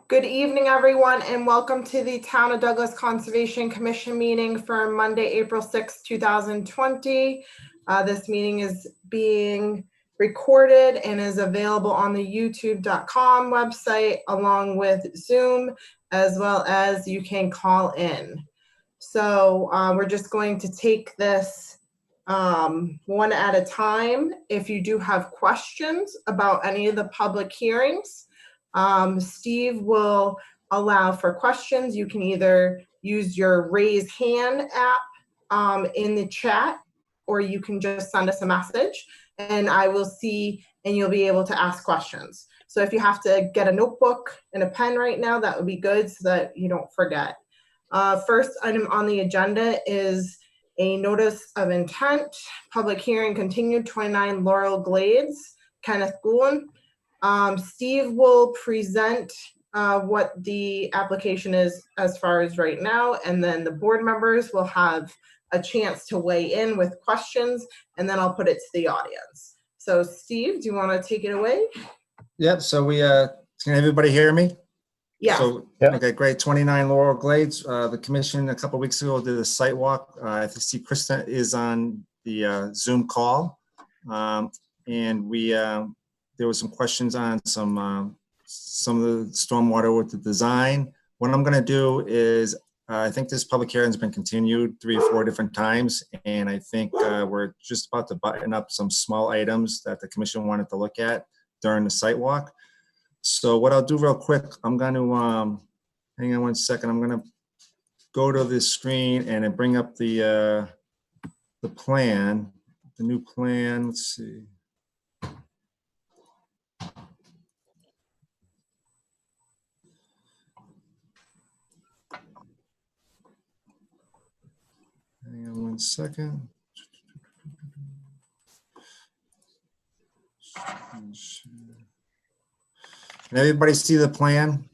Good evening, everyone, and welcome to the Town of Douglas Conservation Commission meeting for Monday, April 6, 2020. This meeting is being recorded and is available on the youtube.com website along with Zoom, as well as you can call in. So we're just going to take this one at a time. If you do have questions about any of the public hearings, Steve will allow for questions. You can either use your raise hand app in the chat, or you can just send us a message and I will see and you'll be able to ask questions. So if you have to get a notebook and a pen right now, that would be good so that you don't forget. First item on the agenda is a notice of intent. Public hearing continued, 29 Laurel Glades, Kenneth Goulin. Steve will present what the application is as far as right now, and then the board members will have a chance to weigh in with questions, and then I'll put it to the audience. So Steve, do you want to take it away? Yep, so we, can everybody hear me? Yeah. So, okay, great, 29 Laurel Glades. The commission a couple of weeks ago did a site walk. I see Krista is on the Zoom call. And we, there was some questions on some of the stormwater with the design. What I'm gonna do is, I think this public hearing has been continued 3 or 4 different times, and I think we're just about to button up some small items that the commission wanted to look at during the site walk. So what I'll do real quick, I'm going to, hang on one second, I'm going to go to this screen and then bring up the plan, the new plan. Let's see. Hang on one second. Can everybody see the plan?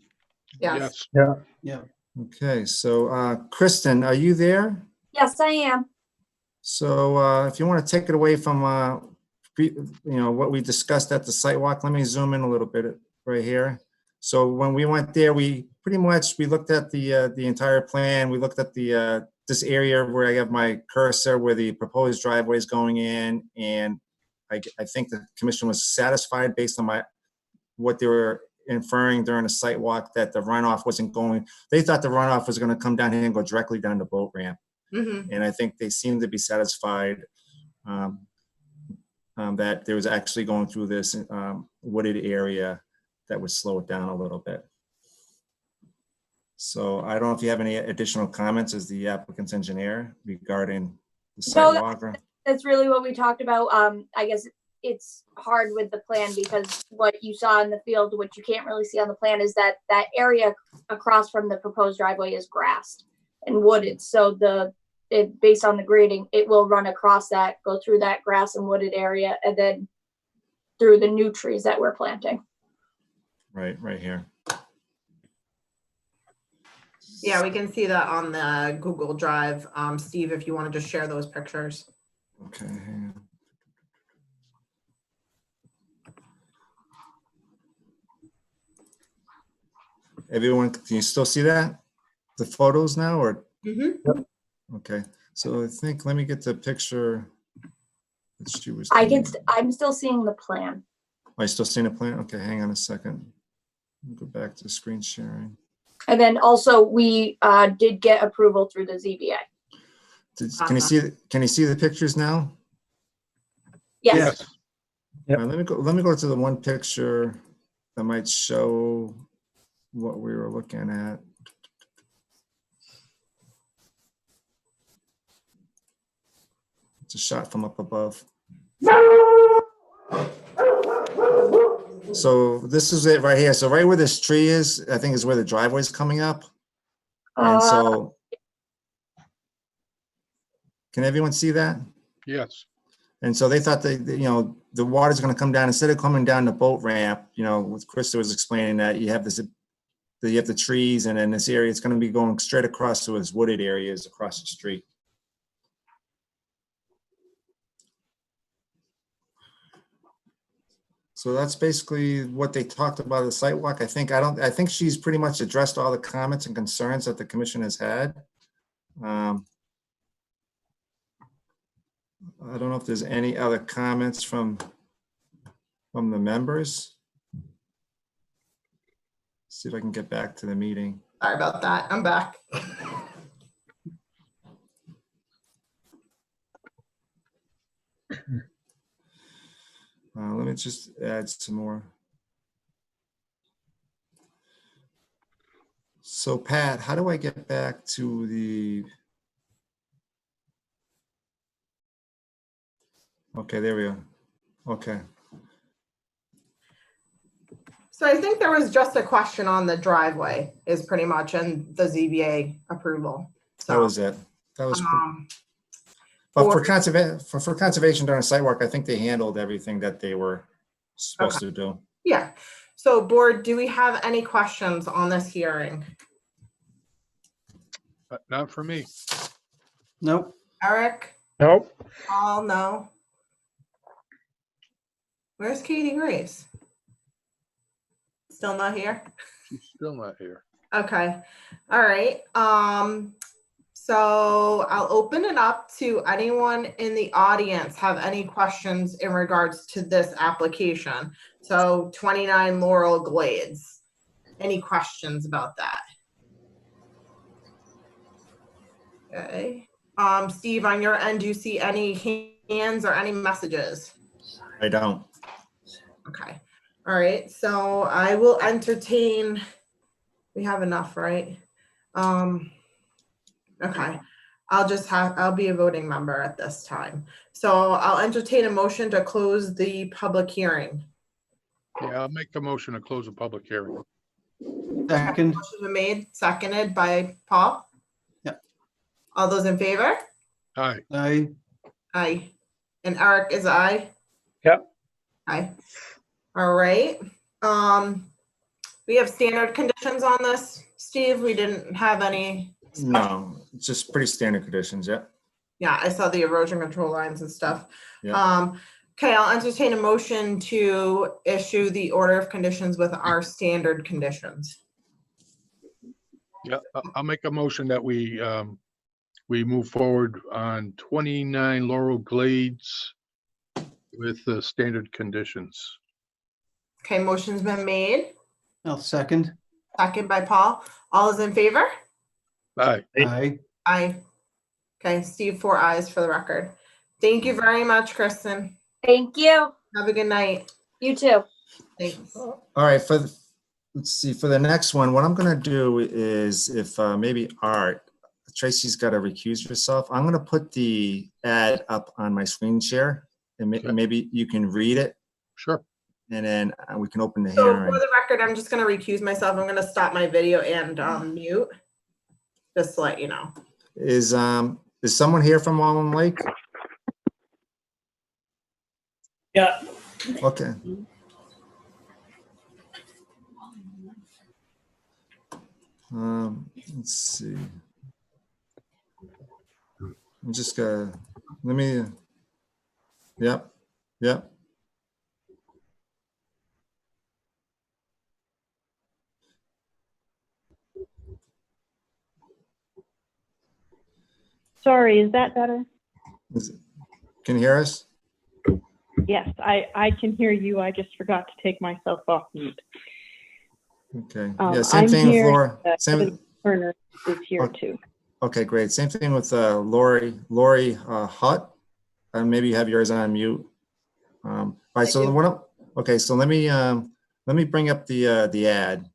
Yes. Yeah. Okay, so Kristen, are you there? Yes, I am. So if you want to take it away from what we discussed at the site walk, let me zoom in a little bit right here. So when we went there, we pretty much looked at the entire plan. We looked at the this area where I have my cursor, where the proposed driveway is going in, and I think the commission was satisfied based on what they were inferring during the site walk, that the runoff wasn't going. They thought the runoff was going to come down here and go directly down the boat ramp. Mm-hmm. And I think they seemed to be satisfied that there was actually going through this wooded area that would slow it down a little bit. So I don't know if you have any additional comments as the applicant's engineer regarding the site walk. That's really what we talked about. I guess it's hard with the plan because what you saw in the field, what you can't really see on the plan, is that that area across from the proposed driveway is grassed and wooded. So based on the grading, it will run across that, go through that grass and wooded area, and then through the new trees that we're planting. Right here. Yeah, we can see that on the Google Drive. Steve, if you want to just share those pictures. Okay, hang on. Everyone, can you still see that? The photos now, or? Mm-hmm. Yep. Okay, so I think, let me get the picture that she was. I'm still seeing the plan. Are you still seeing the plan? Okay, hang on a second. Go back to screen sharing. And then also we did get approval through the ZBA. Can you see the pictures now? Yes. Yep. Let me go to the one picture that might show what we were looking at. It's a shot from up above. So this is it right here. So right where this tree is, I think is where the driveway is coming up. And so, can everyone see that? Yes. And so they thought that, the water's going to come down, instead of coming down the boat ramp, what Krista was explaining, that you have the trees, and in this area, it's going to be going straight across to its wooded areas across the street. So that's basically what they talked about at the site walk. I think she's pretty much addressed all the comments and concerns that the commission has had. I don't know if there's any other comments from the members. See if I can get back to the meeting. Sorry about that. I'm back. Let me just add some more. So Pat, how do I get back to the? Okay, there we go. Okay. So I think there was just a question on the driveway is pretty much and the ZBA approval. So That was it. That was. But or- for conservation during a site walk, I think they handled everything that they were supposed to do. yeah. So board, do we have any questions on this hearing? Not for me. Nope. Eric? Nope. Paul, no. Where's Katie Grace? Still not here? She's still not here. Okay. All right. So I'll open it up to anyone in the audience have any questions in regards to this application. So 29 Laurel Glades. Any questions about that? Okay. Steve, on your end, do you see any hands or any messages? I don't. Okay. All right. So I will entertain. We have enough, right? Okay. I'll be a voting member at this time. So I'll entertain a motion to close the public hearing. Yeah, I'll make the motion to close the public hearing. Second. Motion been made, seconded by Paul. Yep. All those in favor? Aye. Aye. Aye. And Eric is aye? Yep. Aye. All right. We have standard conditions on this, Steve. We didn't have any. No, it's just pretty standard conditions. Yeah. Yeah, I saw the erosion control lines and stuff. Yeah. Okay, I'll entertain a motion to issue the order of conditions with our standard conditions. Yeah, I'll make a motion that we move forward on 29 Laurel Glades with the standard conditions. Okay, motion's been made. I'll second. Second by Paul. All is in favor? Aye. Aye. Aye. Okay, Steve, 4 ayes for the record. Thank you very much, Kristen. Thank you. Have a good night. You too. Thanks. All right. Let's see. For the next one, what I'm going to do is if maybe Art, Tracy's got to recuse herself. I'm going to put the ad up on my screen share and Okay. maybe you can read it Sure. and then we can open the So hearing. for the record, I'm just going to recuse myself. I'm going to stop my video and mute. Just to let you know. Is someone here from Wallen Lake? Yeah. Okay. Let's see. I'm just gonna, yep. Sorry, is that better? Can you hear us? Yes, I can hear you. I just forgot to take myself off mute. Okay. Yeah, same I'm thing with here, Laura. Kevin Turner is here too. Okay, great. Same thing with Lori Hutt. Maybe you have yours on mute. All right, so okay, so let me bring up the ad.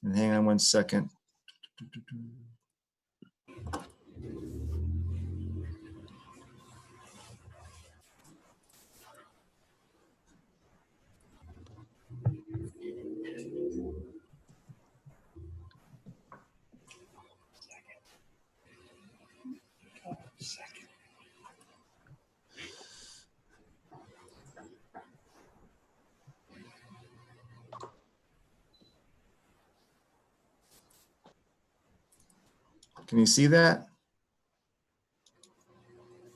And hang on one second. Can you see that?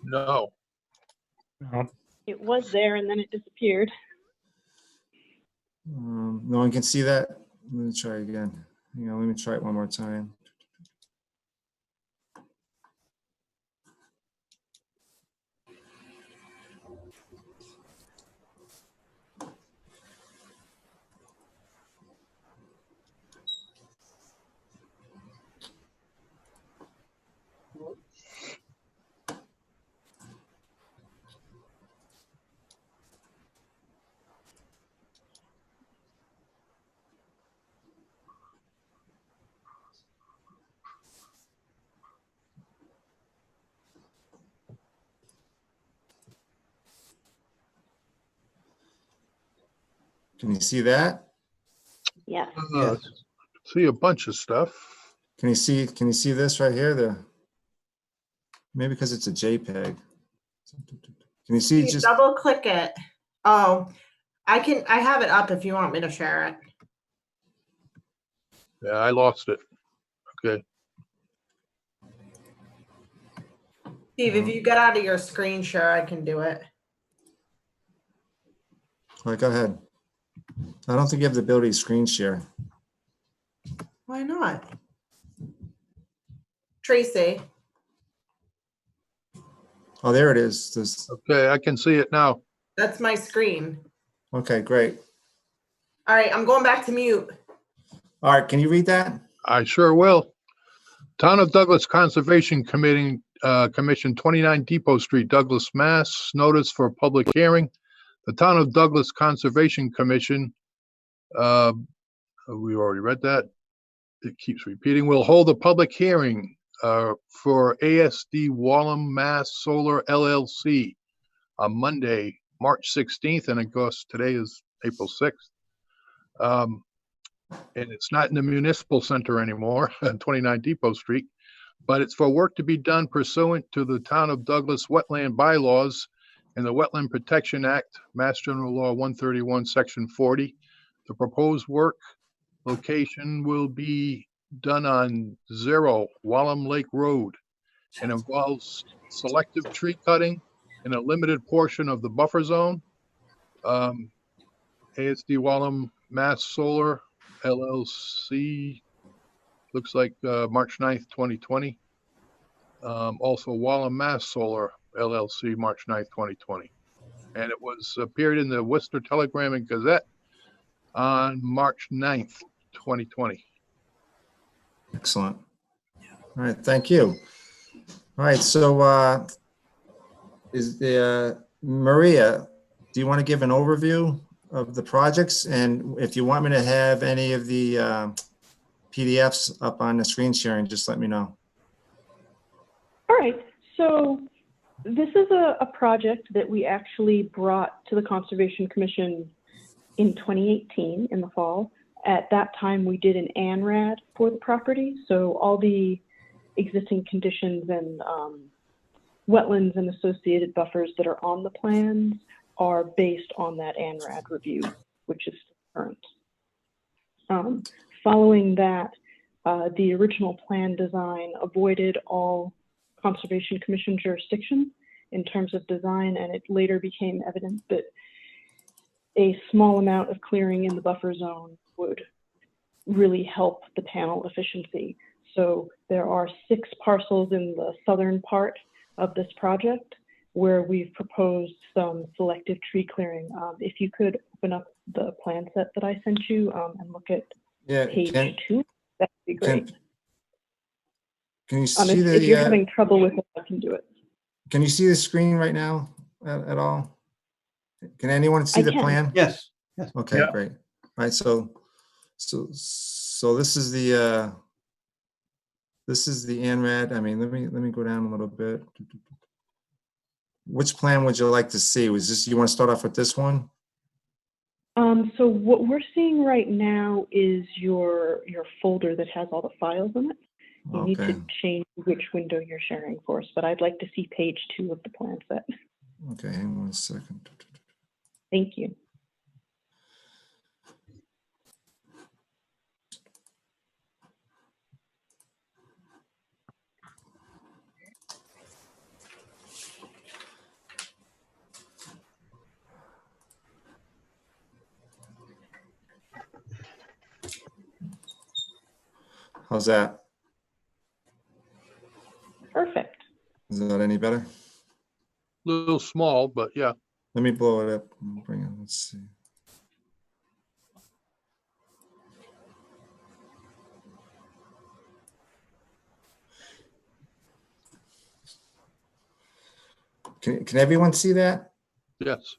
No. No. It was there and then it disappeared. No one can see that? Let me try again. Hang on, let me try it one more time. Can you see that? Yes. Uh, See a bunch of stuff. Can you see this right here? Maybe because it's a JPEG. Can you see You just, double click it. Oh, I have it up if you want me to share it. Yeah, I lost it. Okay. Steve, if you get out of your screen share, I can do it. all right, go ahead. I don't think you have the ability to screen share. Why not? Tracy. Oh, there it is. This, Okay, I can see it now. That's my screen. okay, great. All right, I'm going back to mute. All right, can you read that? I sure will. Town of Douglas Conservation Committee, Commission, 29 Depot Street, Douglas, Mass. Notice for public hearing. The Town of Douglas Conservation Commission, we already read that. It keeps repeating. Will hold a public hearing for ASD Wallam Mass Solar LLC on Monday, March 16th, and of course today is April 6th. And it's not in the municipal center anymore, 29 Depot Street, but it's for work to be done pursuant to the Town of Douglas wetland bylaws and the Wetland Protection Act, Mass General Law 131, Section 40. The proposed work location will be done on 0 Wallam Lake Road and involves selective tree cutting in a limited portion of the buffer zone. ASD Wallam Mass Solar LLC, looks like March 9th, 2020. Also Wallam Mass Solar LLC, March 9th, 2020. And it was appeared in the Worcester Telegram and Gazette on March 9th, 2020. Excellent. All right, thank you. All right, so is the Maria, do you want to give an overview of the projects? And if you want me to have any of the PDFs up on the screen sharing, just let me know. All right. So this is a project that we actually brought to the Conservation Commission in 2018 in the fall. At that time, we did an ANRAD for the property. So all the existing conditions and wetlands and associated buffers that are on the plans are based on that ANRAD review, which is current. Following that, the original plan design avoided all Conservation Commission jurisdiction in terms of design, and it later became evident that a small amount of clearing in the buffer zone would really help the panel efficiency. So there are 6 parcels in the southern part of this project where we've proposed some selective tree clearing. If you could open up the plan set that I sent you and look at page 2, that'd be great. Can you see if you're having trouble with it, I can do it. Can you see the screen right now at all? Can anyone see the plan? Yes. Yes. Okay, Yeah. great. All right, so this is the ANRAD. I mean, let me go down a little bit. Which plan would you like to see? Was this, you want to start off with this one? So what we're seeing right now is your folder that has all the files in it. You need Okay. to change which window you're sharing for us, but I'd like to see page 2 of the plan set. Okay, hang on 1 second. Thank you. How's that? Perfect. Is that any better? Little small, but yeah. Let me blow it up. Bring it. Let's see. Can everyone see that? Yes.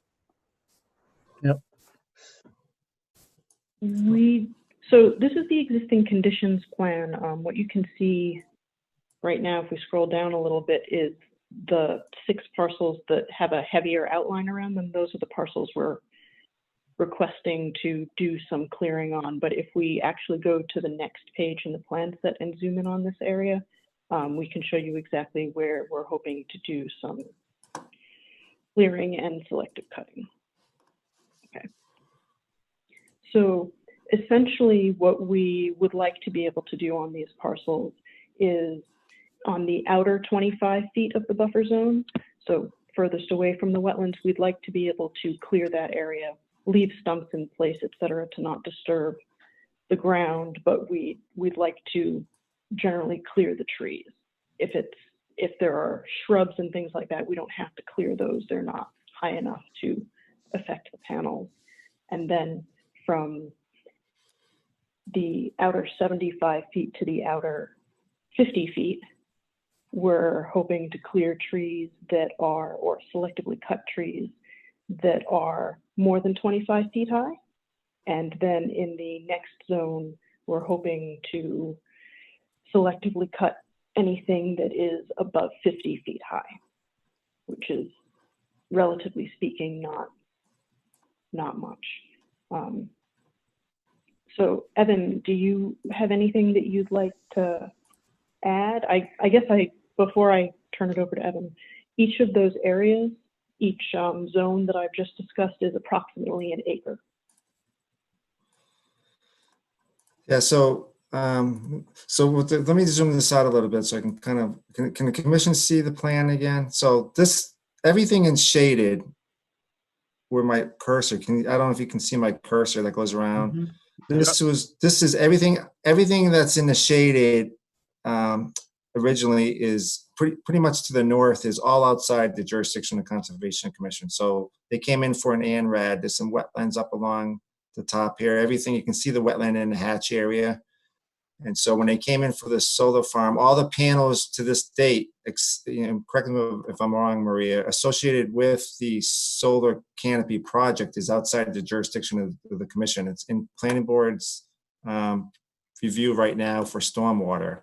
So this is the existing conditions plan. What you can see right now, if we scroll down a little bit, is the 6 parcels that have a heavier outline around them. Those are the parcels we're requesting to do some clearing on. But if we actually go to the next page in the plan set and zoom in on this area, we can show you exactly where we're hoping to do some clearing and selective cutting. Okay. So essentially what we would like to be able to do on these parcels is on the outer 25 feet of the buffer zone, so furthest away from the wetlands, we'd like to be able to clear that area, leave stumps in place, et cetera, to not disturb the ground, but we'd like to generally clear the trees. If there are shrubs and things like that, we don't have to clear those. They're not high enough to affect the panels. And then from the outer 75 feet to the outer 50 feet, we're hoping to clear trees that are, or selectively cut trees that are more than 25 feet high. And then in the next zone, we're hoping to selectively cut anything that is above 50 feet high, which is, relatively speaking, not much. So Evan, do you have anything that you'd like to add? I guess before I turn it over to Evan, each of those areas, each zone that I've just discussed is approximately an acre. Yeah, so let me zoom this out a little bit so I can kind of, can the commission see the plan again? So everything is shaded where my cursor, I don't know if you can see my cursor that goes around. Mm-hmm. This is everything that's in the shaded originally is pretty much to the north, is all outside the jurisdiction of the Conservation Commission. So they came in for an ANRAD. There's some wetlands up along the top here. Everything, you can see the wetland in the hatch area. And so when they came in for this solar farm, all the panels to this date, correct me if I'm wrong, Maria, associated with the solar canopy project is outside the jurisdiction of the commission. It's in planning board's review right now for stormwater.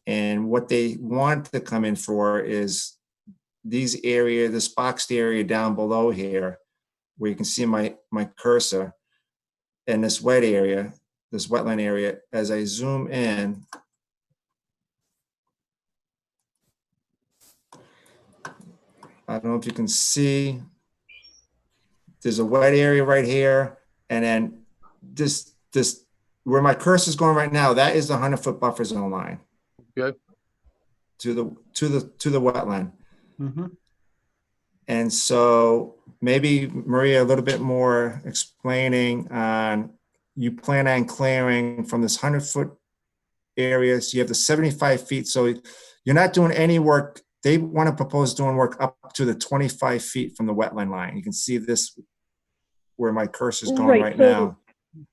And what they want to come in for is this boxed area down below here, where you can see my cursor, and this wet area, this wetland area. As I zoom in, I don't know if you can see, there's a wet area right here. And then this where my cursor is going right now, that is the 100-foot buffer zone line. Okay. To the wetland. Mm-hmm. And so maybe Maria, a little bit more explaining on, you plan on clearing from this 100-foot area. So you have the 75 feet. So you're not doing any work. They want to propose doing work up to the 25 feet from the wetland line. You can see this where my cursor is going right now.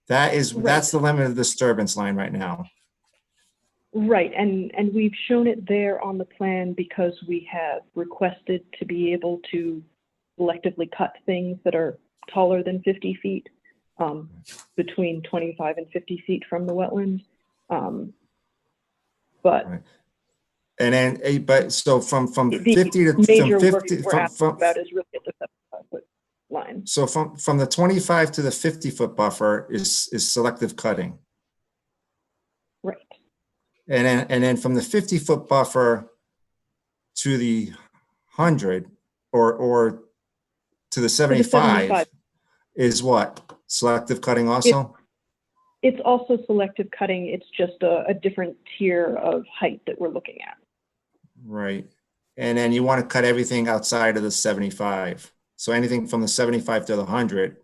That's the limit of the disturbance line right now. Right, and we've shown it there on the plan because we have requested to be able to selectively cut things that are taller than 50 feet, between 25 and 50 feet from the wetland. But right. And then, but so from 50 to major from work 50 we're asking about is really at the 75-foot line. So from the 25 to the 50-foot buffer is selective cutting. Right. And then from the 50-foot buffer to the 100 or to the 75 is what? Selective cutting also? It's also selective cutting. It's just a different tier of height that we're looking at. Right. And then you want to cut everything outside of the 75. So anything from the 75 to the 100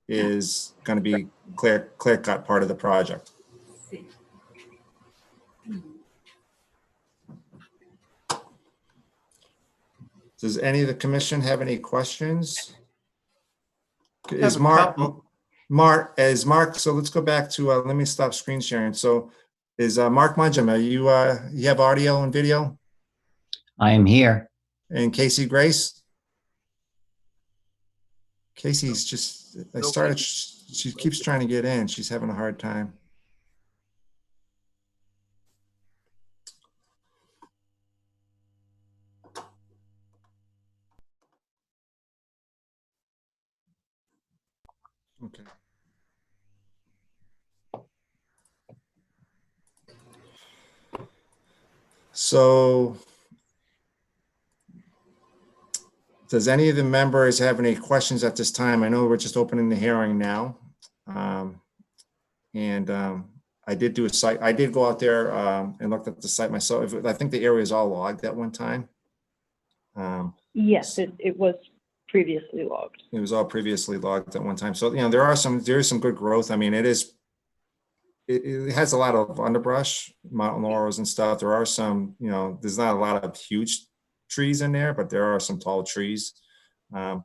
is going to be clear cut part of the project. Does any of the commission have any questions? have Is a Mark, couple. so let's go back to, let me stop screen sharing. So is Mark Mungem, you have audio and video? I am here. And Casey Grace? Casey's just, she keeps trying to get in. She's having a hard time. Okay. So does any of the members have any questions at this time? I know we're just opening the hearing now. I did do a site, I did go out there and looked at the site myself. I think the area is all logged at one time. Yes, it was previously logged. It was all previously logged at one time. So, you know, there is some good growth. I mean, it has a lot of underbrush, mountain laurels and stuff. There are some, you know, there's not a lot of huge trees in there, but there are some tall trees. I'm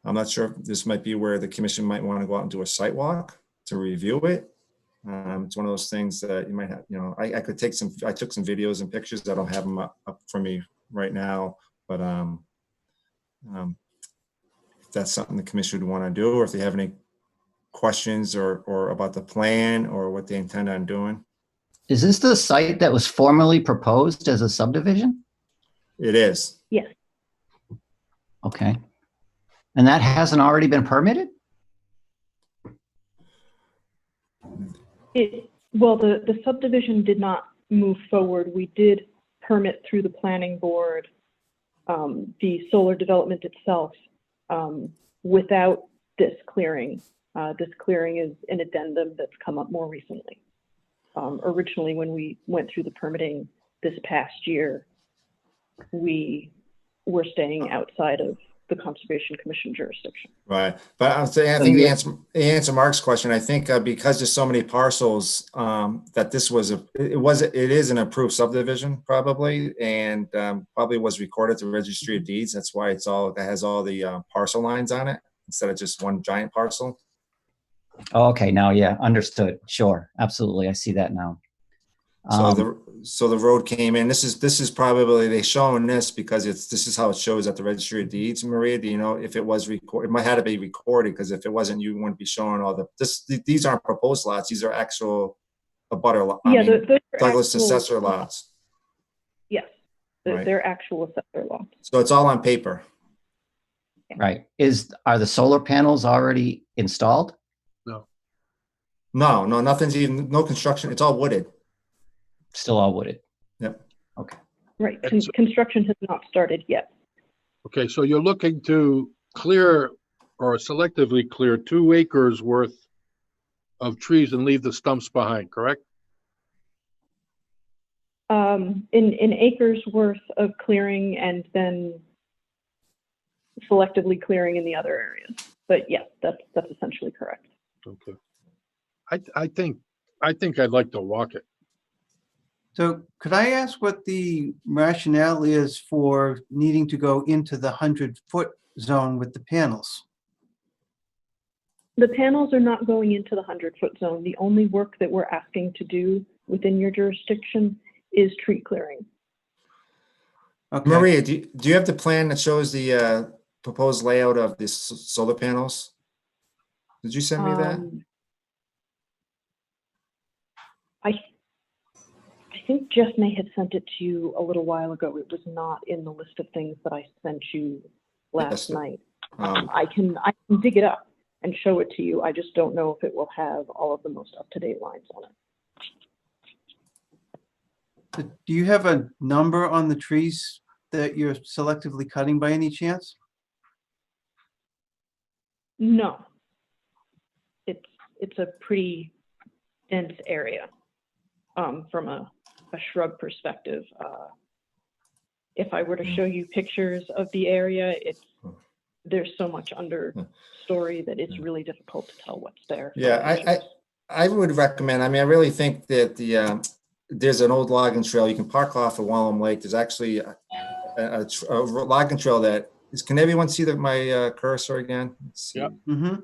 not sure if this might be where the commission might want to go out and do a site walk to review it. It's one of those things that you might have, you know, I took some videos and pictures. I don't have them up for me right now, but if that's something the commission would want to do, or if they have any questions or about the plan or what they intend on doing. Is this the site that was formerly proposed as a subdivision? It is. Yes. Okay. And that hasn't already been permitted? Well, the subdivision did not move forward. We did permit through the planning board the solar development itself without this clearing. This clearing is an addendum that's come up more recently. Originally, when we went through the permitting this past year, we were staying outside of the Conservation Commission jurisdiction. Right, but I'm saying, I think the answer Mark's question, I think because there's so many parcels, that this was it is an approved subdivision probably, and probably was recorded to the Registry of Deeds. That's why it has all the parcel lines on it instead of just one giant parcel. Oh, okay, now, yeah, understood. Sure, absolutely. I see that now. So the road came in. This is probably they showing this because this is how it shows at the Registry of Deeds. Maria, do you know if it was recorded? It might have to be recorded because if it wasn't, you wouldn't be showing all these aren't proposed lots. These are actual abutter lots. Yeah, those are Douglas actual, assessor lots. yes, Right. they're actual assessor lots. So it's all on paper. Right. Are the solar panels already installed? No, nothing's even, no construction. It's all wooded. Still all wooded? Yep. Okay. Right, construction has not started yet. Okay, so you're looking to clear or selectively clear 2 acres worth of trees and leave the stumps behind, correct? In acres worth of clearing and then selectively clearing in the other areas. But yes, that's essentially correct. Okay. I think I'd like to walk it. So could I ask what the rationale is for needing to go into the 100-foot zone with the panels? The panels are not going into the 100-foot zone. The only work that we're asking to do within your jurisdiction is tree clearing. Okay. Maria, do you have the plan that shows the proposed layout of the solar panels? Did you send me that? I think Jeff may have sent it to you a little while ago. It was not in the list of things that I sent you last night. I can dig it up and show it to you. I just don't know if it will have all of the most up-to-date lines on it. Do you have a number on the trees that you're selectively cutting by any chance? No. It's a pretty dense area from a shrub perspective. If I were to show you pictures of the area, there's so much understory that it's really difficult to tell what's there. Yeah, I would recommend, I mean, I really think that there's an old logging trail. You can park off at Wallam Lake. There's actually a logging trail that is, can everyone see my cursor again? Let's see. Yep. Mm-hmm.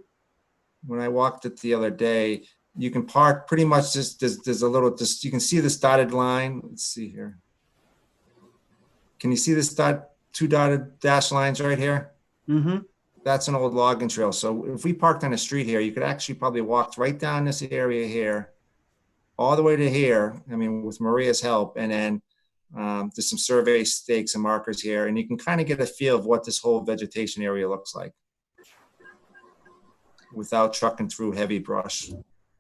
When I walked it the other day, you can park pretty much just, there's a little, just, you can see this dotted line. Let's see here. Can you see this two dotted dash lines right here? Mm-hmm. That's an old logging trail. So if we parked on a street here, you could actually probably walk right down this area here, all the way to here. I mean, with Maria's help, and then there's some survey stakes and markers here, and you can kind of get a feel of what this whole vegetation area looks like without trucking through heavy brush.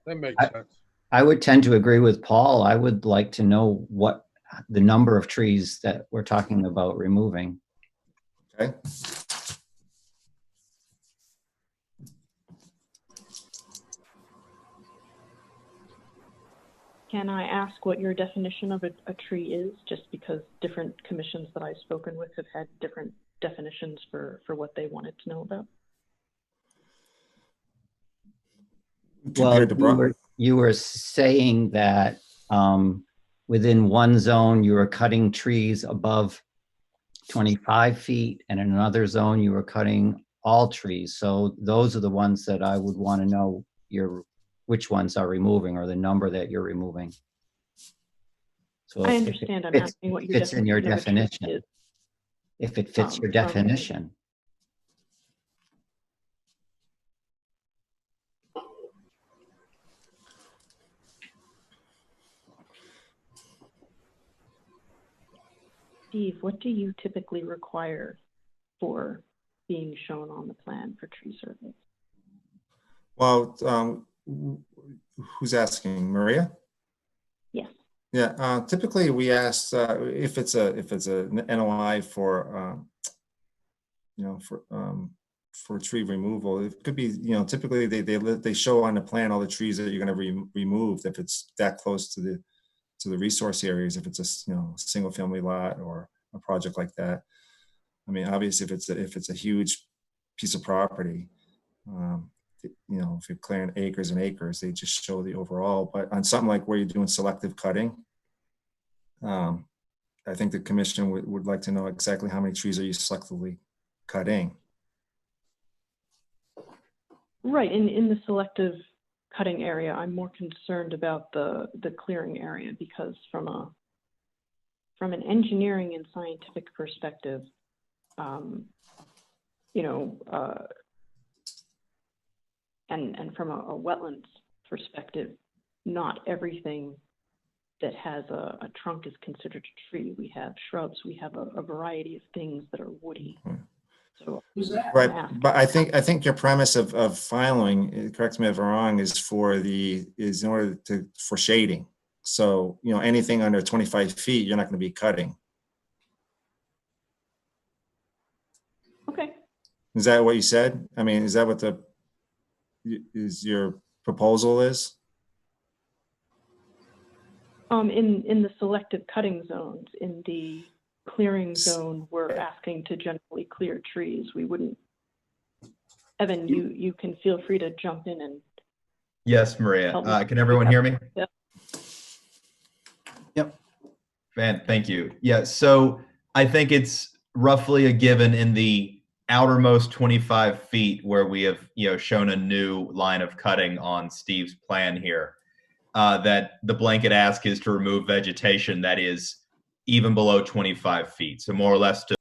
That makes sense. I would tend to agree with Paul. I would like to know what the number of trees that we're talking about removing. Okay. Can I ask what your definition of a tree is? Just because different commissions that I've spoken with have had different definitions for what they wanted to know about. Well, you were saying that within one zone, you were cutting trees above 25 feet, and in another zone, you were cutting all trees. So those are the ones that I would want to know which ones are removing, or the number that you're removing. So I understand. I'm asking what your fits in your definition definition. is. If it fits your from- definition. Steve, what do you typically require for being shown on the plan for tree surveys? Well, who's asking? Maria? Yes. Yeah. Typically, we ask if it's a NOI for for tree removal. It could be, typically they show on the plan all the trees that you're going to remove if it's that close to the resource areas, if it's a single family lot or a project like that. I mean, obviously, if it's a huge piece of property, if you're clearing acres and acres, they just show the overall. But on something like where you're doing selective cutting, I think the commission would like to know exactly how many trees are you selectively cutting. Right. In the selective cutting area, I'm more concerned about the clearing area, because from an engineering and scientific perspective, and from a wetlands perspective, not everything that has a trunk is considered a tree. We have shrubs, we have a variety of things that are woody. So right, but I think your premise of filing, correct me if I'm wrong, is in order for shading. So anything under 25 feet, you're not going to be cutting. okay. Is that what you said? I mean, is that what your proposal is? In the selective cutting zones, in the clearing zone, we're asking to generally clear trees. We wouldn't. Evan, you can feel free to jump in and. Yes, Maria. help me. Can everyone hear me? Yep. Yep. Thank you. Yeah, so I think it's roughly a given in the outermost 25 feet where we have shown a new line of cutting on Steve's plan here, that the blanket ask is to remove vegetation that is even below 25 feet. So more or less to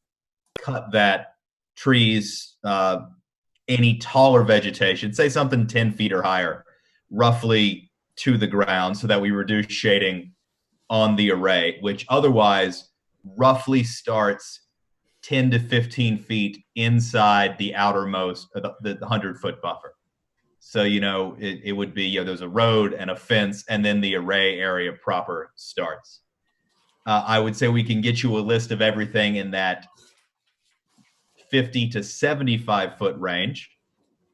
cut that trees, any taller vegetation, say something 10 feet or higher, roughly to the ground, so that we reduce shading on the array, which otherwise roughly starts 10 to 15 feet inside the outermost, the 100-foot buffer. So, it would be, there's a road and a fence, and then the array area proper starts. I would say we can get you a list of everything in that 50 to 75 foot range,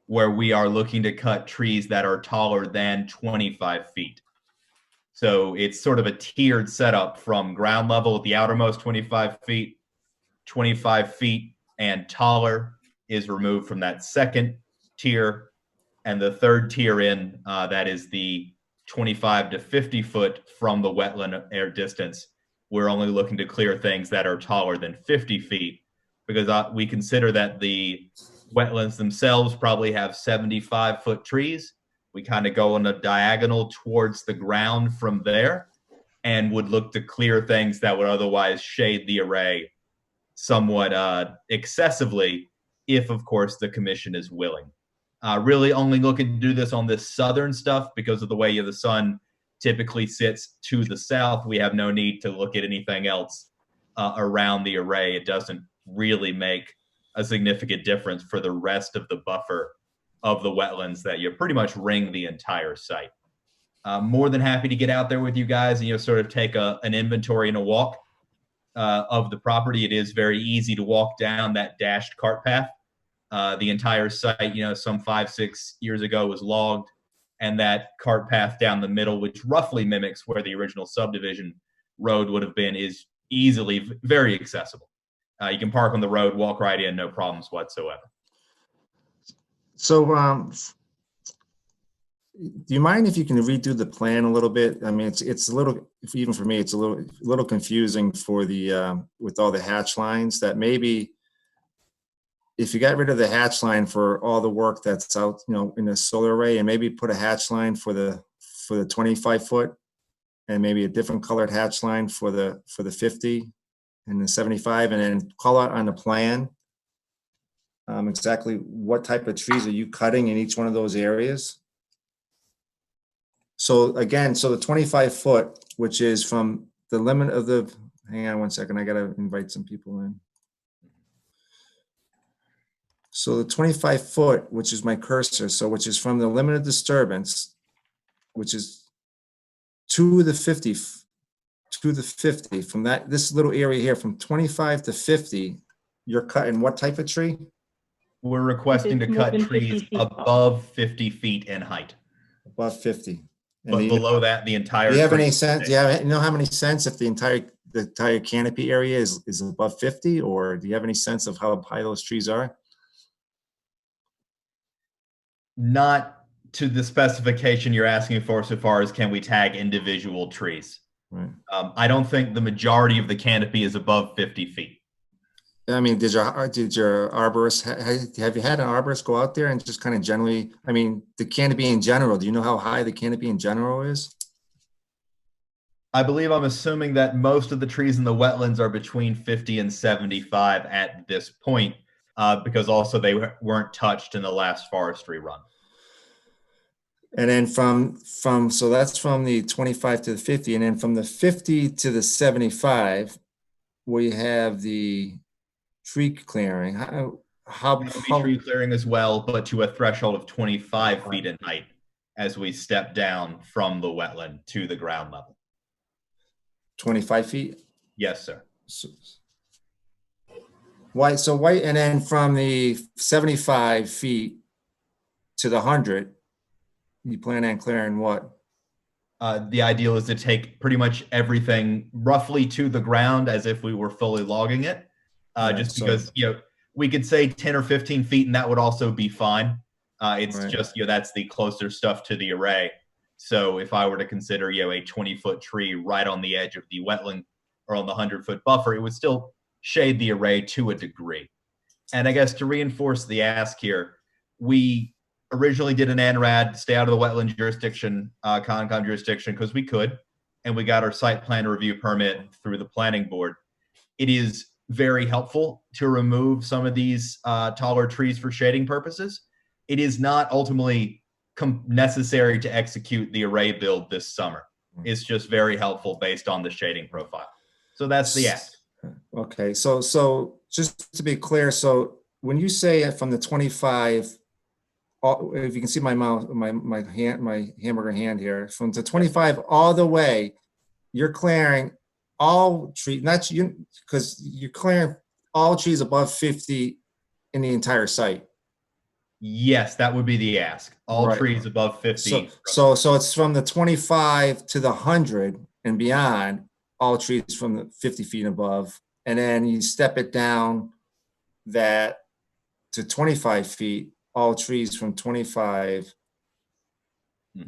where we are looking to cut trees that are taller than 25 feet. So it's sort of a tiered setup from ground level at the outermost 25 feet, 25 feet and taller is removed from that second tier. And the third tier that is the 25 to 50 foot from the wetland air distance, we're only looking to clear things that are taller than 50 feet because we consider that the wetlands themselves probably have 75-foot trees. We kind of go on a diagonal towards the ground from there and would look to clear things that would otherwise shade the array somewhat excessively if, of course, the commission is willing. Really only looking to do this on this southern stuff because of the way the sun typically sits to the south. We have no need to look at anything else around the array. It doesn't really make a significant difference for the rest of the buffer of the wetlands that you pretty much ring the entire site. More than happy to get out there with you guys and sort of take an inventory and a walk of the property. It is very easy to walk down that dashed cart path. The entire site, some 5-6 years ago was logged, and that cart path down the middle, which roughly mimics where the original subdivision road would have been, is easily very accessible. You can park on the road, walk right in, no problems whatsoever. So, do you mind if you can redo the plan a little bit? I mean, it's a little, even for me, it's a little confusing for the with all the hatch lines. That maybe if you got rid of the hatch line for all the work that's out, in the solar array, and maybe put a hatch line for the 25 foot, and maybe a different colored hatch line for the 50 and the 75, and then call out on the plan exactly what type of trees are you cutting in each one of those areas. So again, so the 25 foot, which is from the limit of the, hang on one second, I gotta invite some people in. So the 25 foot, which is my cursor, so which is from the limit of disturbance, which is to the 50, from that, this little area here, from 25 to 50, you're cutting what type of tree? We're requesting to It's more cut than 50 trees feet tall. above 50 feet in height. Above 50. But And below that, the entire. do you have tree any is sense? Do you know how many cents if the entire canopy area is above 50, or do you have any sense of how high those trees are? Not to the specification you're asking for so far as can we tag individual trees. Right. I don't think the majority of the canopy is above 50 feet. I mean, did your arborist, have you had an arborist go out there and just kind of generally, I mean, the canopy in general, do you know how high the canopy in general is? I believe I'm assuming that most of the trees in the wetlands are between 50 and 75 at this point, because also they weren't touched in the last forestry run. And then so that's from the 25 to the 50, and then from the 50 to the 75, we have the tree clearing. How tree clearing as well, but to a threshold of 25 feet in height as we step down from the wetland to the ground level. 25 feet? Yes, sir. And then from the 75 feet to the 100, you plan on clearing what? The ideal is to take pretty much everything roughly to the ground as if we were fully logging it. Just because, we could say 10 or 15 feet and that would also be fine. It's right. Just, that's the closer stuff to the array. So if I were to consider, a 20-foot tree right on the edge of the wetland or on the 100-foot buffer, it would still shade the array to a degree. And I guess to reinforce the ask here, we originally did an ANRAD, stay out of the wetland jurisdiction, Concom jurisdiction, because we could, and we got our site plan review permit through the planning board. It is very helpful to remove some of these taller trees for shading purposes. It is not ultimately necessary to execute the array build this summer. It's just very helpful based on the shading profile. So that's the ask. Okay, so just to be clear, so when you say from the 25, if you can see my mouse, my hamburger hand here, from the 25 all the way, you're clearing all trees, not you, because you're clearing all trees above 50 in the entire site. Yes, that would be the ask. All right. Trees above 50. So it's from the 25 to the 100 and beyond, all trees from the 50 feet above, and then you step it down that to 25 feet, all trees from 25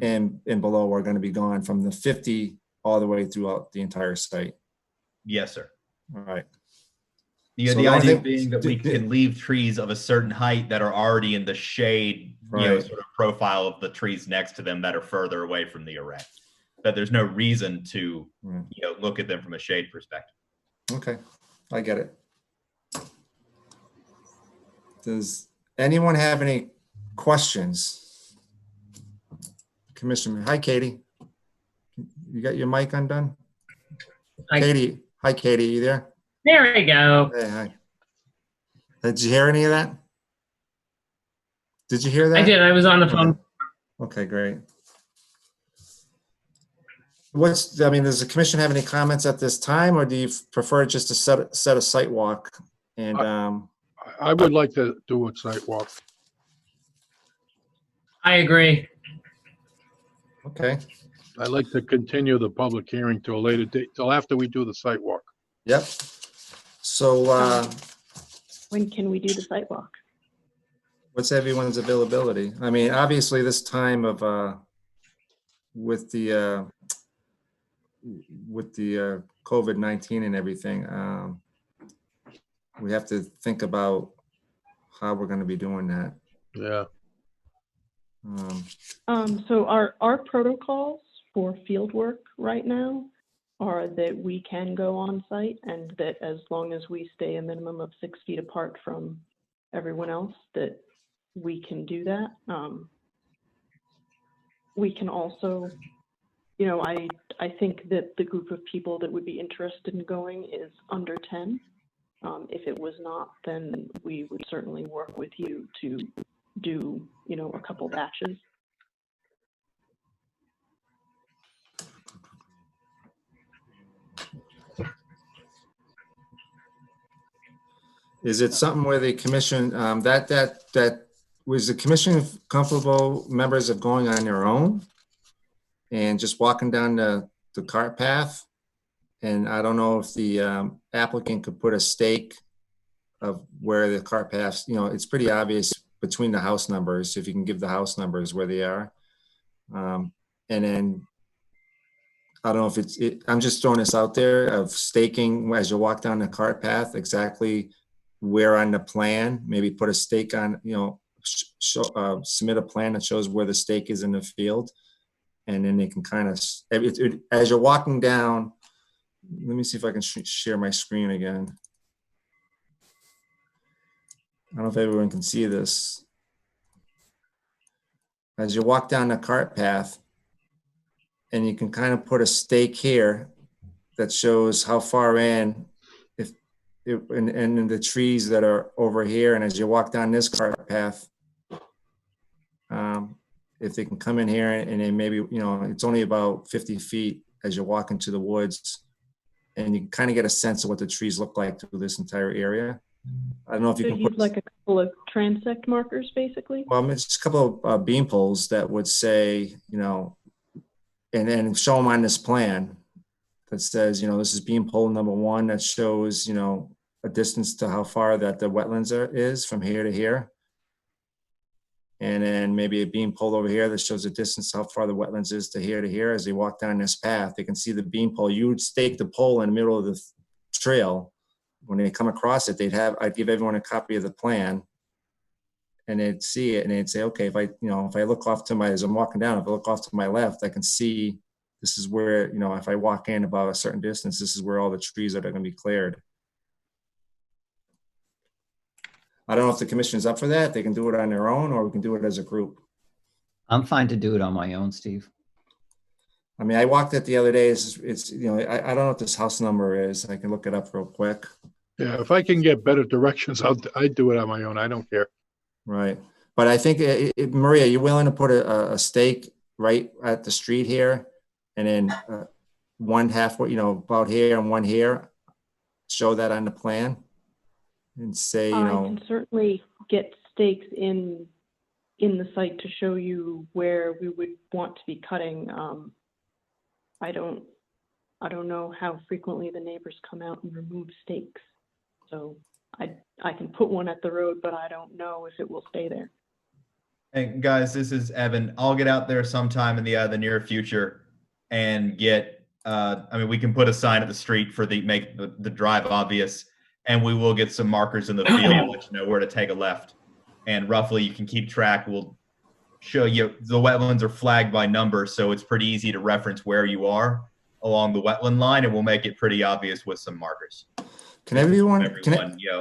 and below are going to be gone from the 50 all the way throughout the entire site. Yes, sir. All right. Yeah, So the the only idea thing- being that we can leave trees of a certain height that are already in the shade, Right. sort of profile of the trees next to them that are further away from the array. That there's no reason to, look at them from a shade perspective. Okay, I get it. Does anyone have any questions? Commissioner, hi, Katie. You got your mic undone? Hi. Katie, hi, Katie, you there? There we go. Hey, hi. Did you hear any of that? Did you hear that? I did. I was on the phone. Okay, great. Does the commission have any comments at this time, or do you prefer just to set a site walk? And I would like to do a site walk. I agree. okay, I'd like to continue the public hearing to a later date, till after we do the site walk. yep. So When can we do the site walk? what's everyone's availability? I mean, obviously this time of with the COVID-19 and everything, we have to think about how we're going to be doing that. Yeah. So our protocols for field work right now are that we can go on site, and that as long as we stay a minimum of 6 feet apart from everyone else, that we can do that. We can also, I think that the group of people that would be interested in going is under 10. If it was not, then we would certainly work with you to do, a couple batches. Is it something where the commission, that was the commission comfortable members of going on their own and just walking down the cart path? And I don't know if the applicant could put a stake of where the cart paths, it's pretty obvious between the house numbers, if you can give the house numbers where they are. And then, I don't know if I'm just throwing this out there of staking as you walk down the cart path, exactly where on the plan, maybe put a stake on, submit a plan that shows where the stake is in the field. And then they can kind of, as you're walking down, let me see if I can share my screen again. I don't know if everyone can see this. As you walk down the cart path, and you can kind of put a stake here that shows how far in, and the trees that are over here. And as you walk down this cart path, if they can come in here and then maybe, it's only about 50 feet as you walk into the woods, and you kind of get a sense of what the trees look like through this entire area. I don't know if you So can use put like a couple of transect markers, basically? well, it's just a couple of beam poles that would say, and then show them on this plan that says, this is beam pole number 1 that shows, a distance to how far that the wetlands is from here to here. And then maybe a beam pole over here that shows the distance how far the wetlands is to here. As they walk down this path, they can see the beam pole. You would stake the pole in the middle of the trail. When they come across it, I'd give everyone a copy of the plan, and they'd see it and they'd say, okay, if I look off to as I'm walking down, if I look off to my left, I can see this is where, if I walk in about a certain distance, this is where all the trees that are going to be cleared. I don't know if the commission is up for that. They can do it on their own, or we can do it as a group. I'm fine to do it on my own, Steve. I mean, I walked it the other day. It's I don't know what this house number is. I can look it up real quick. Yeah, if I can get better directions, I'd do it on my own. I don't care. Right. But I think, Maria, you willing to put a stake right at the street here, and then one half, about here and one here, show that on the plan and say, I can certainly get stakes in the site to show you where we would want to be cutting. I don't know how frequently the neighbors come out and remove stakes. So I can put one at the road, but I don't know if it will stay there. And guys, this is Evan. I'll get out there sometime in the near future and get I mean, we can put a sign at the street for make the drive obvious, and we will get some markers in the field to let you know where to take a left. And roughly you can keep track. We'll show you the wetlands are flagged by number, so it's pretty easy to reference where you are along the wetland line, and we'll make it pretty obvious with some markers. Can everyone,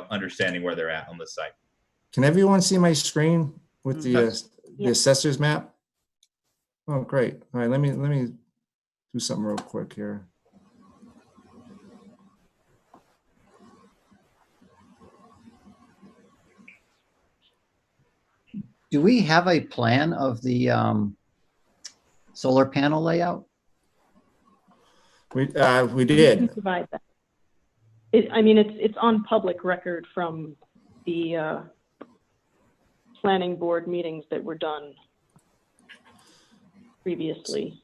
Understanding where they're at on the site. can everyone see my screen with the assessor's map? Oh, great. All right, let me do something real quick here. Do we have a plan of the solar panel layout? We We did. can provide that. I mean, it's on public record from the planning board meetings that were done previously.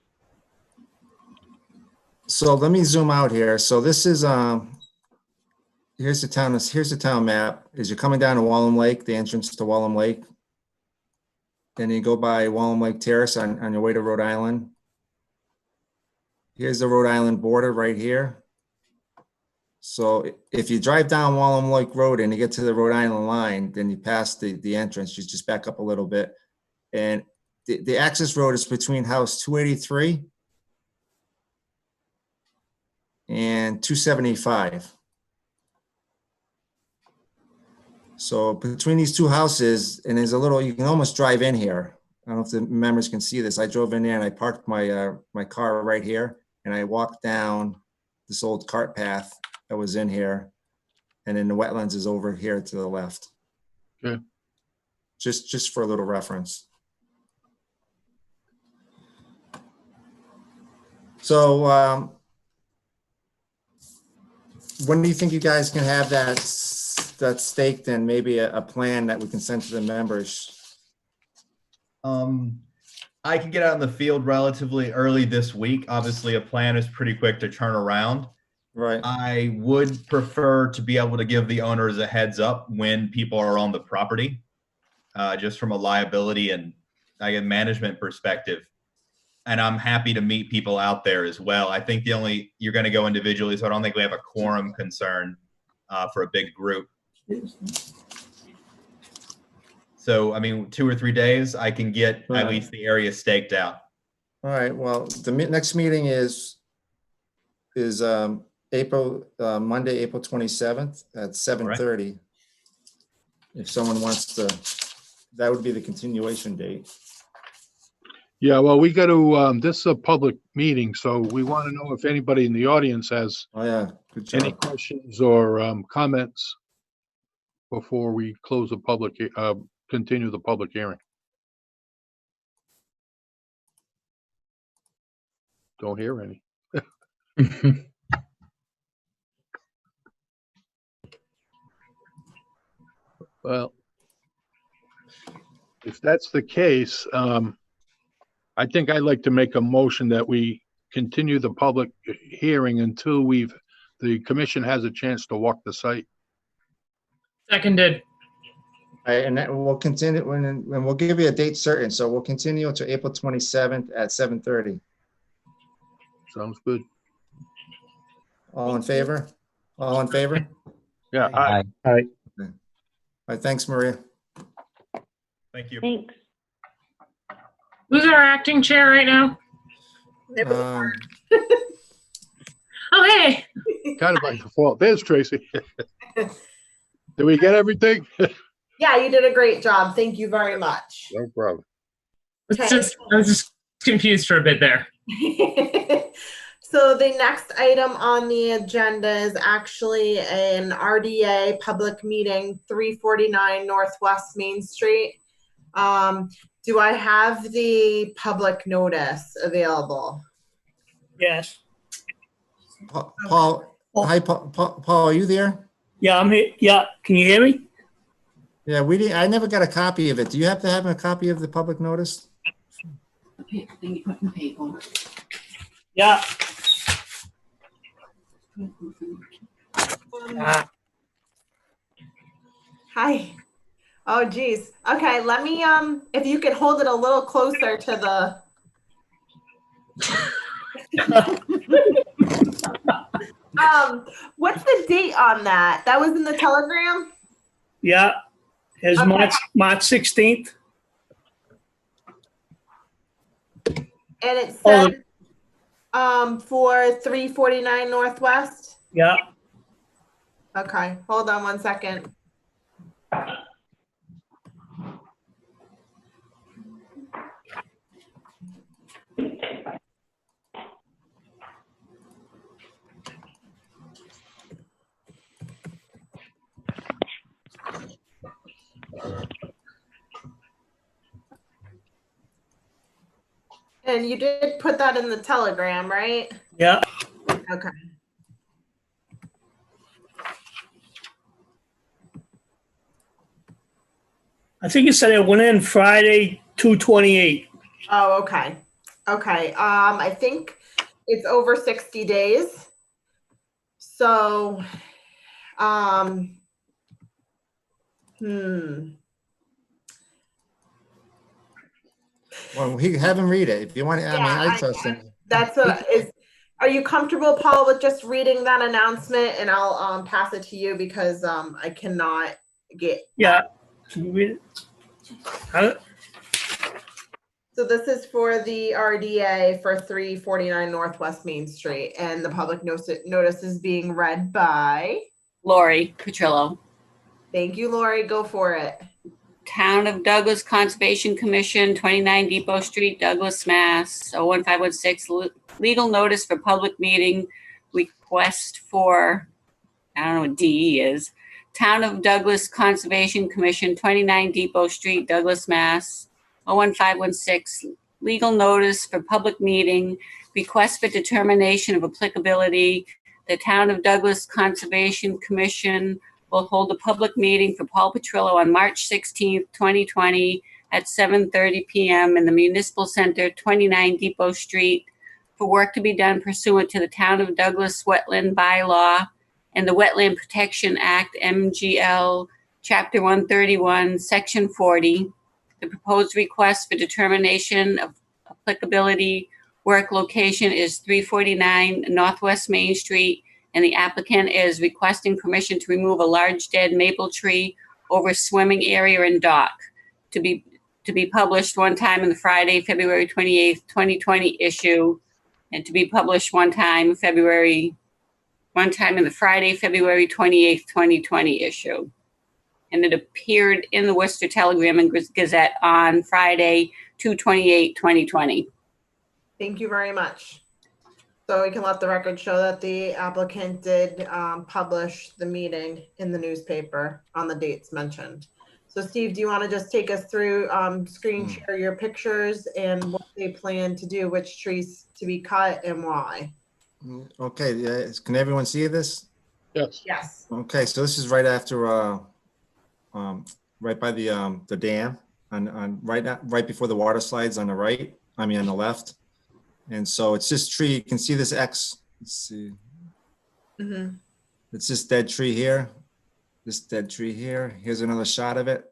So let me zoom out here. So this is here's the town map. As you're coming down to Wallem Lake, the entrance to Wallem Lake. Then you go by Wallem Lake Terrace on your way to Rhode Island. Here's the Rhode Island border right here. So if you drive down Wallem Lake Road and you get to the Rhode Island line, then you pass the entrance, you just back up a little bit. And the access road is between house 283 and 275. So between these two houses, and there's a little, you can almost drive in here. I don't know if the members can see this. I drove in there and I parked my car right here, and I walked down this old cart path that was in here, and then the wetlands is over here to the left. Okay. Just for a little reference. So when do you think you guys can have that staked and maybe a plan that we can send to the members? I can get out in the field relatively early this week. Obviously, a plan is pretty quick to turn around. Right. I would prefer to be able to give the owners a heads up when people are on the property, just from a liability and management perspective. And I'm happy to meet people out there as well. I think you're going to go individually, so I don't think we have a quorum concern for a big group. So, I mean, 2 or 3 days, I can get at least the area staked out. All right. Well, the next meeting is Monday, April 27th at 7:30. Right. If someone wants to, that would be the continuation date. Yeah, well, we got to, this is a public meeting, so we want to know if anybody in the audience has Good job. any questions or comments before we close the public, continue the public hearing. Don't hear any. Well, if that's the case, I think I'd like to make a motion that we continue the public hearing until the commission has a chance to walk the site. Seconded. All right, and then we'll continue, and we'll give you a date certain. So we'll continue to April 27th at 7:30. Sounds good. All in favor? All in favor? Yeah. Aye. All right, thanks, Maria. Thank you. Thanks. Who's our acting chair right now? Oh, hey. Kind of by default. There's Tracy. Did we get everything? Yeah, you did a great job. Thank you very much. No problem. Okay. I was just confused for a bit there. So the next item on the agenda is actually an RDA public meeting, 349 Northwest Main Street. Do I have the public notice available? Yes. Paul, hi, Paul, are you there? Yeah, I'm here. Yeah, can you hear me? Yeah, I never got a copy of it. Do you have to have a copy of the public notice? Yeah. Hi. Oh, geez. Okay, let me, if you could hold it a little closer to the. What's the date on that? That was in the telegram? Yeah, it's Okay. March 16th. And it Oh, said, for 349 Northwest? yeah. Okay, hold on one second. And you did put that in the telegram, right? Yeah. Okay. I think it said it went in Friday, 2/28. Oh, okay. Okay. I think it's over 60 days. So, Well, have him read it if you want. I mean, I trust him. Are you comfortable, Paul, with just reading that announcement? And I'll pass it to you because I cannot get. Yeah. Can you read it? So this is for the RDA for 349 Northwest Main Street, and the public notice is being read by Lori Petrillo. Thank you, Lori. Go for it. Town of Douglas Conservation Commission, 29 Depot Street, Douglas, Mass. 01516, legal notice for public meeting, request for, I don't know what DE is. Town of Douglas Conservation Commission, 29 Depot Street, Douglas, Mass. 01516, legal notice for public meeting, request for determination of applicability. The Town of Douglas Conservation Commission will hold a public meeting for Paul Petrillo on March 16th, 2020 at 7:30 p.m. in the Municipal Center, 29 Depot Street, for work to be done pursuant to the Town of Douglas Wetland Bylaw and the Wetland Protection Act, MGL, Chapter 131, Section 40. The proposed request for determination of applicability work location is 349 Northwest Main Street, and the applicant is requesting permission to remove a large dead maple tree over swimming area and dock to be published one time in the Friday, February 28th, 2020 issue, and to be published one time in the Friday, February 28th, 2020 issue. And it appeared in the Worcester Telegram and Gazette on Friday, 2/28/2020. Thank you very much. So we can let the record show that the applicant did publish the meeting in the newspaper on the dates mentioned. So Steve, do you want to just take us through, screen share your pictures and what they plan to do, which trees to be cut and why? Okay, yeah, can everyone see this? Yes. Yes. Okay, so this is right after, right by the dam, right before the water slides on the right. I mean on the left. And so it's this tree. You can see this X. Let's see. Mm-hmm. It's this dead tree here. This dead tree here. Here's another shot of it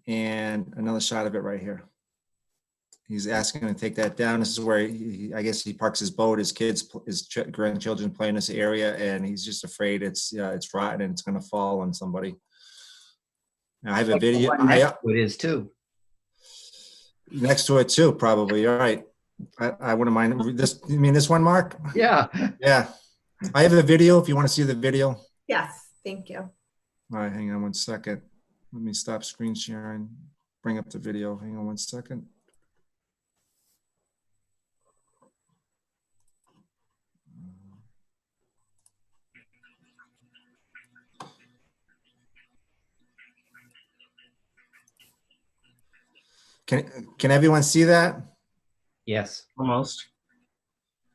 and another shot of it right here. He's asking to take that down. This is where I guess he parks his boat. His kids, his grandchildren play in this area, and he's just afraid it's rotten and it's going to fall on somebody. Now, I have a video. It is too. Next to it too, probably. All right. I wouldn't mind this. You mean this one, Mark? Yeah. Yeah. I have a video if you want to see the video. Yes, thank you. All right, hang on one second. Let me stop screen sharing. Bring up the video. Hang on one second. Can everyone see that? Yes. Almost.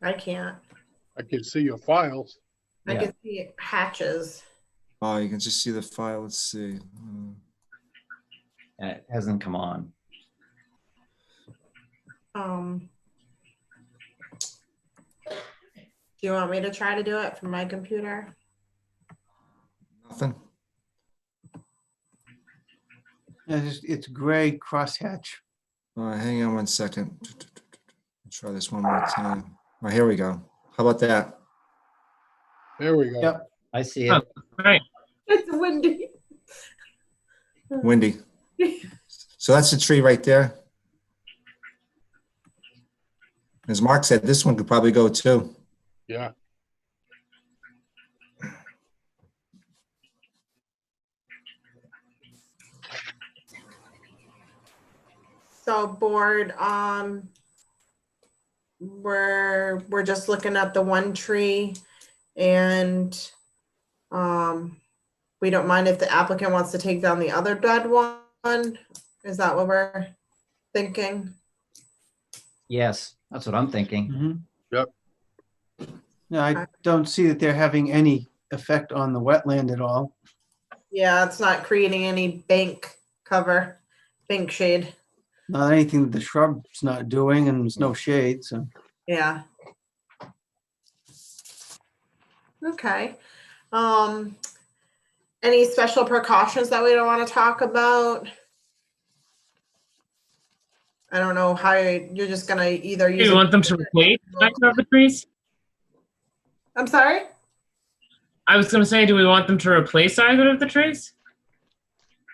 I can't. I can see your files. I can see hatches. Oh, you can just see the file. Let's see. It hasn't come on. Do you want me to try to do it from my computer? Nothing. It's gray crosshatch. Hang on one second. Try this one more time. Oh, here we go. How about that? There we go. Yep. I see Oh, it. right. It's windy. Windy. So that's the tree right there. As Mark said, this one could probably go too. Yeah. So board, we're just looking at the one tree and we don't mind if the applicant wants to take down the other dead one. Is that what we're thinking? Yes, that's what I'm thinking. Mhm. Yep. No, I don't see that they're having any effect on the wetland at all. Yeah, it's not creating any bank cover, bank shade. Not anything that the shrub's not doing, and there's no shade, so. Yeah. Okay. Any special precautions that we don't want to talk about? I don't know how you're just gonna either Do use. you want them to replace either of the trees? I'm sorry? I was going to say, do we want them to replace either of the trees?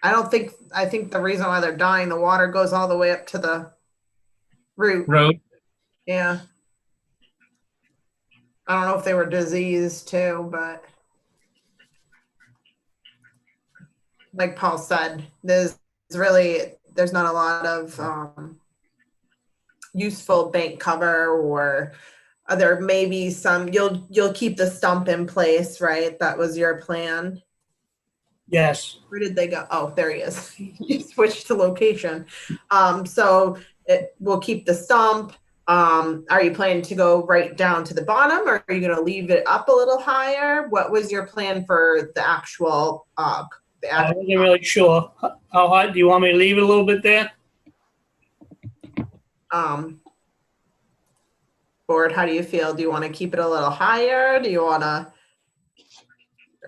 I think the reason why they're dying, the water goes all the way up to the root. Road? Yeah. I don't know if they were diseased too, but like Paul said, there's not a lot of useful bank cover, or there may be some, you'll keep the stump in place, right? That was your plan. Yes. Where did they go? Oh, there he is. He switched to location. So we'll keep the stump. Are you planning to go right down to the bottom, or are you going to leave it up a little higher? What was your plan for the actual? I wasn't really sure. How high? Do you want me to leave it a little bit there? Board, how do you feel? Do you want to keep it a little higher? Do you want to?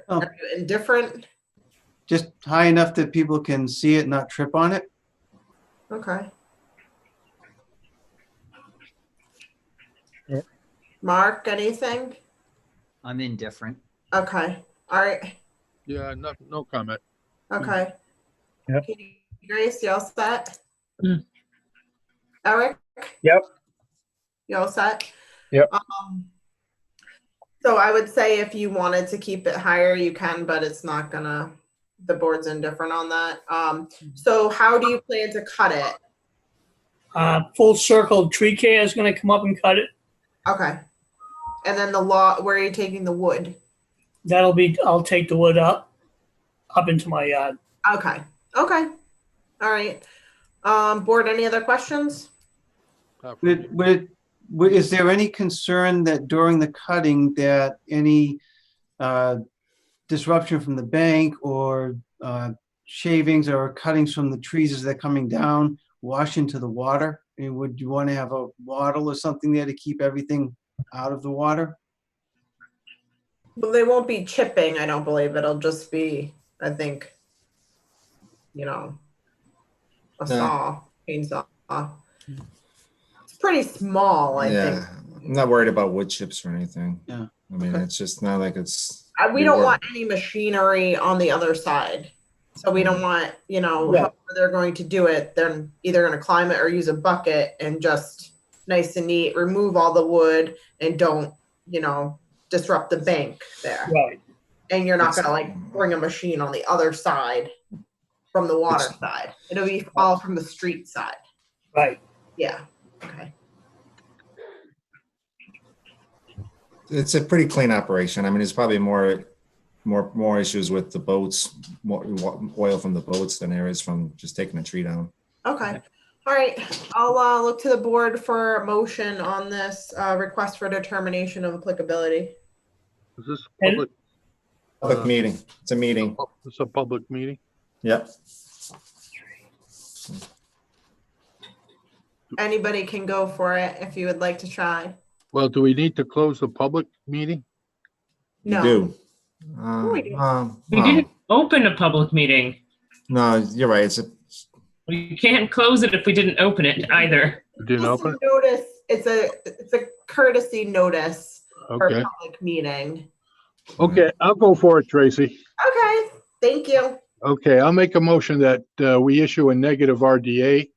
Oh. Are you indifferent? Just high enough that people can see it, not trip on it. Okay. Yeah. Mark, anything? I'm indifferent. Okay. All right. Yeah, no comment. Okay. Yep. Katie, Grace, you all set? Mm. Eric? Yep. You all set? Yep. So I would say if you wanted to keep it higher, you can, but it's not gonna, the board's indifferent on that. So how do you plan to cut it? Full circle tree care is going to come up and cut it. Okay. And then where are you taking the wood? I'll take the wood up into my yard. Okay. Okay. All right. Board, any other questions? Is there any concern that during the cutting that any disruption from the bank or shavings or cuttings from the trees as they're coming down wash into the water? I mean, would you want to have a wattle or something there to keep everything out of the water? Well, they won't be chipping, I don't believe. It'll just be, I think, a saw, chainsaw. It's pretty small, I think. I'm not worried about wood chips or anything. Yeah. I mean, Okay. it's just not like it's. We don't want any machinery on the other side. So we don't want, however they're going to do it, they're either going to climb it or use a bucket and just nice and neat, remove all the wood and don't, disrupt the bank there. Right. And you're not going to bring a machine on the other side from the water side. It'll be all from the street side. Right. Yeah. Okay. It's a pretty clean operation. I mean, there's probably more issues with the boats, more oil from the boats than there is from just taking a tree down. Okay. All right. I'll look to the board for a motion on this request for determination of applicability. Is this public? Public meeting. It's a meeting. It's a public meeting? Yep. Anybody can go for it if you would like to try. Well, do we need to close the public meeting? No. You do. we do. We didn't open a public meeting. No, you're right. We can't close it if we didn't open it either. We didn't Just open a it? notice. It's a courtesy notice. for Okay, public meeting. okay, I'll go for it, Tracy. Okay, thank you. Okay, I'll make a motion that we issue a negative RDA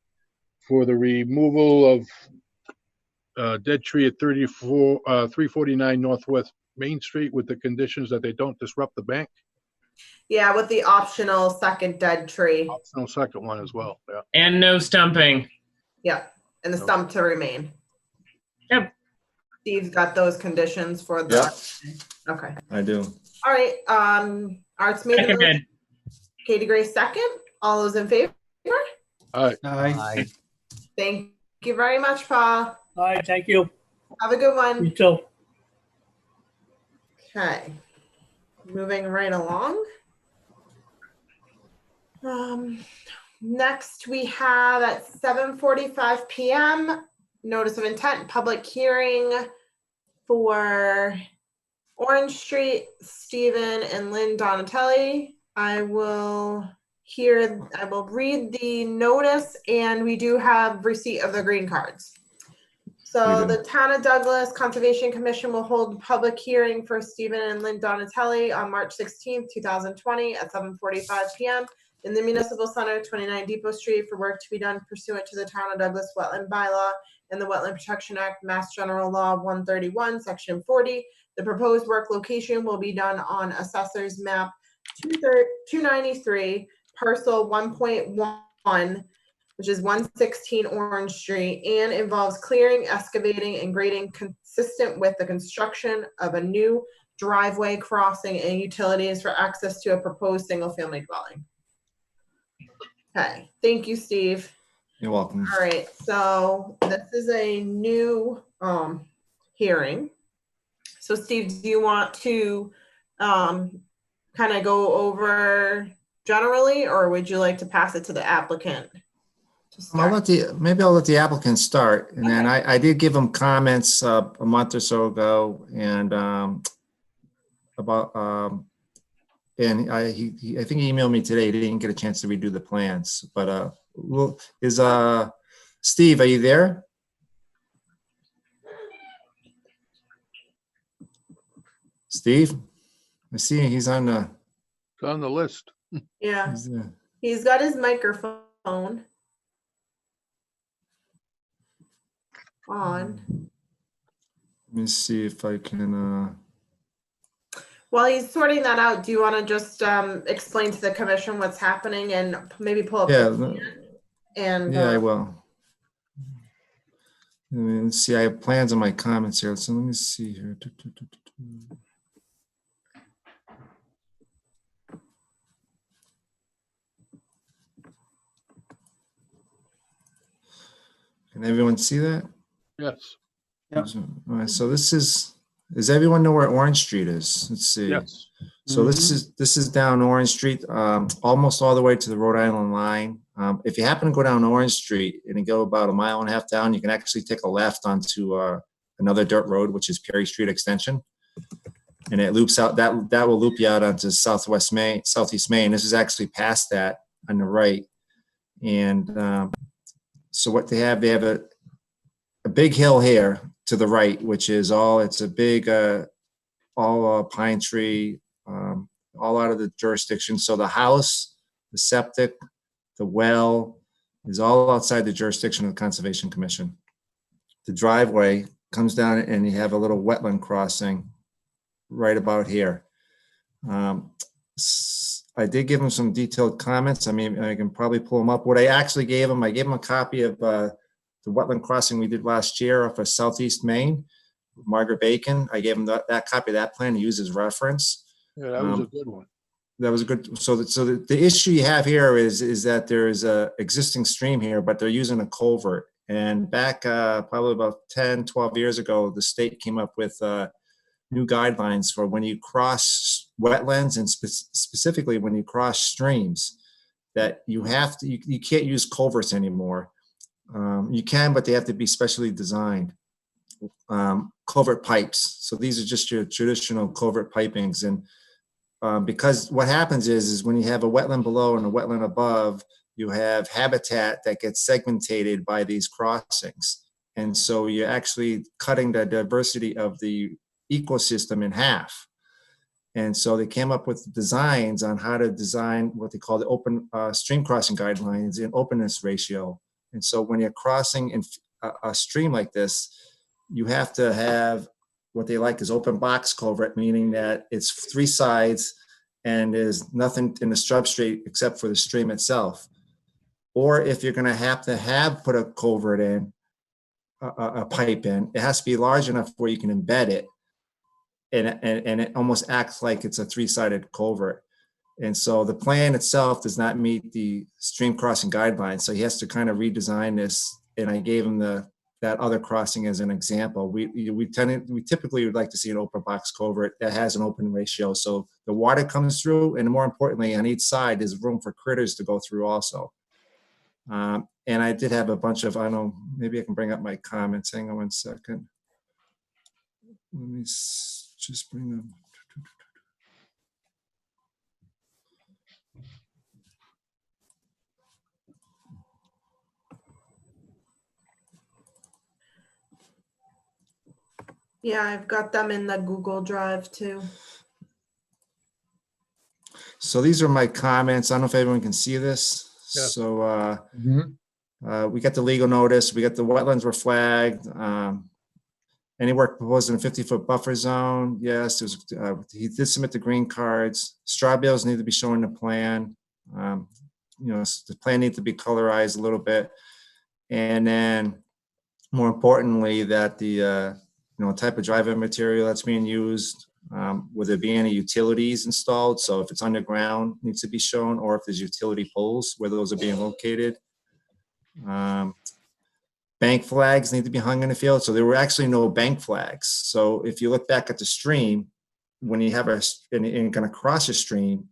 for the removal of dead tree at 349 Northwest Main Street with the conditions that they don't disrupt the bank. Yeah, with the optional second dead tree. No second one as well, yeah. And no stumping. Yeah, and the stump to remain. Yep. Steve's got those conditions for the. Okay. I do. All right. Art's made the motion. Seconded. Katie Grace second. All those in favor? All right, Aye. Thank you very much, Paul. All right, thank you. Have a good You one. too. Okay. Moving right along. Next we have at 7:45 p.m. notice of intent public hearing for Orange Street, Stephen and Lynn Donatelli. I will read the notice, and we do have receipt of the green cards. So We do. the Town of Douglas Conservation Commission will hold a public hearing for Stephen and Lynn Donatelli on March 16th, 2020 at 7:45 p.m. in the Municipal Center, 29 Depot Street, for work to be done pursuant to the Town of Douglas Wetland Bylaw and the Wetland Protection Act, Mass General Law 131, Section 40. The proposed work location will be done on Assessor's Map 293, Parcel 1.1, which is 116 Orange Street, and involves clearing, excavating, and grading consistent with the construction of a new driveway, crossing, and utilities for access to a proposed single-family dwelling. Okay, thank you, Steve. You're welcome. All right, so this is a new hearing. So Steve, do you want to kind of go over generally, or would you like to pass it to the applicant? Maybe I'll let the applicant start, and then I did give him comments a month or so ago, and about and I think he emailed me today. He didn't get a chance to redo the plans, but Steve, are you there? Steve, I see he's on the. it's on the list. Yeah, he's got his microphone on. Let me see if I can. While he's sorting that out, do you want to just explain to the commission what's happening and maybe pull up? Yeah, the plan and yeah, I will. Let me see. I have plans on my comments here, so let me see here. Can everyone see that? Yes, Yep. All right, so does everyone know where Orange Street is? Let's see. yes. So this is down Orange Street, almost all the way to the Rhode Island line. If you happen to go down Orange Street and you go about 1.5 miles down, you can actually take a left onto another dirt road, which is Perry Street Extension, and it loops out. That will loop you out onto Southeast Main. This is actually past that on the right, and so what they have a big hill here to the right, which is it's a big all pine tree. All out of the jurisdiction. So the house, the septic, the well is all outside the jurisdiction of the Conservation Commission. The driveway comes down and you have a little wetland crossing right about here. I did give him some detailed comments. I mean, I can probably pull them up. What I actually gave him, I gave him a copy of the wetland crossing we did last year off of Southeast Main, Margaret Bacon. I gave him that copy of that plan to use as reference. Yeah, that was a good one. That was a good. So the issue you have here is that there is a existing stream here, but they're using a culvert. And back probably about 10, 12 years ago, the state came up with new guidelines for when you cross wetlands and specifically when you cross streams, that you can't use culverts anymore. You can, but they have to be specially designed. Culvert pipes. So these are just your traditional culvert pipings. And because what happens is when you have a wetland below and a wetland above, you have habitat that gets segmented by these crossings. And so you're actually cutting the diversity of the ecosystem in half. And so they came up with designs on how to design what they call the open stream crossing guidelines in openness ratio. And so when you're crossing in a stream like this, you have to have what they like is open box culvert, meaning that it's 3 sides and there's nothing in the substrate except for the stream itself. Or if you're going to have put a culvert in, a pipe in, it has to be large enough where you can embed it. And it almost acts like it's a 3-sided culvert. And so the plan itself does not meet the stream crossing guidelines. So he has to kind of redesign this. And I gave him that other crossing as an example. We typically would like to see an open box culvert that has an open ratio. So the water comes through, and more importantly, on each side, there's room for critters to go through also. And I did have a bunch of, I don't know, maybe I can bring up my comments. Hang on 1 second. Let me just bring them. Yeah, I've got them in the Google Drive too. So these are my comments. I don't know if everyone can see this. Yeah. So we got the legal notice. We got the wetlands were flagged. Any work proposed in a 50-foot buffer zone? Yes, he did submit the green cards. Straw bales need to be shown in the plan. The plan needs to be colorized a little bit. And then more importantly, that the type of driveway material that's being used, will there be any utilities installed? So if it's underground, needs to be shown, or if there's utility poles, where those are being located. Bank flags need to be hung in the field. So there were actually no bank flags. So if you look back at the stream, when you have and you're going to cross a stream,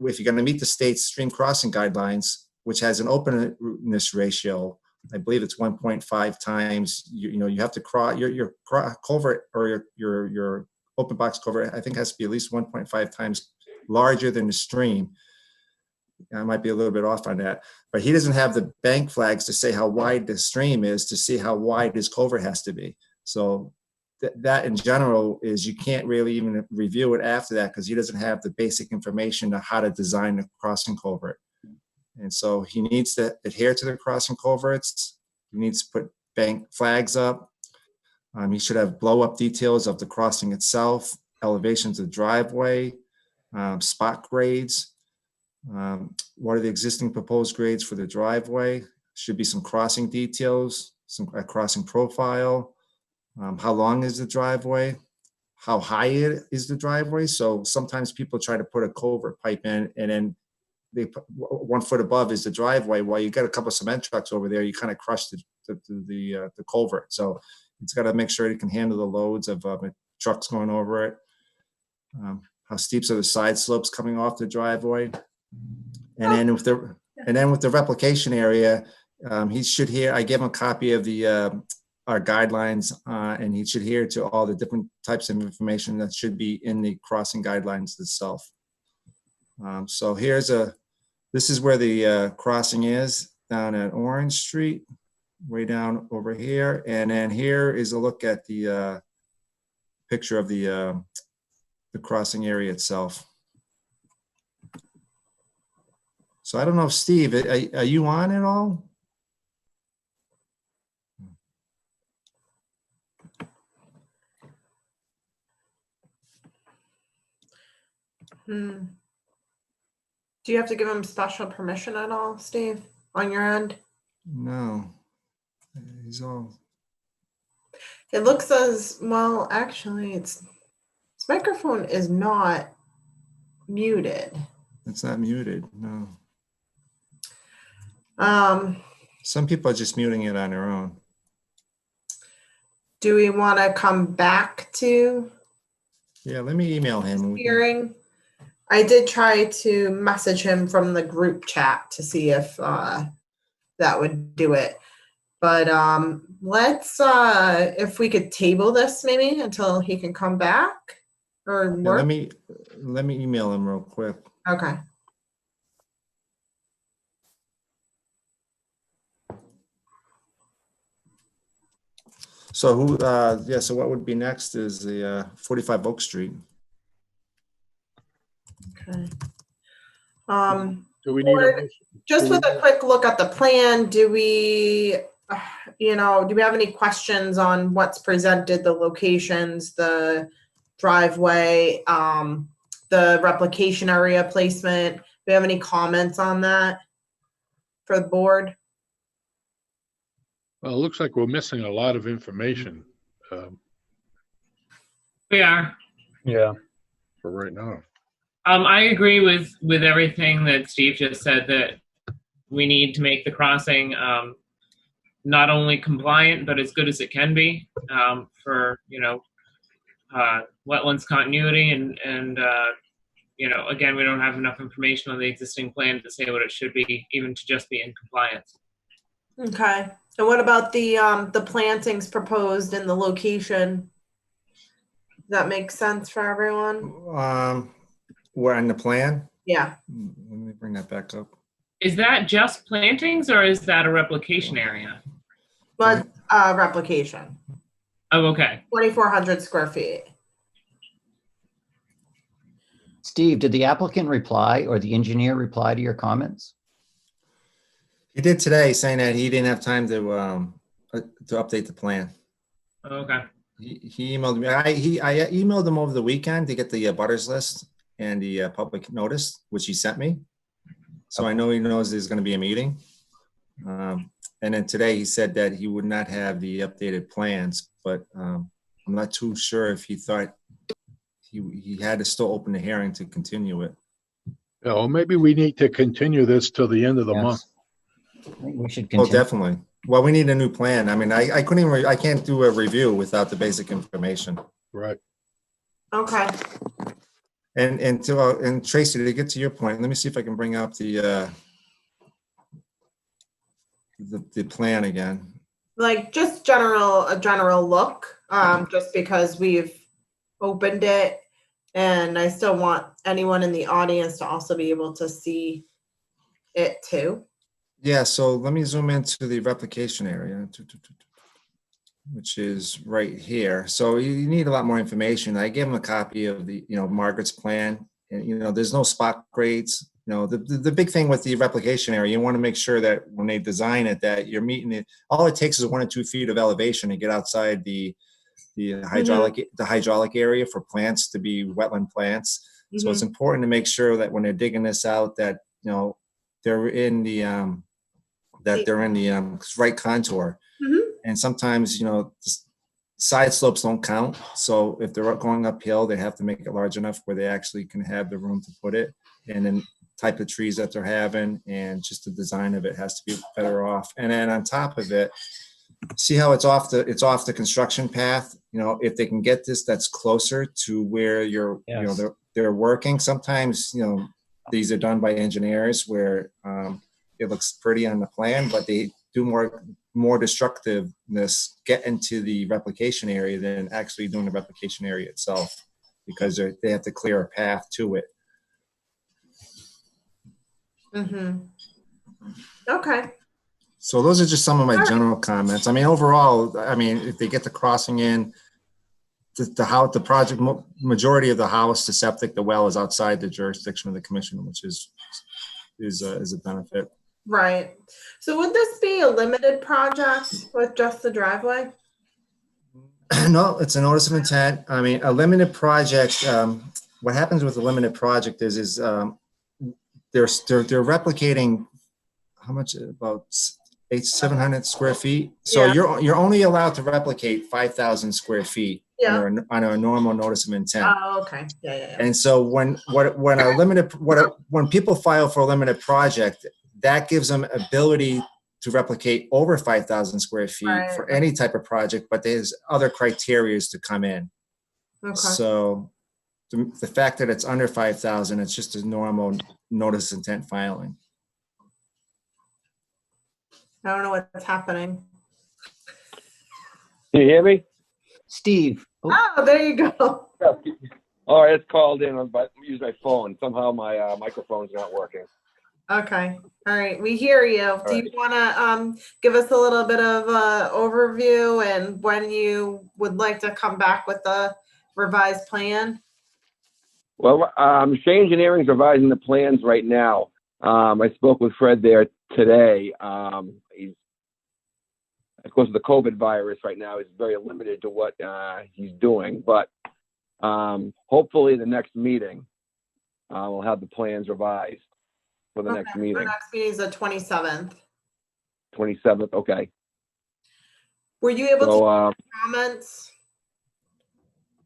if you're going to meet the state's stream crossing guidelines, which has an openness ratio, I believe it's 1.5 times. You have to cross your culvert or your open box culvert. I think has to be at least 1.5 times larger than the stream. I might be a little bit off on that, but he doesn't have the bank flags to say how wide the stream is to see how wide his culvert has to be. So that in general is, you can't really even review it after that because he doesn't have the basic information on how to design a crossing culvert. And so he needs to adhere to the crossing culverts. He needs to put bank flags up. He should have blow up details of the crossing itself, elevations of the driveway, spot grades. What are the existing proposed grades for the driveway? Should be some crossing details, a crossing profile. How long is the driveway? How high is the driveway? So sometimes people try to put a culvert pipe in, and then they put 1 foot above is the driveway. While you got a couple of cement trucks over there, you kind of crush the culvert. So it's got to make sure it can handle the loads of trucks going over it. How steep are the side slopes coming off the driveway? And then with the replication area, he should hear. I gave him a copy of our guidelines, and he should adhere to all the different types of information that should be in the crossing guidelines itself. So this is where the crossing is, down at Orange Street, way down over here. And then here is a look at the picture of the crossing area itself. So I don't know, Steve, are you on at all? Do you have to give him special permission at all, Steve, on your end? No, he's all. It looks as well, actually, his microphone is not muted. It's not muted, no. Um, Some people are just muting it on their own. do we want to come back to Yeah, let me email him. hearing? I did try to message him from the group chat to see if that would do it. But let's, if we could table this maybe until he can come back or Yeah, work. let me email him real quick. Okay. So who, yeah, so what would be next is the 45 Oak Street. Okay. Do we need a Board, motion? just Do we with a quick look at the plan, do we, do we have any questions on what's presented, the locations, the driveway, the replication area placement? Do we have any comments on that for the board? Well, it looks like we're missing a lot of information We are. Yeah. for right now. I agree with everything that Steve just said, that we need to make the crossing not only compliant, but as good as it can be for, wetlands continuity. And again, we don't have enough information on the existing plan to say what it should be, even to just be in compliance. Okay. And what about the plantings proposed in the location? Does that make sense for everyone? We're on the plan. Yeah. Let me bring that back up. Is that just plantings or is that a replication area? But replication, Oh, okay. 2,400 square feet. Steve, did the applicant reply or the engineer reply to your comments? He did today, saying that he didn't have time to update the plan. Okay. He emailed me. I emailed him over the weekend to get the butters list and the public notice, which he sent me. So I know he knows there's going to be a meeting. And then today he said that he would not have the updated plans, but I'm not too sure if he thought he had to still open the hearing to continue it. Yeah, well, maybe we need to continue this till the end of the Yes. month. I think we should Oh, continue. definitely. Well, we need a new plan. I mean, I couldn't even, I can't do a review without the basic information. Right. Okay. And Tracy, to get to your point, let me see if I can bring up the plan again. Like just a general look, just because we've opened it, and I still want anyone in the audience to also be able to see it too. Yeah, so let me zoom into the replication area, which is right here. So you need a lot more information. I gave him a copy of the, Margaret's plan, and, there's no spot grades. The big thing with the replication area, you want to make sure that when they design it, that you're meeting it. All it takes is 1 or 2 feet of elevation to get outside the hydraulic area for plants to be wetland plants. So it's important to make sure that when they're digging this out, that they're in the right contour. And sometimes the side slopes don't count. So if they're going uphill, they have to make it large enough where they actually can have the room to put it. And then type of trees that they're having, and just the design of it has to be better off. And then on top of it, see how it's off the construction path. If they can get this, that's closer to where they're working. Sometimes these are done by engineers where it looks pretty on the plan, but they do more destructiveness get into the replication area than actually doing the replication area itself, because they have to clear a path to it. Okay. So those are just some of my general comments. I mean, overall, if they get the crossing in, the project, majority of the house, the septic, the well is outside the jurisdiction of the commission, which is a benefit. Right. So would this be a limited project with just the driveway? No, it's a notice of intent. I mean, a limited project, what happens with a limited project is they're replicating how much, about 700 square feet. So Yeah. you're only allowed to replicate 5,000 square feet on a normal notice of intent. Oh, okay. Yeah. And so when people file for a limited project, that gives them ability to replicate over 5,000 square feet for any type of project, but there's other criteria to come in. Okay. So the fact that it's under 5,000, it's just a normal notice of intent filing. I don't know what's happening. Can you hear me? Steve. Oh, there you go. All right, it's called in, but use my phone. Somehow my microphone's not working. Okay, all right, we hear you. Do you want to give us a little bit of overview and when you would like to come back with the revised plan? Well, Shea Engineering's revising the plans right now. I spoke with Fred there today. He's, of course, the COVID virus right now is very limited to what he's doing, but hopefully the next meeting we'll have the plans revised for the next meeting. Our next meeting is the 27th. 27th, okay. Were you able to make comments?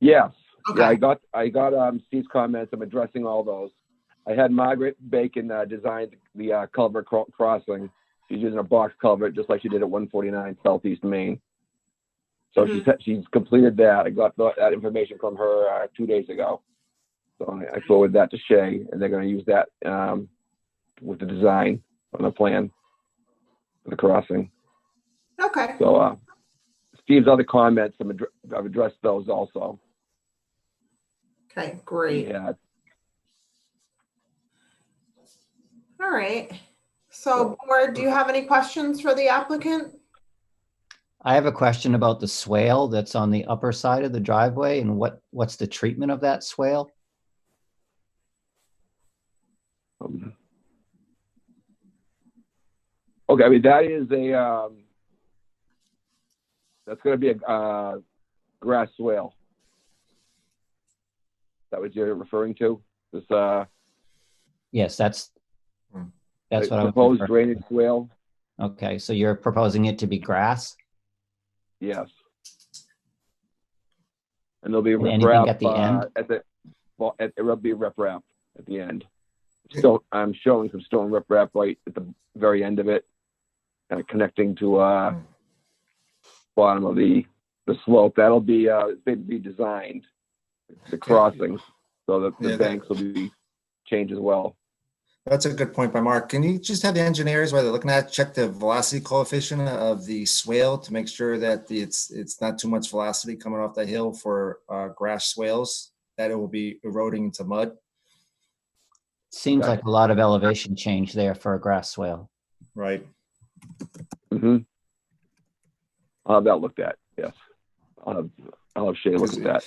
Yes. Okay. Yeah, I got Steve's comments. I'm addressing all those. I had Margaret Bacon design the culvert crossing. She's using a box culvert just like she did at 149 Southeast Main. So she's completed that. I got that information from her 2 days ago. So I forwarded that to Shea, and they're going to use that with the design on the plan for the crossing. Okay. So Steve's other comments, I've addressed those also. Okay, great. Yeah. All right. So, board, do you have any questions for the applicant? I have a question about the swale that's on the upper side of the driveway, and what's the treatment of that swale? Okay, I mean, that is that's going to be a grass swale. Is that what you're referring to? This Yes, that's what I was proposed referring drainage swale. to. Okay, so you're proposing it to be grass? Yes. And there'll be And anything riprap at the end? It will be riprap at the end. So I'm showing some stone riprap right at the very end of it, connecting to bottom of the slope. That'll be designed, the crossing, so that the banks will be changed as well. That's a good point by Mark. Can you just have the engineers, while they're looking at, check the velocity coefficient of the swale to make sure that it's not too much velocity coming off the hill for grass swales, that it will be eroding into mud? Seems like a lot of elevation change there for a grass swale. Right. I'll have that looked at, yes. I'll have Shea look at that.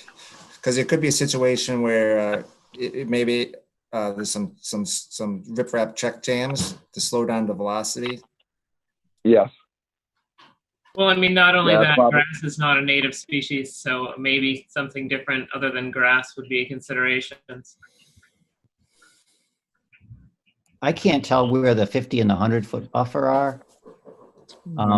Because it could be a situation where it maybe there's some riprap check jams to slow down the velocity. Yes. Well, I mean, not only that, probably. grass is not a native species, so maybe something different other than grass would be a consideration. I can't tell where the 50 and the 100-foot buffer are,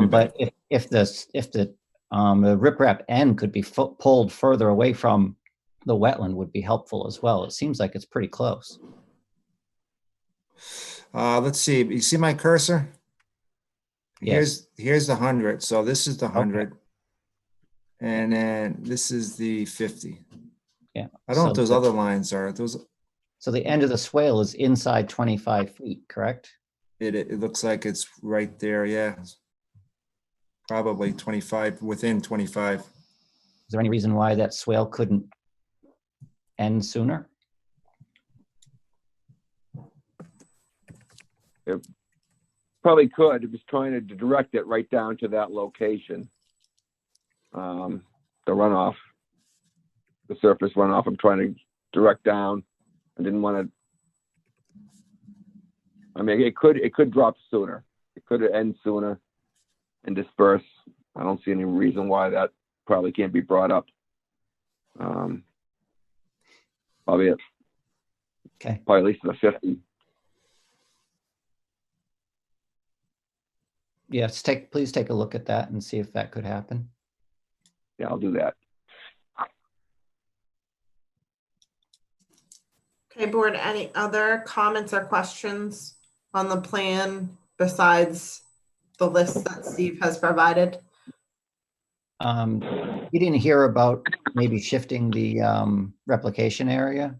but if the riprap end could be pulled further away from the wetland would be helpful as well. It seems like it's pretty close. Let's see. You see my cursor? Yes. Here's the 100. So this is the 100. Okay. And then this is the 50. Yeah. I don't know what those other lines are. Those. So the end of the swale is inside 25 feet, correct? It looks like it's right there. Yeah. Probably 25, within 25. Is there any reason why that swale couldn't end sooner? It probably could. It was trying to direct it right down to that location. The runoff, the surface runoff, I'm trying to direct down. I didn't want to. I mean, it could drop sooner. It could end sooner and disperse. I don't see any reason why that probably can't be brought up. Probably it. Okay. Probably at least to the 50. Yes, please take a look at that and see if that could happen. Yeah, I'll do that. Okay, board, any other comments or questions on the plan besides the list that Steve has provided? You didn't hear about maybe shifting the replication area.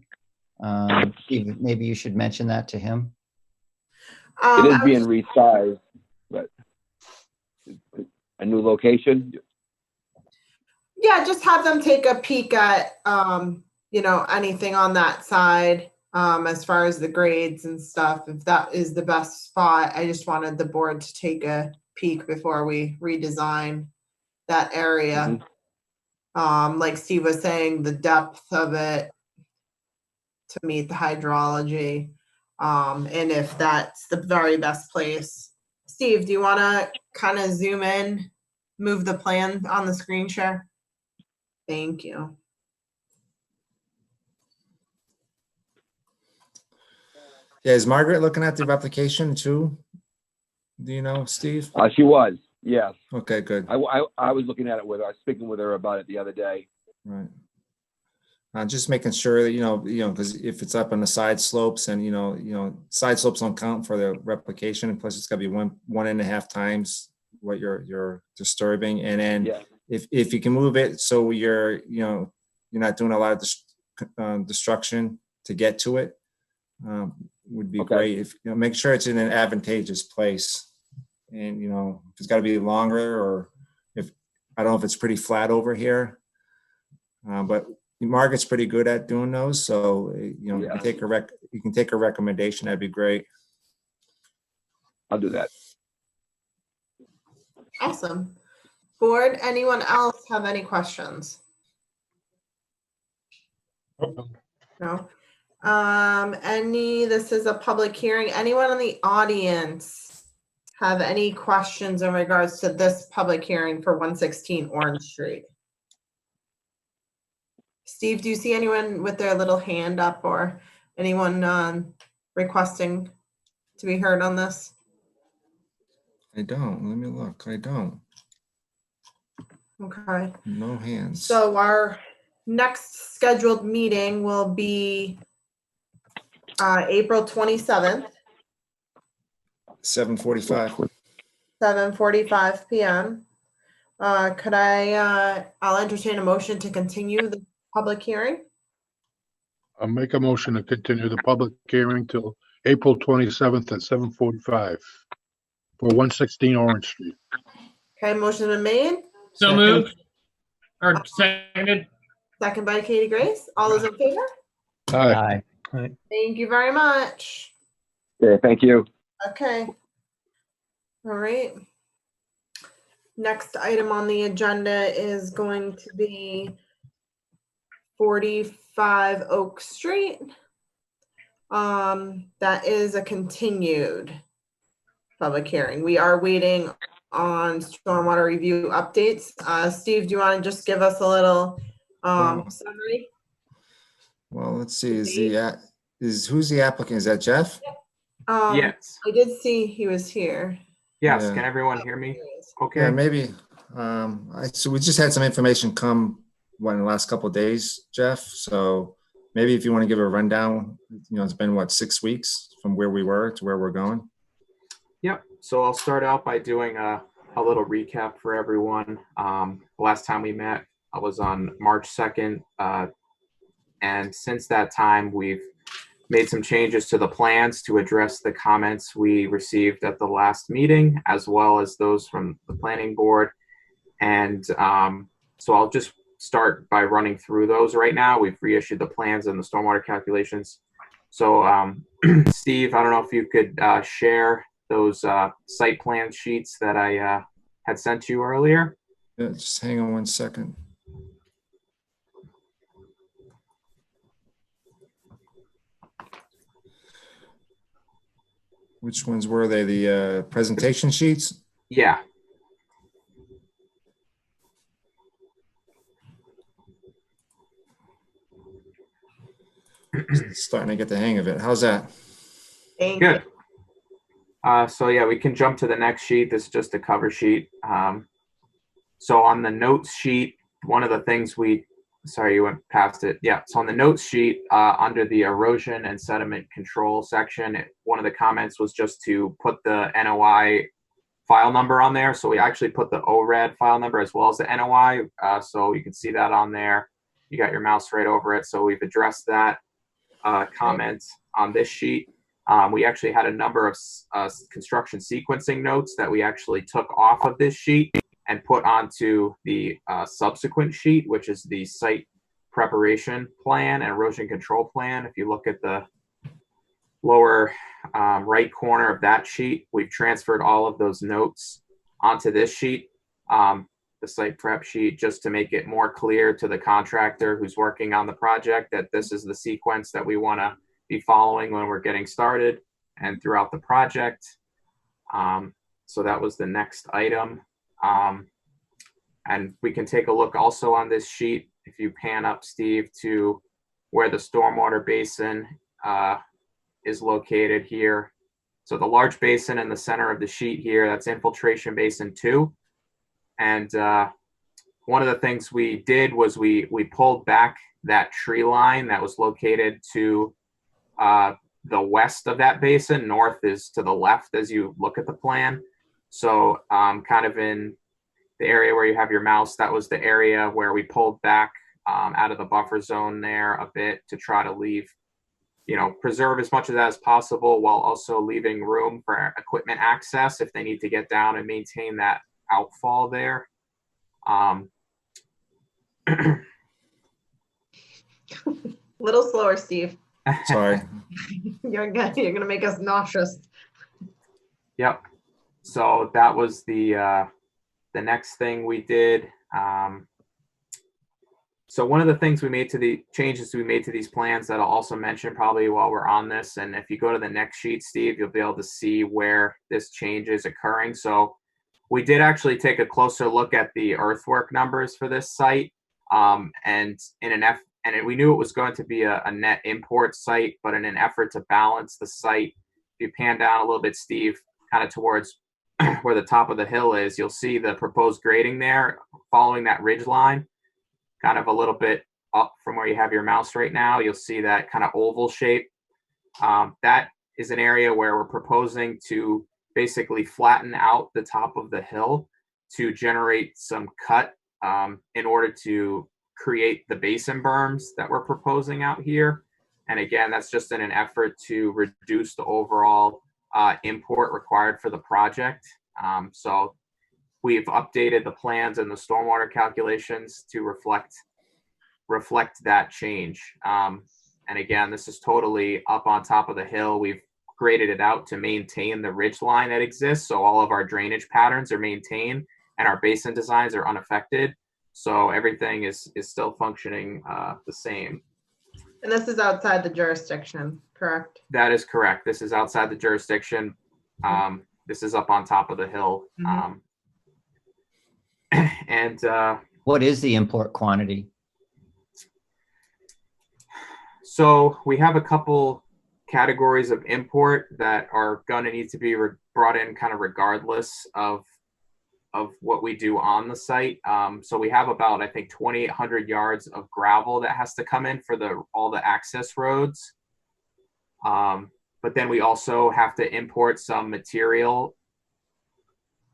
Steve, maybe you should mention that to him. It is being resized, but a new location. Yeah, just have them take a peek at, anything on that side. as far as the grades and stuff, if that is the best spot. I just wanted the board to take a peek before we redesign that area. Like Steve was saying, the depth of it to meet the hydrology, and if that's the very best place. Steve, do you want to kind of zoom in, move the plan on the screen share? Thank you. Yeah, is Margaret looking at the application too? Do you know, Steve? She was, yes. Okay, good. I was looking at it with her. I was speaking with her about it the other day. Right. Just making sure that, you know, because if it's up on the side slopes and, side slopes don't count for the replication, and plus it's gotta be 1.5 times what you're disturbing. And then Yeah. if you can move it so you're not doing a lot of destruction to get to it, would be Okay. great. If, make sure it's in an advantageous place. And, if it's gotta be longer, or if, I don't know if it's pretty flat over here. But Margaret's pretty good at doing those, so you Yeah. can take a recommendation. That'd be great. I'll do that. Awesome. Board, anyone else have any questions? No. This is a public hearing. Anyone in the audience have any questions in regards to this public hearing for 116 Orange Street? Steve, do you see anyone with their little hand up, or anyone requesting to be heard on this? I don't. Let me look. I don't. Okay. No hands. So our next scheduled meeting will be April 27th, 7:45. 7:45 p.m. I'll entertain a motion to continue the public hearing. I'll make a motion to continue the public hearing till April 27th at 7:45 for 116 Orange Street. Okay, motion been made. So moved. Or seconded. Second by Katie Grace. All those in favor? Aye. Thank you very much. Okay, thank you. Okay. All right. Next item on the agenda is going to be 45 Oak Street. That is a continued public hearing. We are waiting on stormwater review updates. Steve, do you want to just give us a little summary? Well, let's see. Who's the applicant? Is that Jeff? Yes. I did see he was here. Yes. Yeah. Can everyone hear me? Okay. Yeah, maybe. So we just had some information come in the last couple of days, Jeff. So maybe if you want to give a rundown, it's been 6 weeks from where we were to where we're going. Yep. So I'll start out by doing a little recap for everyone. Last time we met, I was on March 2nd. And since that time, we've made some changes to the plans to address the comments we received at the last meeting, as well as those from the planning board. And so I'll just start by running through those right now. We've reissued the plans and the stormwater calculations. So Steve, I don't know if you could share those site plan sheets that I had sent you earlier. Yeah, just hang on 1 second. Which ones were they? The presentation sheets? Yeah. Starting to get the hang of it. How's that? Thank Good. So yeah, we can jump to the next sheet. This is just a cover sheet. So on the notes sheet, one of the things sorry, you went past it. Yeah, so on the notes sheet, under the erosion and sediment control section, one of the comments was just to put the NOI file number on there. So we actually put the ORAD file number as well as the NOI. So you can see that on there. You got your mouse right over it. So we've addressed that comment on this sheet. We actually had a number of construction sequencing notes that we actually took off of this sheet and put onto the subsequent sheet, which is the site preparation plan and erosion control plan. If you look at the lower right corner of that sheet. We've transferred all of those notes onto this sheet, the site prep sheet, just to make it more clear to the contractor who's working on the project that this is the sequence that we want to be following when we're getting started and throughout the project. So that was the next item. And we can take a look also on this sheet, if you pan up, Steve, to where the stormwater basin is located here. So the large basin in the center of the sheet here, that's infiltration basin 2. And one of the things we did was we pulled back that tree line that was located to the west of that basin. North is to the left as you look at the plan. So kind of in the area where you have your mouse, that was the area where we pulled back out of the buffer zone there a bit to try to leave, preserve as much of that as possible while also leaving room for equipment access if they need to get down and maintain that outfall there. Little slower, Steve. Sorry. You're gonna make us nauseous. Yep. So that was the next thing we did. So one of the things we made to the changes we made to these plans that I'll also mention probably while we're on this, and if you go to the next sheet, Steve, you'll be able to see where this change is occurring. So we did actually take a closer look at the earthwork numbers for this site, and we knew it was going to be a net import site, but in an effort to balance the site, if you pan down a little bit, Steve, kind of towards where the top of the hill is, you'll see the proposed grading there following that ridge line, kind of a little bit up from where you have your mouse right now. You'll see that kind of oval shape. That is an area where we're proposing to basically flatten out the top of the hill to generate some cut in order to create the basin berms that we're proposing out here. And again, that's just in an effort to reduce the overall import required for the project. So we've updated the plans and the stormwater calculations to reflect that change. And again, this is totally up on top of the hill. We've graded it out to maintain the ridge line that exists. So all of our drainage patterns are maintained and our basin designs are unaffected. So everything is still functioning the same. And this is outside the jurisdiction, correct? That is correct. This is outside the jurisdiction. This is up on top of the hill. And what is the import quantity? So we have a couple categories of import that are going to need to be brought in kind of regardless of what we do on the site. So we have about, I think, 2,800 yards of gravel that has to come in for all the access roads. But then we also have to import some material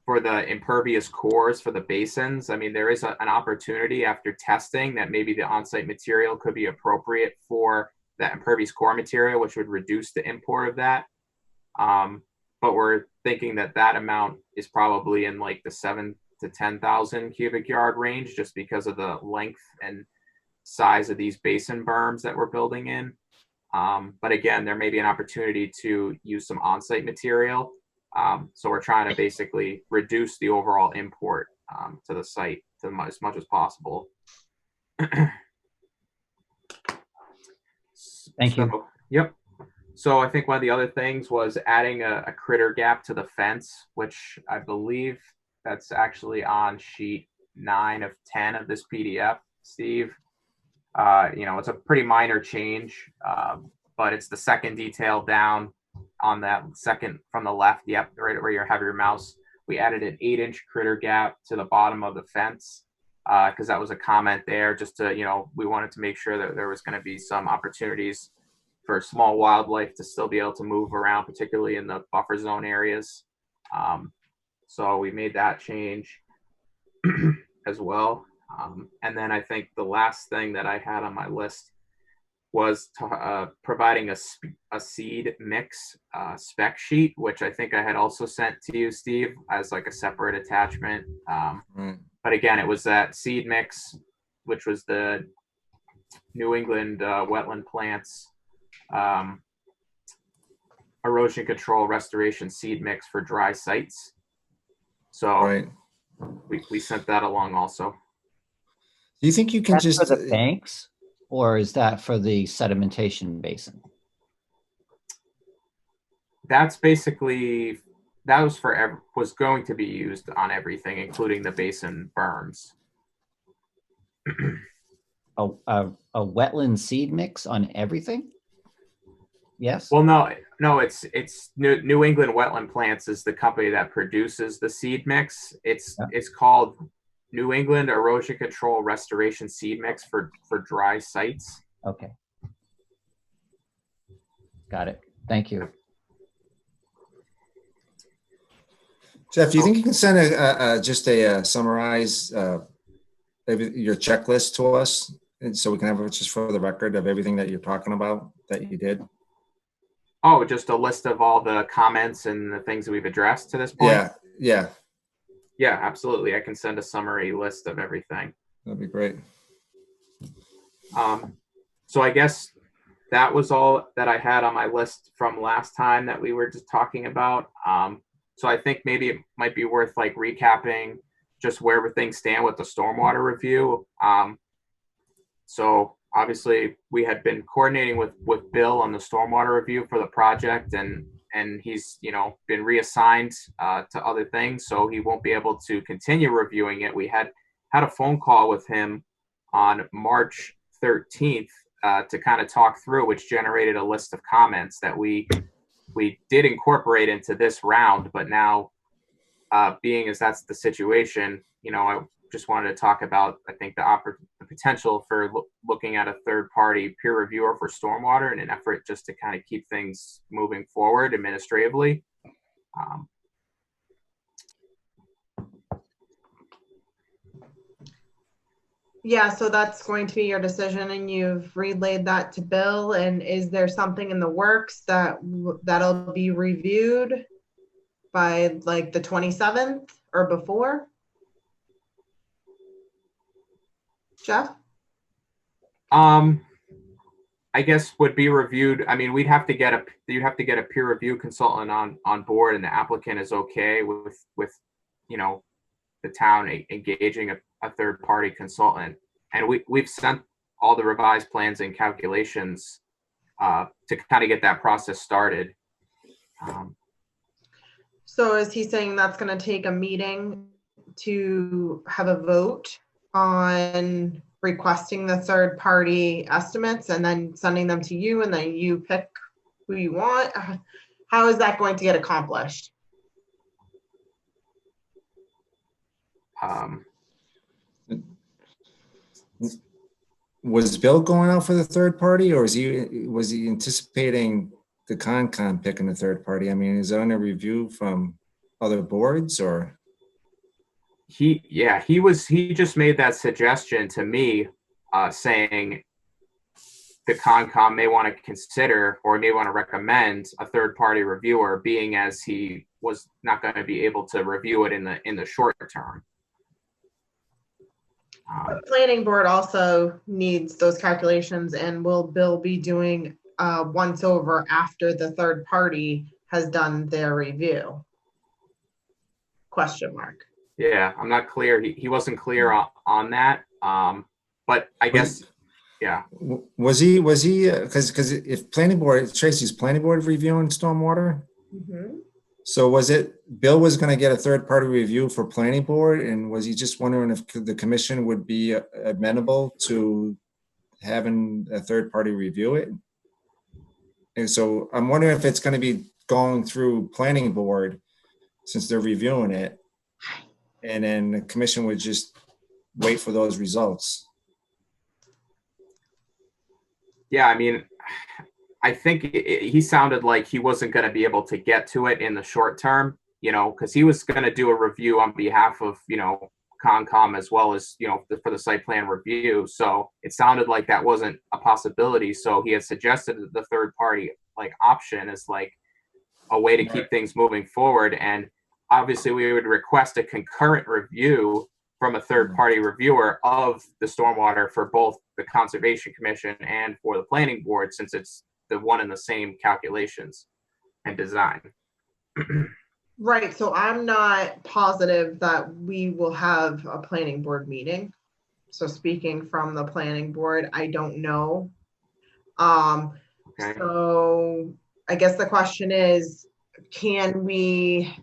for the impervious cores for the basins. I mean, there is an opportunity after testing that maybe the on-site material could be appropriate for that impervious core material, which would reduce the import of that. But we're thinking that amount is probably in like the 7,000 to 10,000 cubic yard range, just because of the length and size of these basin berms that we're building in. But again, there may be an opportunity to use some on-site material. So we're trying to basically reduce the overall import to the site as much as possible. Thank you. Yep. So I think one of the other things was adding a critter gap to the fence, which I believe that's actually on sheet 9 of 10 of this PDF, Steve. It's a pretty minor change, but it's the second detail down on that second from the left. Yep, right where you have your mouse. We added an 8-inch critter gap to the bottom of the fence because that was a comment there, just to, we wanted to make sure that there was going to be some opportunities for small wildlife to still be able to move around, particularly in the buffer zone areas. So we made that change as well. And then I think the last thing that I had on my list was providing a seed mix spec sheet, which I think I had also sent to you, Steve, as like a separate attachment. But again, it was that seed mix, which was the New England wetland plants erosion control restoration seed mix for dry sites. So Right. we sent that along also. Do you think you can That's just, for the banks, or is that for the sedimentation basin? That's basically, that was was going to be used on everything, including the basin berms. A wetland seed mix on everything? Yes? Well, no, it's New England Wetland Plants is the company that produces the seed mix. It's called New England Erosion Control Restoration Seed Mix for dry sites. Okay. Got it. Thank you. Jeff, do you think you can send just a summarized your checklist to us, and so we can have it just for the record of everything that you're talking about that you did? Oh, just a list of all the comments and the things that we've addressed to this point? Yeah. Yeah, absolutely. I can send a summary list of everything. That'd be great. So I guess that was all that I had on my list from last time that we were just talking about. So I think maybe it might be worth like recapping just where things stand with the stormwater review. So obviously we had been coordinating with Bill on the stormwater review for the project, and he's, you know, been reassigned to other things, so he won't be able to continue reviewing it. We had a phone call with him on March 13th to kind of talk through, which generated a list of comments that we did incorporate into this round. But now, being as that's the situation, you know, I just wanted to talk about, I think, the potential for looking at a third-party peer reviewer for stormwater in an effort just to kind of keep things moving forward administratively. Yeah, so that's going to be your decision, and you've relayed that to Bill. And is there something in the works that'll be reviewed by like the 27th or before? Jeff? I guess would be reviewed. I mean, you'd have to get a peer review consultant on board, and the applicant is okay with you know, the town engaging a third party consultant. And we've sent all the revised plans and calculations to kind of get that process started. So is he saying that's going to take a meeting to have a vote on requesting the third party estimates and then sending them to you, and then you pick who you want? How is that going to get accomplished? Was Bill going out for the third party, or was he anticipating the Concom picking the third party? I mean, is it under review from other boards, or? He just made that suggestion to me, saying the Concom may want to consider or may want to recommend a third party reviewer, being as he was not going to be able to review it in the short term. The planning board also needs those calculations, and will Bill be doing once over after the third party has done their review? Question mark. Yeah, I'm not clear. He wasn't clear on that. But I guess, yeah. Was he, because if planning board, Tracy's planning board reviewing stormwater? Mm-hmm. So was it, Bill was going to get a third party review for planning board, and was he just wondering if the commission would be amenable to having a third party review it? And so I'm wondering if it's going to be going through planning board since they're reviewing it, and then the commission would just wait for those results. Yeah, I mean, I think he sounded like he wasn't going to be able to get to it in the short term, you know, because he was going to do a review on behalf of, you know, Concom as well as, you know, for the site plan review. So it sounded like that wasn't a possibility. So he had suggested the third party like option as like a way to keep things moving forward. And obviously we would request a concurrent review from a third party reviewer of the stormwater for both the Conservation Commission and for the planning board, since it's the one and the same calculations. and design. Right, so I'm not positive that we will have a planning board meeting. So speaking from the planning board, I don't know. Okay. So I guess the question is, can we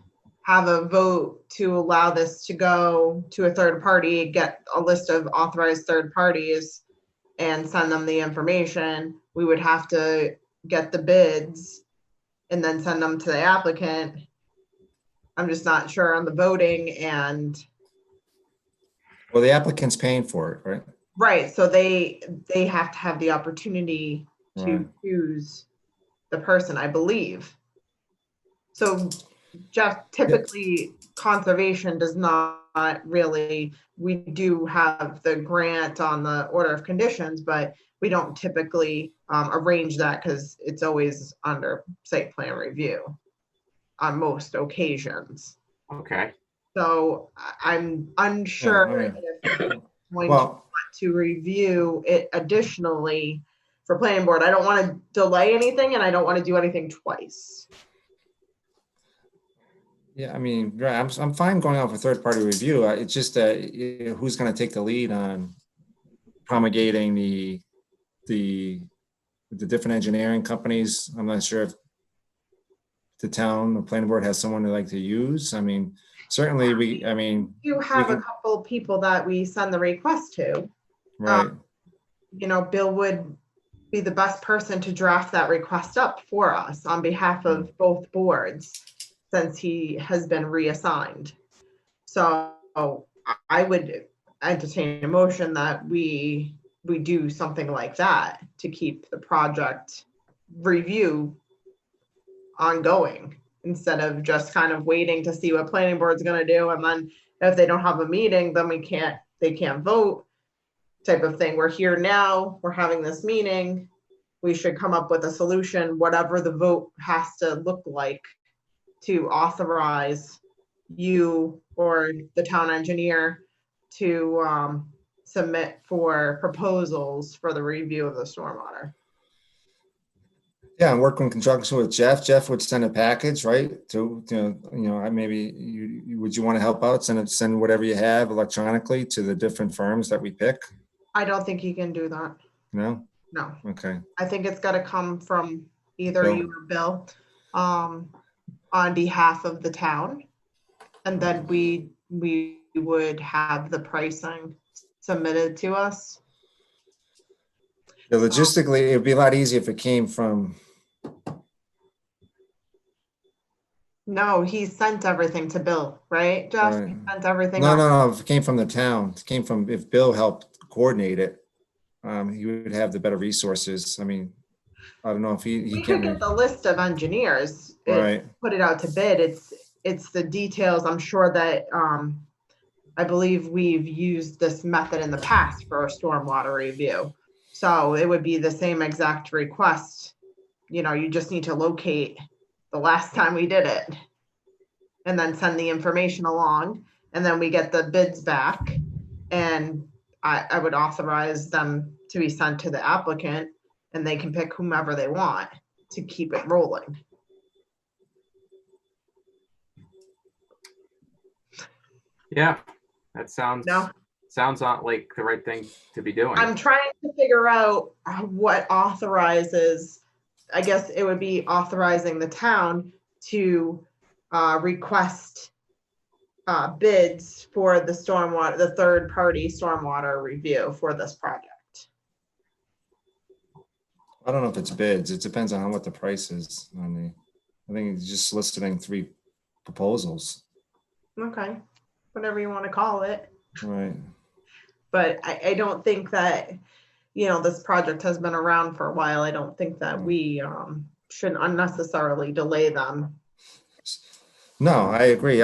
have a vote to allow this to go to a third party, get a list of authorized third parties and send them the information? We would have to get the bids and then send them to the applicant. I'm just not sure on the voting and. Well, the applicant's paying for it, right? Right, so they have to have the opportunity to Right. choose the person, I believe. So Jeff, typically conservation does not really, we do have the grant on the order of conditions, but we don't typically arrange that because it's always under site plan review on most occasions. Okay. So I'm unsure Yeah, if going Well, to want to review it additionally for planning board. I don't want to delay anything and I don't want to do anything twice. yeah, I mean, right, I'm fine going out for third-party review. It's just who's going to take the lead on promulgating the different engineering companies. I'm not sure if the town, the planning board has someone they like to use. I mean, certainly we have we a can- couple people that we send the request to. right. You know, Bill would be the best person to draft that request up for us on behalf of both boards, since he has been reassigned. So I would entertain a motion that we do something like that to keep the project review ongoing, instead of just kind of waiting to see what planning board's gonna do, and then if they don't have a meeting, then they can't vote, type of thing. We're here now, we're having this meeting, we should come up with a solution, whatever the vote has to look like to authorize you or the town engineer to submit for proposals for the review of the stormwater. Yeah, and work in conjunction with Jeff. Jeff would send a package, right? To maybe would you want to help out? Send whatever you have electronically to the different firms that we pick. I don't think he can do that. No. No, Okay. I think it's got to come from either Bill. you or Bill on behalf of the town. And then we would have the pricing submitted to us. Yeah, logistically, it'd be a lot easier if it came from. No, he sent everything to Bill, right, Jeff? Right. He sent everything. No, up. no. If it came from the town, it came from, if Bill helped coordinate it, he would have the better resources. I mean, I don't know if he We could get can. the list of engineers, Right. put it out to bid. It's the details. I'm sure that I believe we've used this method in the past for a stormwater review. So it would be the same exact request. You know, you just need to locate the last time we did it and then send the information along, and then we get the bids back, and I would authorize them to be sent to the applicant, and they can pick whomever they want to keep it rolling. Yeah, that sounds No. not like the right thing to be doing. I'm trying to figure out what authorizes, I guess it would be authorizing the town to request bids for the stormwater, the third party stormwater review for this project. I don't know if it's bids. It depends on what the price is on I think it's just soliciting 3 proposals. Okay, whatever you want to call it. Right. But I don't think that, you know, this project has been around for a while. I don't think that we should unnecessarily delay them. No, I agree.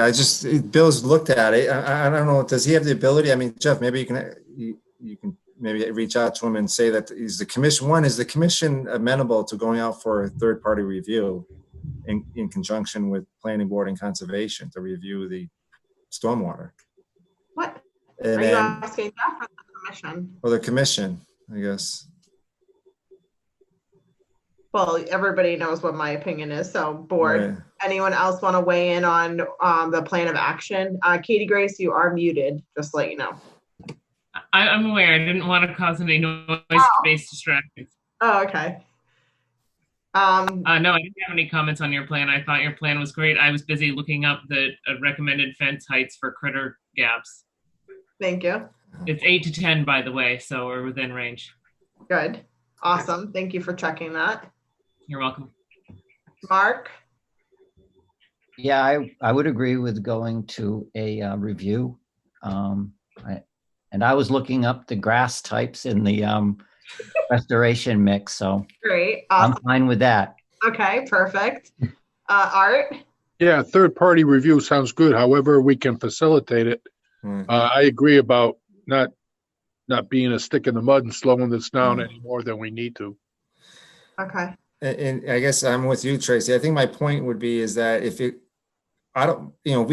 Bill's looked at it. I don't know. Does he have the ability? I mean, Jeff, maybe you can maybe reach out to him and say that is the commission amenable to going out for a third party review in conjunction with planning board and conservation to review the stormwater? What? And Are you then, asking that for the commission? or the commission, I guess. Well, everybody knows what my opinion is, so board. Right. Anyone else want to weigh in on the plan of action? Katie Grace, you are muted, just to let you know. I'm aware. I didn't want to cause any noise-based distractions. Oh, okay. No, I didn't have any comments on your plan. I thought your plan was great. I was busy looking up the recommended fence heights for critter gaps. Thank you. It's 8 to 10, by the way, so we're within range. Good. Awesome. Thank you for checking that. You're welcome. Mark? Yeah, I would agree with going to a review. And I was looking up the grass types in the restoration mix, so Great. I'm Awesome. fine with that. Okay, perfect. Art? Yeah, third-party review sounds good. However, we can facilitate it. I agree about not being a stick in the mud and slowing this down any more than we need to. Okay. And I guess I'm with you, Tracy. I think my point would be is that if we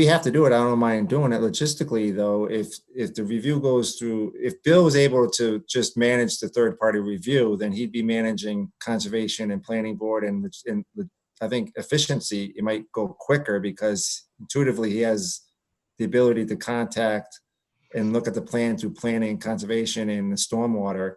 have to do it. I don't mind doing it. Logistically, though, if the review goes through, if Bill was able to just manage the third party review, then he'd be managing conservation and planning board, and I think efficiency, it might go quicker because intuitively he has the ability to contact and look at the plan through planning and conservation and the stormwater,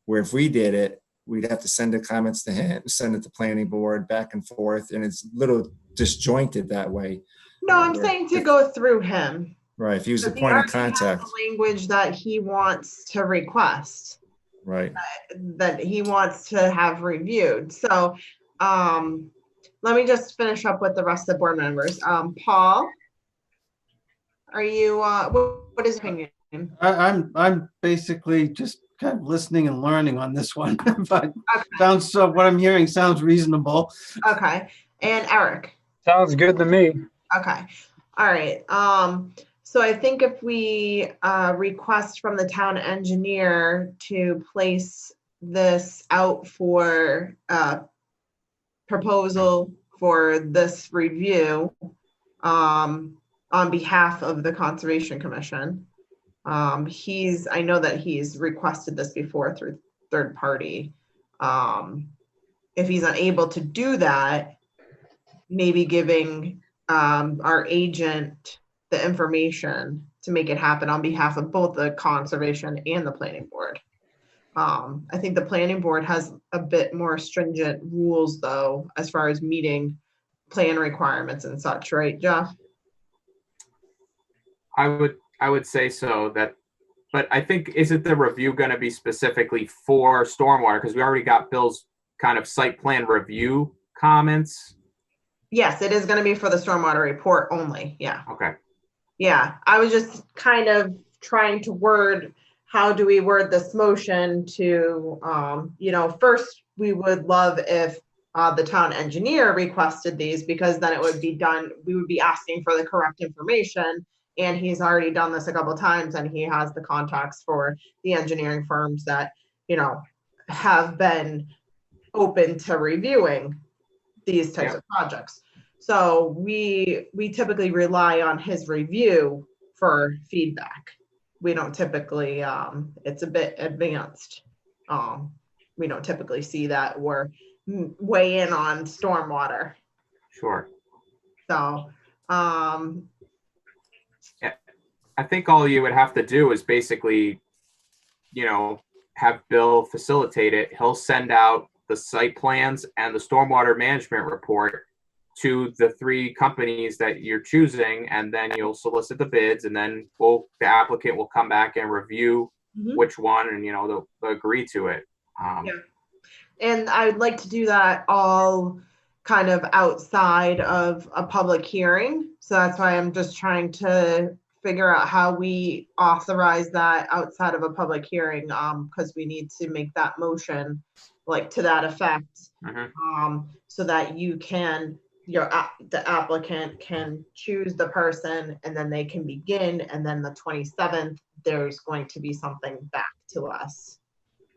where if we did it, we'd have to send the comments to him, send it to planning board, back and forth, and it's a little disjointed that way. No, I'm saying to go through him. Right, if he was the He point of already has contact. the language that he wants to request, Right. that he wants to have reviewed. So let me just finish up with the rest of the board members. Paul, are you, what is your opinion? I'm basically just kind of listening and learning on this one, but sounds, what I'm hearing sounds reasonable. Okay, and Eric? Sounds good to me. Okay, all right. So I think if we request from the town engineer to place this out for proposal for this review on behalf of the Conservation Commission. I know that he's requested this before through third party. If he's unable to do that, maybe giving our agent the information to make it happen on behalf of both the conservation and the planning board. I think the planning board has a bit more stringent rules though, as far as meeting plan requirements and such, right, Jeff? I would say so, but I think, isn't the review going to be specifically for stormwater? Because we already got Bill's kind of site plan review comments. Yes, it is going to be for the stormwater report only. Yeah. Okay. Yeah, I was just kind of trying to word, how do we word this motion to, first we would love if the town engineer requested these, because then it would be done, we would be asking for the correct information. And he's already done this a couple of times, and he has the contacts for the engineering firms that, have been open to reviewing these types of projects. So we typically rely on his review for feedback. We don't typically, it's a bit advanced. We don't typically see that or weigh in on stormwater. Sure. So, yeah, I think all you would have to do is basically, have Bill facilitate it. He'll send out the site plans and the stormwater management report to the three companies that you're choosing, and then you'll solicit the bids, and then the applicant will come back and review which one, and they'll agree to it. Yeah. And I would like to do that all kind of outside of a public hearing. So that's why I'm just trying to figure out how we authorize that outside of a public hearing, because we need to make that motion like to that effect, so that you can, the applicant can choose the person, and then they can begin, and then the 27th, there's going to be something back to us,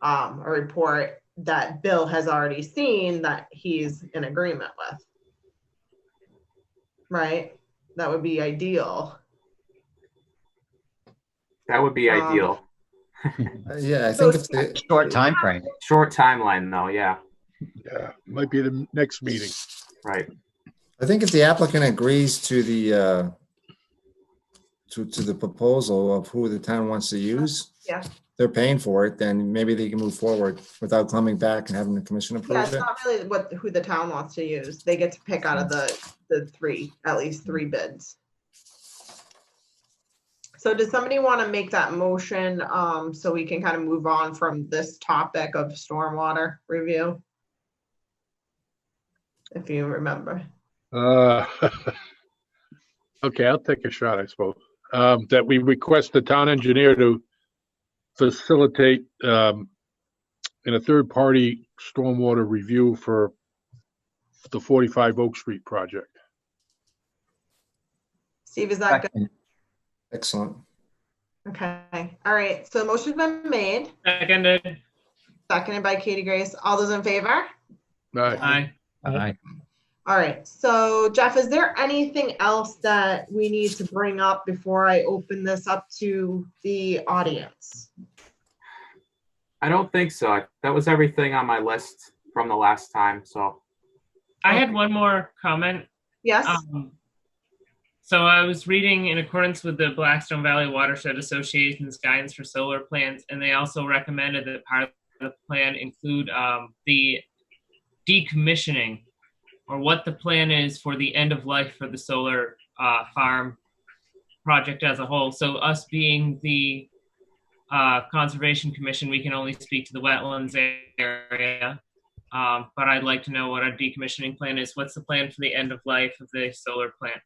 a report that Bill has already seen that he's in agreement with. Right? That would be ideal. That would be ideal. Yeah, I think it's short time frame. Short timeline though, yeah. Yeah, might be the next meeting. Right. I think if the applicant agrees to the to the proposal of who the town wants to use, Yeah. they're paying for it, then maybe they can move forward without coming back and having the commission Yeah, approve it's it. not really who the town wants to use. They get to pick out of the three, at least 3 bids. So does somebody want to make that motion so we can kind of move on from this topic of stormwater review? If you remember. Okay, I'll take a shot, I suppose. That we request the town engineer to facilitate in a third-party stormwater review for the 45 Oak Street project. Steve, is that good? Excellent. Okay. All right. So the motion's been made. Seconded. Seconded by Katie Grace. All those in favor? Aye. Aye. All right. So Jeff, is there anything else that we need to bring up before I open this up to the audience? I don't think so. That was everything on my list from the last time. So I had one more comment. Yes. So I was reading in accordance with the Blackstone Valley Watershed Association's guidance for solar plans, and they also recommended that part of the plan include the decommissioning, or what the plan is for the end of life for the solar farm project as a whole. So us being the Conservation Commission, we can only speak to the wetlands area. But I'd like to know what our decommissioning plan is. What's the plan for the end of life of the solar plant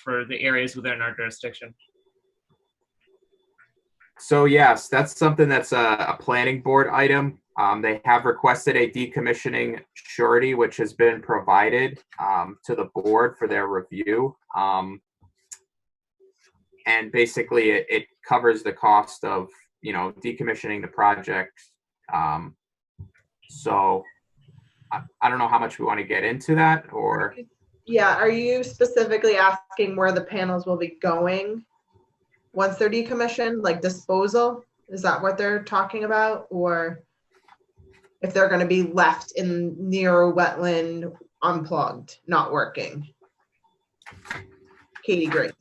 for the areas within our jurisdiction? So yes, that's something that's a planning board item. They have requested a decommissioning surety, which has been provided to the board for their review. And basically it covers the cost of, decommissioning the project. So I don't know how much we want to get into that, or. Yeah. Are you specifically asking where the panels will be going once they're decommissioned, like disposal? Is that what they're talking about? Or if they're going to be left in near a wetland, unplugged, not working? Katie Grace.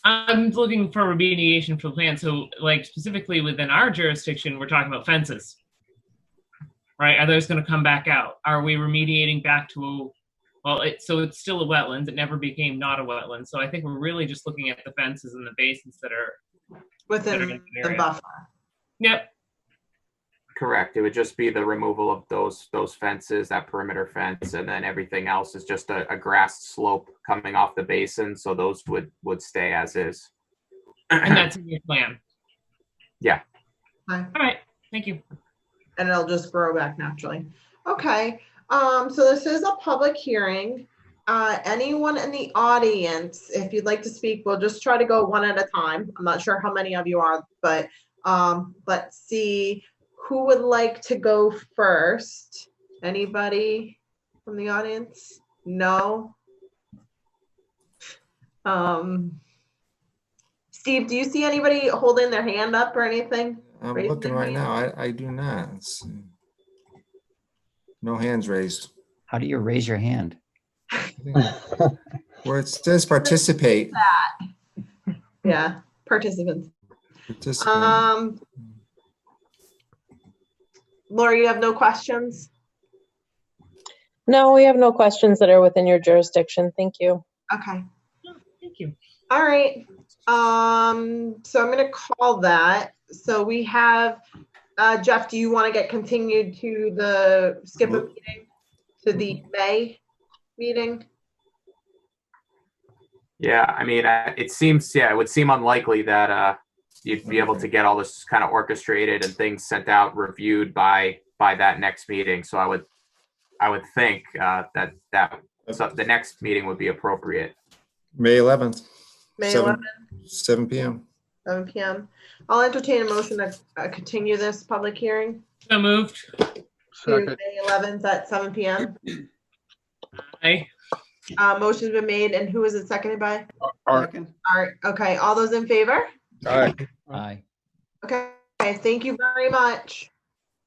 I'm looking for remediation for the plan. So like specifically within our jurisdiction, we're talking about fences, right? Are those going to come back out? Are we remediating back to, so it's still a wetland. It never became not a wetland. So I think we're really just looking at the fences and the basins that are within the buffer. Yep. Correct. It would just be the removal of those fences, that perimeter fence, and then everything else is just a grass slope coming off the basin. So those would stay as is. And that's in your plan. Yeah. Okay. All right. Thank you. And it'll just grow back naturally. Okay. So this is a public hearing. Anyone in the audience, if you'd like to speak, we'll just try to go one at a time. I'm not sure how many of you are, but let's see. Who would like to go first? Anybody from the audience? No? Steve, do you see anybody holding their hand up or anything? I'm Raise looking their right hand? now. I do not. Let's see. No hands raised. How do you raise your hand? Where it says participate. Yeah, participants. Participate. Laura, you have no questions? No, we have no questions that are within your jurisdiction. Thank you. Okay. Thank you. All right. So I'm going to call that. So we have, Jeff, do you want to get continued to skip a meeting to the May meeting? Yeah. I mean, it would seem unlikely that you'd be able to get all this kind of orchestrated and things sent out, reviewed by that next meeting. So I would think that the next meeting would be appropriate. May 11th. May 7, 11th, 7 p.m. 7 p.m. I'll entertain a motion to continue this public hearing So moved. to Second. May 11th at 7 p.m. Aye. Motion's been made, and who is it seconded by? Art. Second. All right. Okay. All those in favor? All right. Aye. Okay. Thank you very much.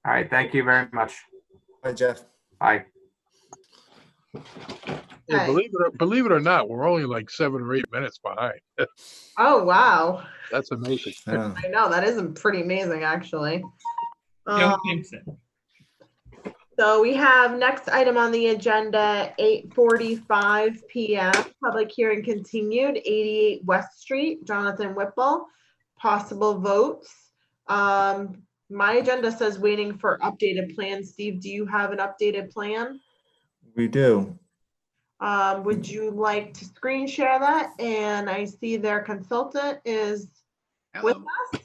All right. Thank you very much. Hi, Jeff. Aye. Hey, Okay. believe it or not, we're only like 7 or 8 minutes behind. Oh, wow. That's amazing. Yeah. I know, that is pretty amazing, actually. Don't jinx it. So we have next item on the agenda, 8:45 PM, public hearing continued, 88 West Street, Jonathan Whipple, possible votes. My agenda says waiting for updated plans. Steve, do you have an updated plan? We do. Would you like to screen share that? And I see their consultant is with us.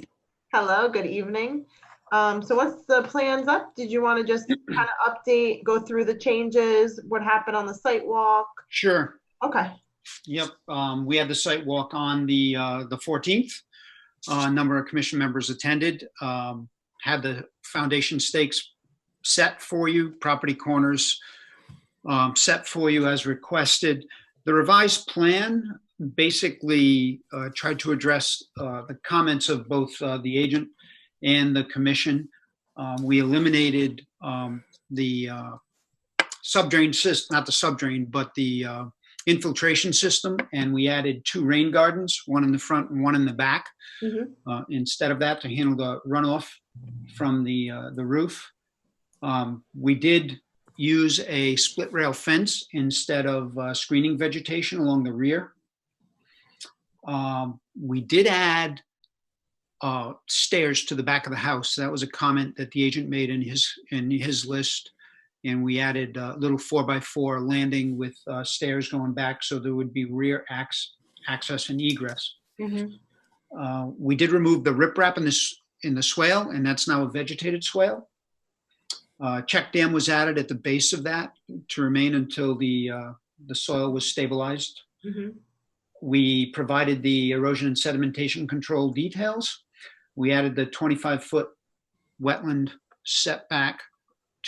Hello, good evening. So what's the plans up? Did you want to just kind of update, go through the changes, what happened on the site walk? Sure. Okay. Yep. We had the site walk on the 14th. A number of commission members attended. Had the foundation stakes set for you, property corners set for you as requested. The revised plan basically tried to address the comments of both the agent and the commission. We eliminated the subdrain system, not the subdrain, but the infiltration system, and we added 2 rain gardens, one in the front and one in the back, instead of that, to handle the runoff from the roof. We did use a split rail fence instead of screening vegetation along the rear. We did add stairs to the back of the house. That was a comment that the agent made in his list. And we added a little 4x4 landing with stairs going back, so there would be rear access and egress. We did remove the riprap in the swale, and that's now a vegetated swale. Check dam was added at the base of that to remain until the soil was stabilized. We provided the erosion and sedimentation control details. We added the 25-foot wetland setback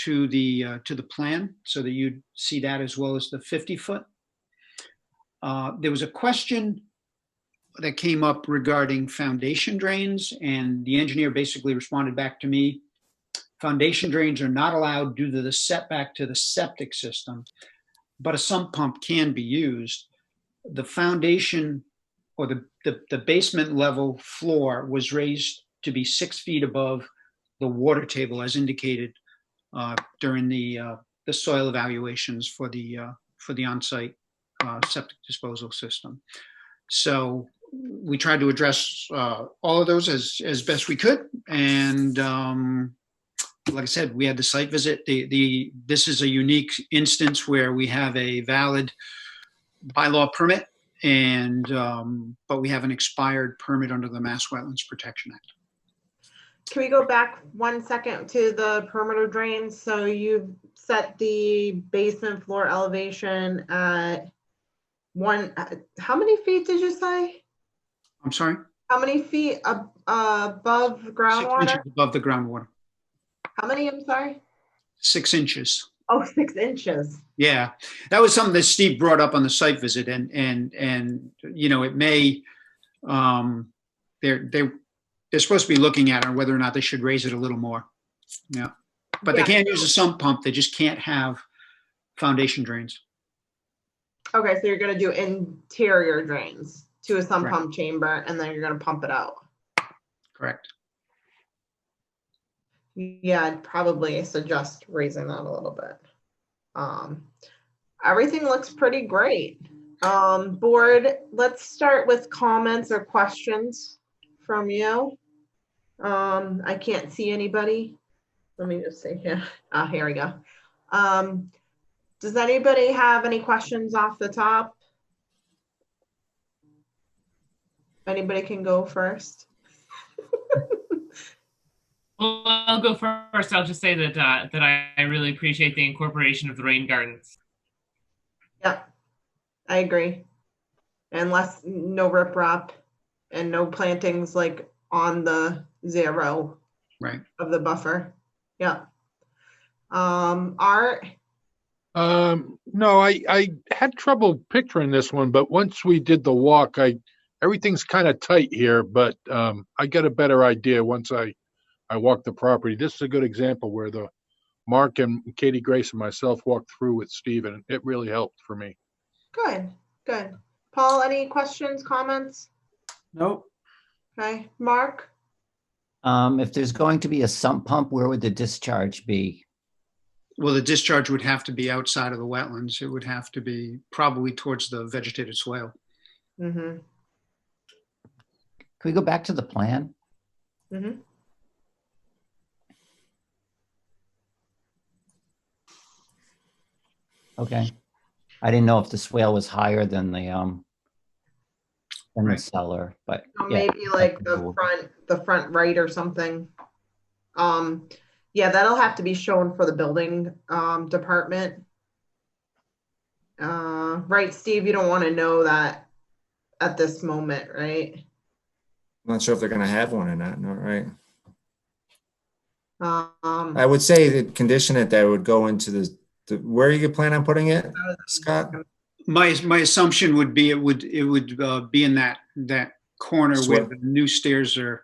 to the plan, so that you'd see that, as well as the 50-foot. There was a question that came up regarding foundation drains, and the engineer basically responded back to me. Foundation drains are not allowed due to the setback to the septic system, but a sump pump can be used. The foundation, or the basement level floor, was raised to be 6 feet above the water table, as indicated during the soil evaluations for the on-site septic disposal system. So we tried to address all of those as best we could, and like I said, we had the site visit. This is a unique instance where we have a valid bylaw permit, and but we have an expired permit under the Mass Wetlands Protection Act. Can we go back 1 second to the perimeter drains? So you've set the basement floor elevation at how many feet did you say? I'm sorry? How many feet above 6 groundwater? inches above the groundwater. How many, I'm sorry? 6 inches. Oh, 6 inches. Yeah, that was something that Steve brought up on the site visit, and you know, it may they're supposed to be looking at it, whether or not they should raise it a little more. Yeah, but they can't use a sump pump. They just can't have foundation drains. Okay, so you're gonna do interior drains to a sump Correct. pump chamber, and then you're gonna pump it out. Correct. Yeah, I'd probably suggest raising that a little bit. Everything looks pretty great. Board, let's start with comments or questions from you. I can't see anybody. Let me just see here. Here we go. Does anybody have any questions off the top? Anybody can go first. Well, I'll go first. I'll just say that I really appreciate the incorporation of the rain gardens. Yeah, I agree. And no riprap and no plantings like on the 0 of the buffer. Yeah. Art? No, I had trouble picturing this one, but once we did the walk, everything's kind of tight here, but I get a better idea once I walk the property. This is a good example where the Mark and Katie Grace and myself walked through with Steve, and it really helped for me. Good, good. Paul, any questions, comments? Nope. Okay, Mark? If there's going to be a sump pump, where would the discharge be? Well, the discharge would have to be outside of the wetlands. It would have to be probably towards the vegetated swale. Mm-hmm. Can we go back to the plan? Mm-hmm. Okay. I didn't know if the swale was higher than the Right. cellar, but Or yeah. maybe like the front right or something. Yeah, that'll have to be shown for the building department. Right, Steve, you don't want to know that at this moment, right? I'm not sure if they're gonna have one or not, no, right? Um, I would say that condition it that would go into the where you plan on putting it, Scott? My assumption would be it would be in that corner where Swale. the new stairs are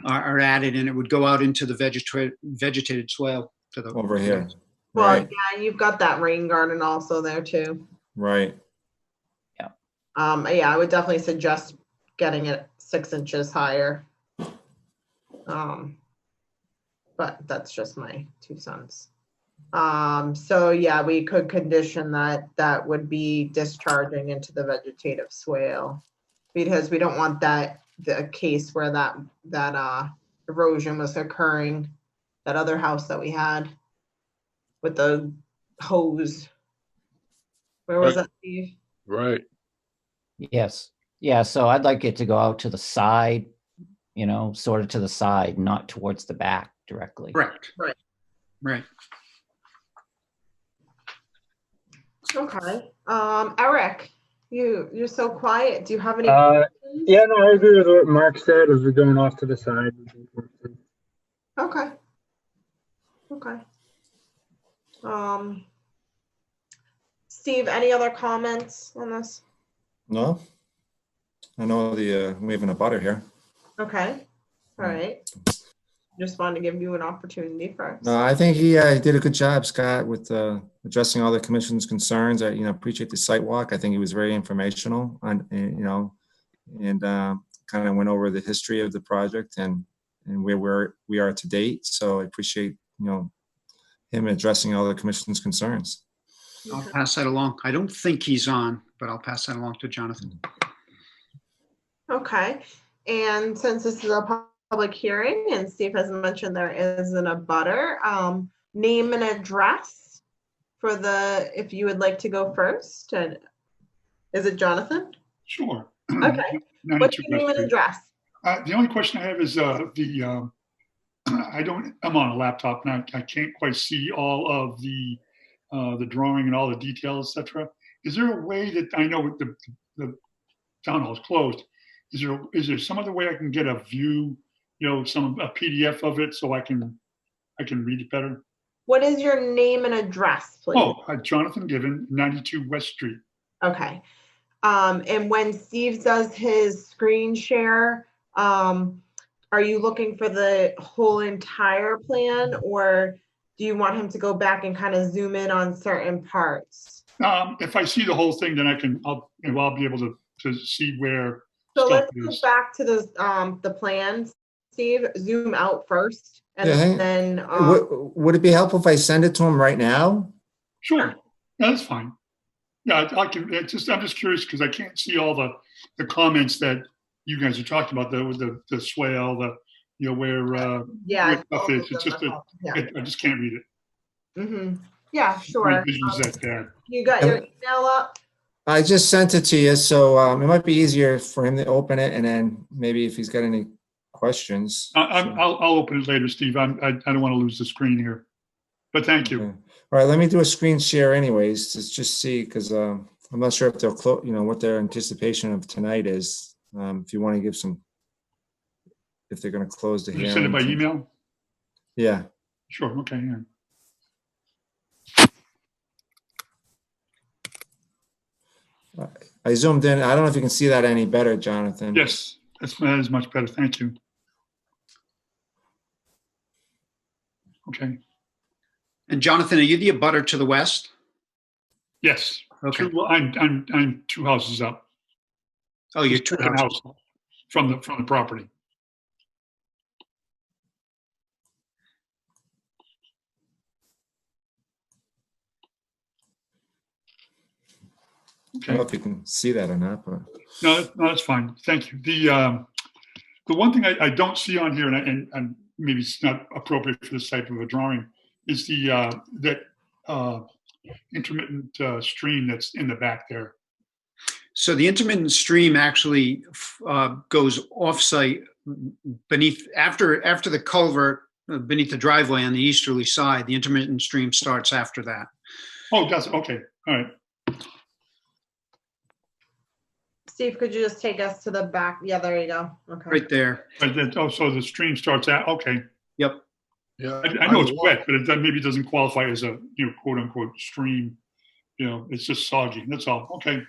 added, and it would go out into the vegetated swale to the Over here. well, Right, yeah, you've got that rain garden also there too. right. Yeah, I would definitely suggest getting it 6 inches higher. But that's just my 2 cents. So yeah, we could condition that would be discharging into the vegetative swale, because we don't want the case where that erosion was occurring, that other house that we had with the hose. Where was Right. that, Steve? Right. Yes. Yeah. So I'd like it to go out to the side, sort of to the side, not towards the back directly. Correct. Right. Right. Okay. Eric, you're so quiet. Do you have any Yeah, questions? no, I agree with what Mark said. As we're going off to the side. Okay. Okay. Steve, any other comments on this? No? I know we have an abutter here. Okay. All right. Just wanted to give you an opportunity first. No, I think he did a good job, Scott, with addressing all the commission's concerns. I, appreciate the site walk. I think he was very informational on, and kind of went over the history of the project and where we are to date. So I appreciate, him addressing all the commission's concerns. I'll pass that along. I don't think he's on, but I'll pass that along to Jonathan. Okay. And since this is a public hearing and Steve has mentioned there is an abutter, name and address for if you would like to go first. And is it Jonathan? Sure. Okay. What's your name and address? The only question I have is I'm on a laptop and I can't quite see all of the drawing and all the details, etc. Is there a way that I know the town hall is closed? Is there some other way I can get a view, a PDF of it so I can read it better? What is your name and address, please? Oh, Jonathan Given, 92 West Street. Okay. And when Steve does his screen share, are you looking for the whole entire plan, or do you want him to go back and kind of zoom in on certain parts? If I see the whole thing, then I'll be able to see where. So stuff let's go is. back to the plans, Steve. Zoom out first, and Yeah, then would it be helpful if I send it to him right now? Sure, that's fine. Yeah, I can. I'm just curious because I can't see all the comments that you guys are talking about. The swale, where yeah, where stuff is. It's just I just can't read it. Mm-hmm. Yeah, My sure. vision's that bad. You got your email up? I just sent it to you, so it might be easier for him to open it, and then maybe if he's got any questions. I'll open it later, Steve. I don't want to lose the screen here, but thank you. Okay. All right, let me do a screen share anyways, to just see, because I'm not sure if they'll close, what their anticipation of tonight is. If you want to give if they're going to close the Did hearing. you send it by email? Yeah. Sure. Okay. Yeah. I zoomed in. I don't know if you can see that any better, Jonathan. Yes, that is much better. Thank you. Okay. And Jonathan, are you the abutter to the west? Yes. Okay. I'm 2 houses up. Oh, you're The 2 second houses. house from the property. I don't know if you can see that or not, but No, that's fine. Thank you. The one thing I don't see on here, and maybe it's not appropriate for this type of a drawing, is that intermittent stream that's in the back there. So the intermittent stream actually goes off-site beneath, after the culvert beneath the driveway on the easterly side. The intermittent stream starts after that. Oh, that's okay. All right. Steve, could you just take us to the back? Yeah, there you go. Okay. Right there. So the stream starts out. Okay. Yep. Yeah. I know it's wet, but maybe it doesn't qualify as a quote unquote stream. It's just soggy. That's all. Okay.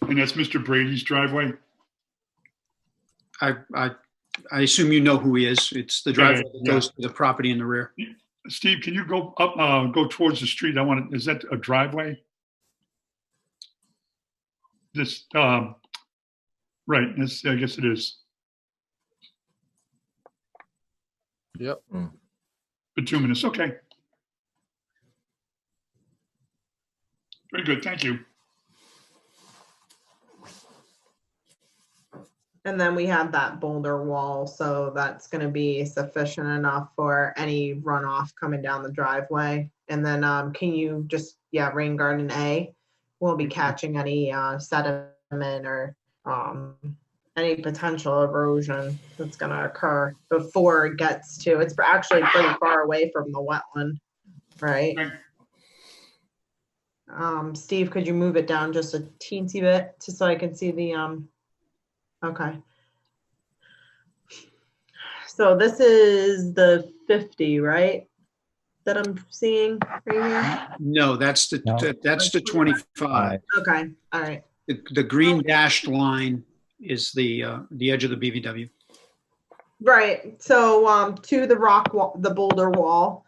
And that's Mr. Brady's driveway. I assume you know who he is. It's the driveway that Yeah. goes to the property in the rear. Steve, can you go up, go towards the street? Is that a driveway? This, right, I guess it is. Yep. Bituminous, okay. Very good, thank you. And then we have that boulder wall, so that's going to be sufficient enough for any runoff coming down the driveway. And then can you just, rain garden A will be catching any sediment or any potential erosion that's going to occur before it gets to, it's actually pretty far away from the wetland, right? Steve, could you move it down just a teensy bit just so I can see the okay. So this is the 50, right? That I'm seeing right here? No, that's the 25. Okay, all right. The green dashed line is the edge of the BVW. Right, so to the rock wall, the boulder wall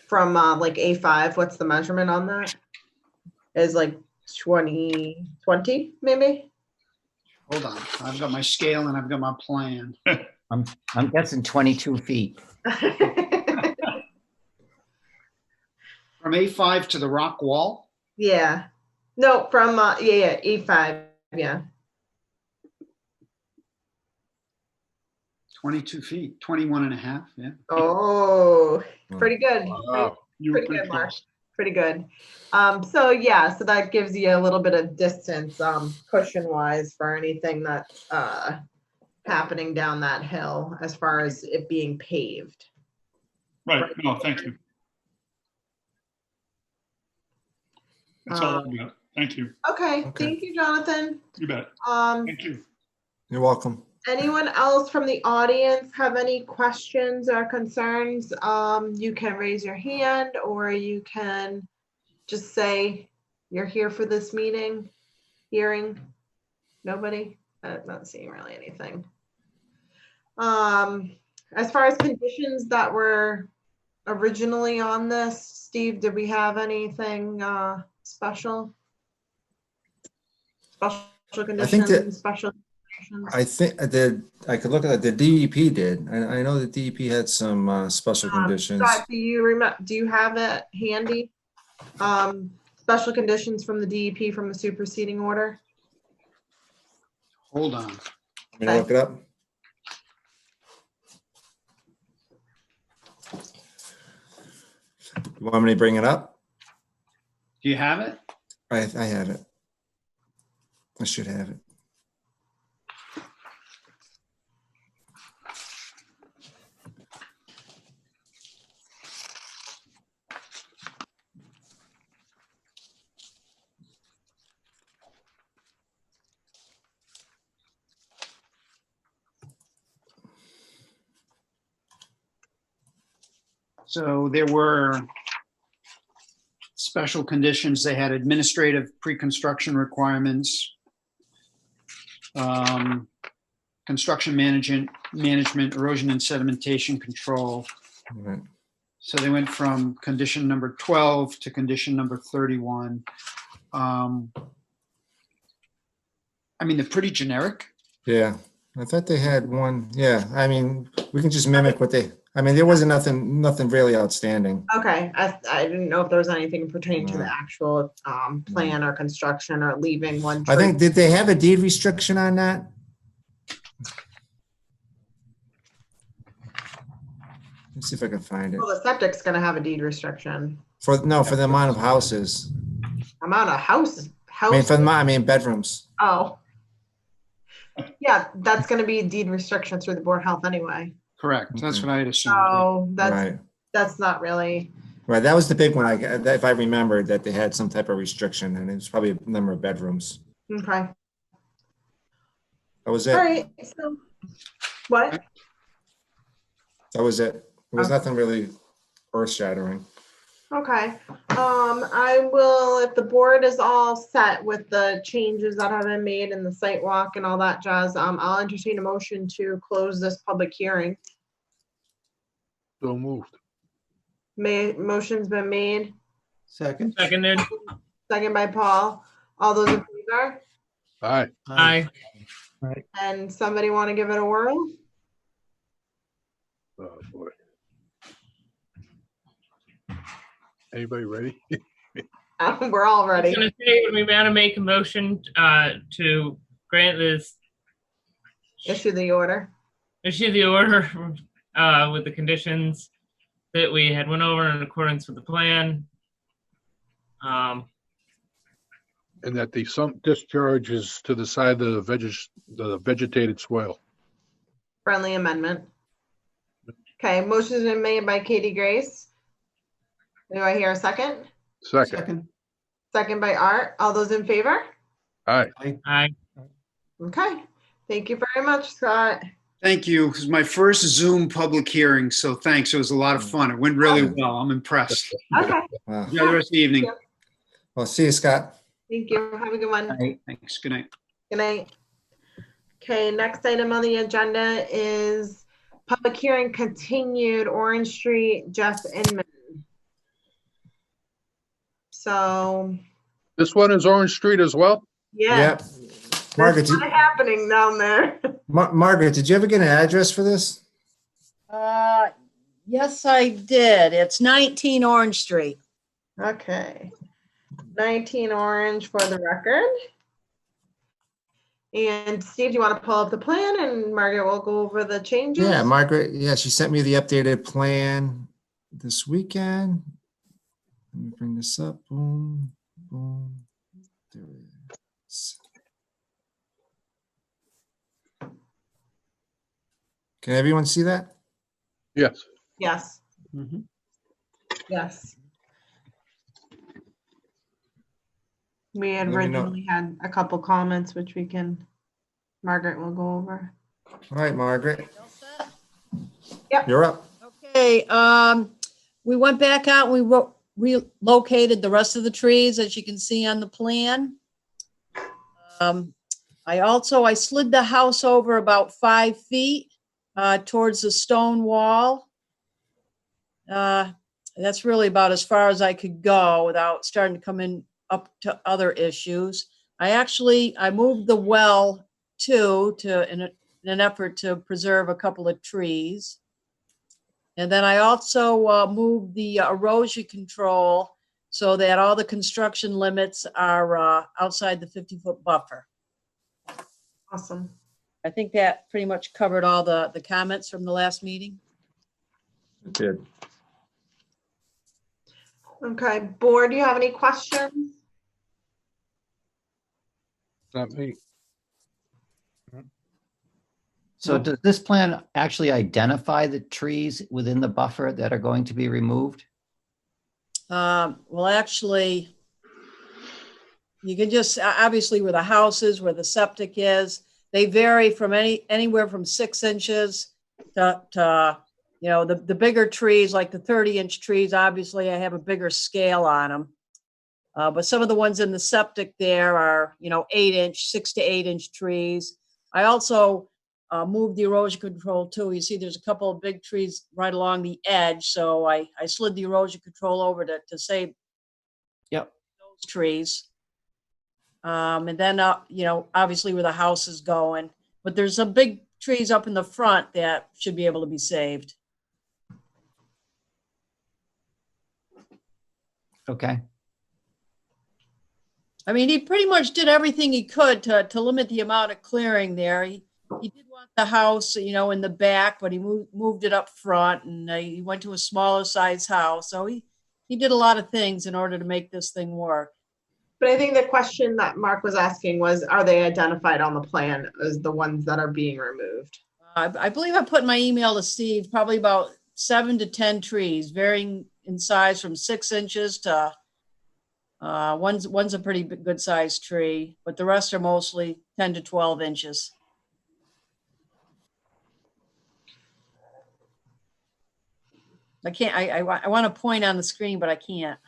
from like A5, what's the measurement on that? Is like 20 maybe? Hold on, I've got my scale and I've got my plan. I'm guessing 22 feet. From A5 to the rock wall? Yeah. No, from A5, yeah. 22 feet, 21 and a half, yeah. Oh, pretty good. Wow. Pretty good, Mark. Pretty good. So that gives you a little bit of distance cushion wise for anything that's happening down that hill as far as it being paved. Right, no, thank you. That's all I've got. Thank you. Okay, thank you, Jonathan. You bet. Thank you. You're welcome. Anyone else from the audience have any questions or concerns? You can raise your hand or you can just say you're here for this hearing. Nobody? I'm not seeing really anything. As far as conditions that were originally on this, Steve, did we have anything special? Special conditions, special conditions? I think I did. I could look at that. The DEP did. I know the DEP had some special conditions. Scott, do you remember? Do you have it handy? Special conditions from the DEP from the superseding order. Hold on. I'm gonna look it up. You want me to bring it up? Do you have it? I have it. I should have it. So there were special conditions. They had administrative pre-construction requirements. construction management, erosion and sedimentation control. Right. So they went from condition number 12 to condition number 31. I mean, they're pretty generic. Yeah, I thought they had one. Yeah, I mean, we can just mimic what they. I mean, there wasn't nothing really outstanding. Okay, I didn't know if there was anything pertaining to the No. actual plan or construction or leaving one. I tree. think, did they have a deed restriction on that? Let's see if I can find it. Well, the septic's gonna have a deed restriction. For the amount of houses. Amount of houses. I mean bedrooms. Oh. Yeah, that's gonna be a deed restriction through the Board of Health anyway. Correct. That's what I had assumed. So Right. that's not really, Right, that was the big one. If I remembered that they had some type of restriction, and it was probably a number of bedrooms. okay. That was All it. right, so, what? That was it. There was Okay. nothing really earth shattering. Okay, I will, if the board is all set with the changes that have been made in the site walk and all that jazz, I'll entertain a motion to close this public hearing. So moved. Motion's been made, Second. Seconded. second by Paul. All those in favor? Aye. Aye. And somebody want to give it a whirl? Oh, boy. Anybody ready? We're all I ready. was gonna say, we want to make a motion to grant this, Issue the order. issue the order with the conditions that we had went over in accordance with the plan. And that the sump discharge is to the side of the vegetated swale. Friendly amendment. Okay, motion's been made by Katie Grace. Do I hear a second? Second. Second by Art. All those in favor? Aye. Aye. Okay, thank you very much, Scott. Thank you. This is my first Zoom public hearing, so thanks. It was a lot of fun. It went really well. I'm impressed. Okay, Wow. Enjoy the rest of the evening. Well, see you, Scott. thank you. Have a good one. Thanks. Good night. Good night. Okay, next item on the agenda is public hearing continued, Orange Street, Jeff Inman. So, This one is Orange Street as well? yeah, Yep. Margaret, there's a lot happening down there. Margaret, did you ever get an address for this? Yes, I did. It's 19 Orange Street. Okay, 19 Orange for the record. And Steve, do you want to pull up the plan and Margaret will go over the changes? Yeah, Margaret. Yeah, she sent me the updated plan this weekend. Let me bring this up. Boom, boom. There it is. Can everyone see that? Yes. Yes, Mhm. yes. We had Let me know. originally had a couple comments, which Margaret will go over. All right, Margaret. Yep. You're up. Okay, we went back out and we relocated the rest of the trees, as you can see on the plan. I slid the house over about 5 feet towards the stone wall. That's really about as far as I could go without starting to come in up to other issues. I moved the well too, in an effort to preserve a couple of trees. And then I also moved the erosion control so that all the construction limits are outside the 50-foot buffer. Awesome. I think that pretty much covered all the comments from the last meeting. It did. Okay, board, do you have any questions? Not me. So does this plan actually identify the trees within the buffer that are going to be removed? Well, actually, you can just, obviously where the house is, where the septic is, they vary from anywhere from 6 inches to the bigger trees, like the 30-inch trees, obviously I have a bigger scale on them. But some of the ones in the septic there are, 8-inch, 6 to 8-inch trees. I also move the erosion control too. You see there's a couple of big trees right along the edge, so I slid the erosion control over to save Yep. those trees. And then, you know, obviously where the house is going, but there's some big trees up in the front that should be able to be saved. Okay. I mean, he pretty much did everything he could to limit the amount of clearing there. He did want the house, you know, in the back, but he moved it up front, and he went to a smaller size house. So he did a lot of things in order to make this thing work. But I think the question that Mark was asking was, are they identified on the plan as the ones that are being removed? I believe I put in my email to Steve, probably about 7 to 10 trees, varying in size from 6 inches to one's a pretty good sized tree, but the rest are mostly 10 to 12 inches. I can't, I want to point on the screen, but I can't.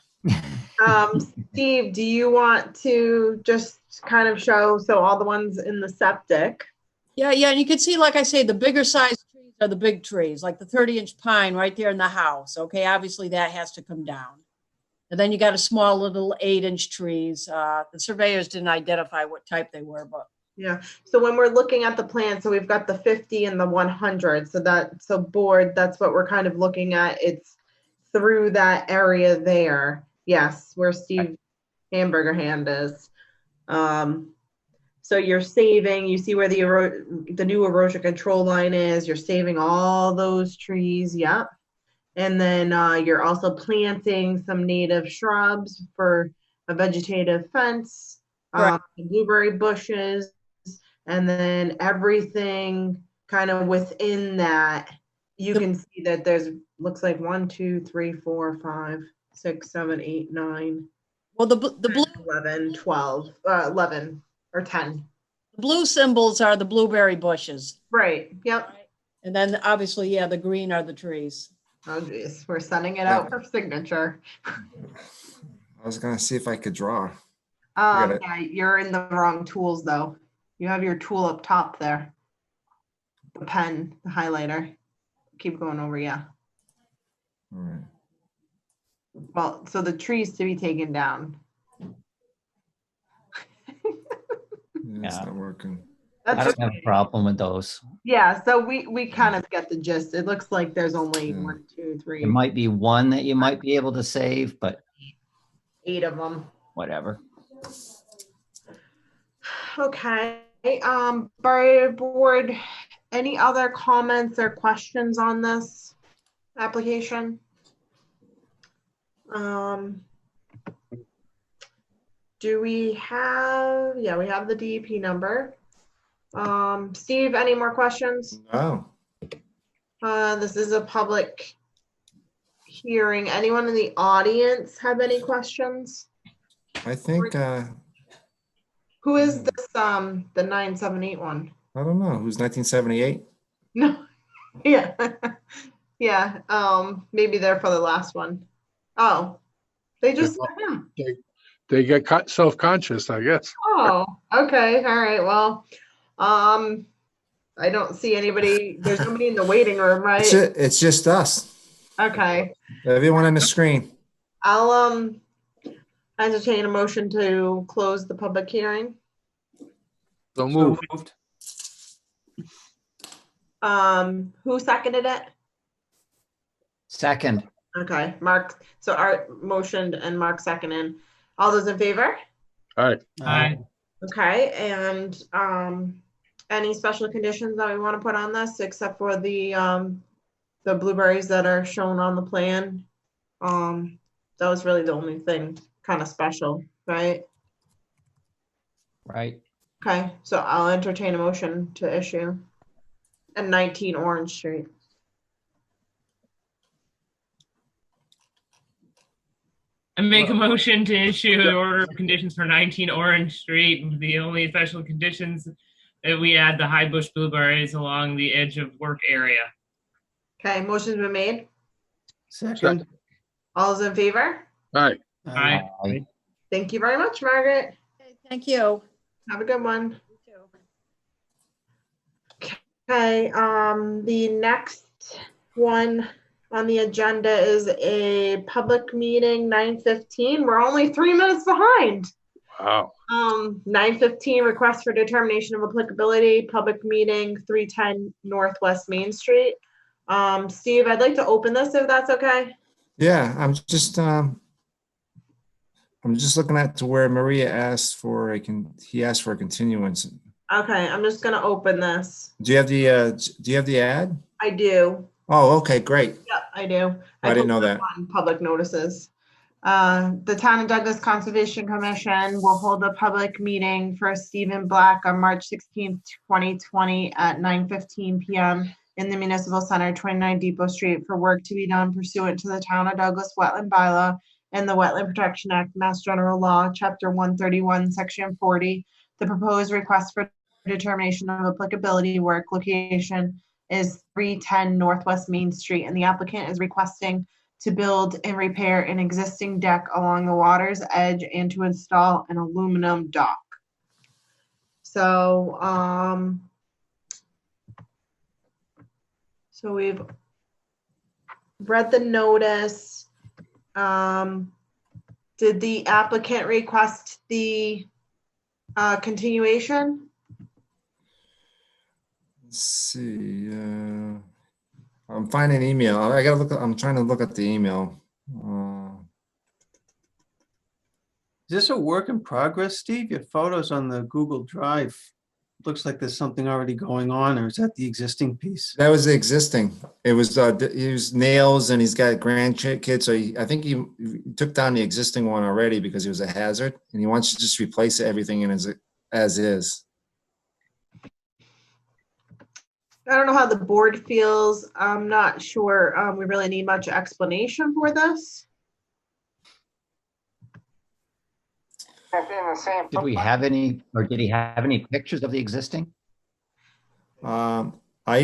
Steve, do you want to just kind of show, so all the ones in the septic? Yeah, and you can see, like I say, the bigger size trees are the big trees, like the 30-inch pine right there in the house. Okay, obviously that has to come down. And then you got a small little 8-inch trees. The surveyors didn't identify what type they were, but. Yeah, so when we're looking at the plan, so we've got the 50 and the 100. So board, that's what we're kind of looking at. It's through that area there. Yes, where Steve Hamburger Hand is. So you're saving, you see where the new erosion control line is, you're saving all those trees, yep. And then you're also planting some native shrubs for a vegetative fence, blueberry bushes, and then everything kind of within that, you can see that there's, looks like 1, 2, 3, 4, 5, 6, 7, 8, 9. Well, the blue 11, 12, 11 or 10. The blue symbols are the blueberry bushes. Right. Yep. And then obviously, yeah, the green are the trees. Oh geez, we're sending it out for signature. I was gonna see if I could draw. Yeah, you're in the wrong tools though. You have your tool up top there. The pen, the highlighter. Keep going over, yeah. All right. Well, so the trees to be taken down. Yeah, it's not working. I don't have a problem with those. Yeah, so we kind of get the gist. It looks like there's only 1, 2, 3. There might be one that you might be able to save, but 8 of them. whatever. Okay. Board, any other comments or questions on this application? Do we have, yeah, we have the DEP number. Steve, any more questions? No. This is a public hearing. Anyone in the audience have any questions? I think, Who is this, the 978 one? I don't know, who's 1978? No, yeah, yeah, maybe they're for the last one. Oh, they just, They get self-conscious, I guess. oh, okay, all right, well, I don't see anybody, there's nobody in the waiting room, right? It's just us, Okay, everyone on the screen. I'll, entertain a motion to close the public hearing. So moved. Who seconded it? Second. Okay, Mark, so Art motioned and Mark seconded. All those in favor? All right. Aye. Okay, and any special conditions that we want to put on this except for the blueberries that are shown on the plan? That was really the only thing kind of special, right? Right. Okay, so I'll entertain a motion to issue at 19 Orange Street. I make a motion to issue an order of conditions for 19 Orange Street. The only special conditions that we add the high bush blueberries along the edge of work area. Okay, motion's been made. Second. All's in favor? All right. Aye. Thank you very much, Margaret. Thank you. Have a good one. Okay, the next one on the agenda is a public meeting, 9:15. We're only 3 minutes behind. Wow. 9:15, request for determination of applicability, public meeting, 310 Northwest Main Street. Steve, I'd like to open this if that's okay. Yeah, I'm just looking at to where Maria asked for he asked for a continuance. Okay, I'm just gonna open this. Do you have the ad? I do. Oh, okay, great. Yep, I do. I didn't know put that. on public notices. The Town of Douglas Conservation Commission will hold a public meeting for Stephen Black on March 16th, 2020 at 9:15 p.m. in the Municipal Center, 29 Depot Street, for work to be done pursuant to the Town of Douglas Wetland Bylaw and the Wetland Protection Act, Mass General Law, Chapter 131, Section 40. The proposed request for determination of applicability work location is 310 Northwest Main Street, and the applicant is requesting to build and repair an existing deck along the water's edge and to install an aluminum dock. So, so we've read the notice. Did the applicant request the continuation? Let's see. I'm finding an email. I gotta look. I'm trying to look at the email. Is this a work in progress, Steve? Your photos on the Google Drive. Looks like there's something already going on, or is that the existing piece? That was the existing. It was nails, and he's got grandkids. So I think he took down the existing one already because it was a hazard, and he wants to just replace everything in as is. I don't know how the board feels. I'm not sure we really need much explanation for this. Did we have any, or did he have any pictures of the existing? I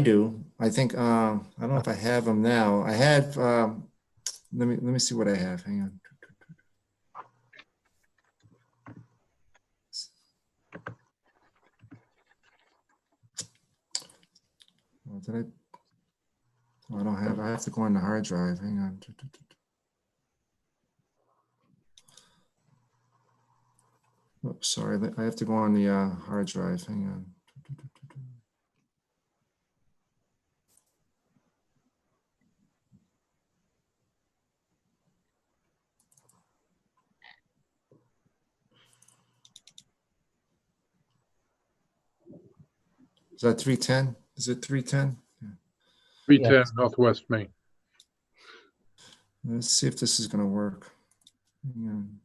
do. I think I don't know if I have them now. I had. Let me see what I have. Hang on. Oh, did I? Oh, I don't have. I have to go on the hard drive. Hang on. Oops, sorry. I have to go on the hard drive. Hang on. Is that 310? Is it 310? 310 Northwest Main. Let's see if this is going to work. Hang on.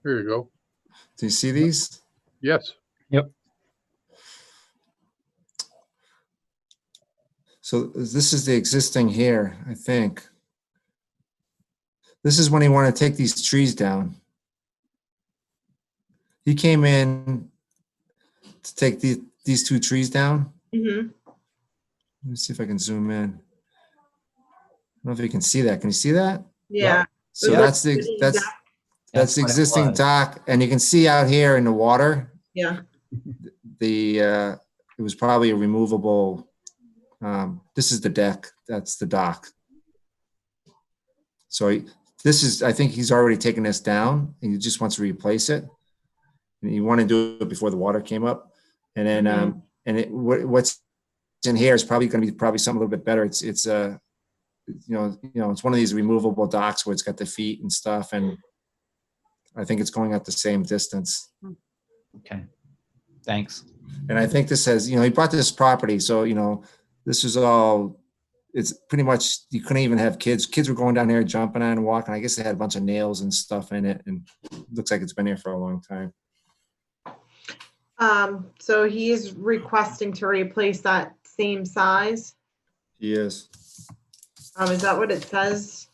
Here you go. Do you see these? Yes. Yep. So this is the existing here, I think. This is when he wanted to take these trees down. He came in to take these two trees down. Mm-hmm. Let me see if I can zoom in. I don't know if you can see that. Can you see that? Yeah. So that's the existing dock, and you can see out here in the water. Yeah. It was probably a removable. This is the deck. That's the dock. So I think he's already taken this down, and he just wants to replace it. And he wanted to do it before the water came up, and then what's in here is probably going to be something a little bit better. It's it's one of these removable docks where it's got the feet and stuff, and I think it's going at the same distance. Okay, thanks. And I think this has, he bought this property, so this is all. It's pretty much, you couldn't even have kids. Kids were going down there jumping on and walking. I guess they had a bunch of nails and stuff in it, and it looks like it's been here for a long time. So he's requesting to replace that same size. He is. Is that what it says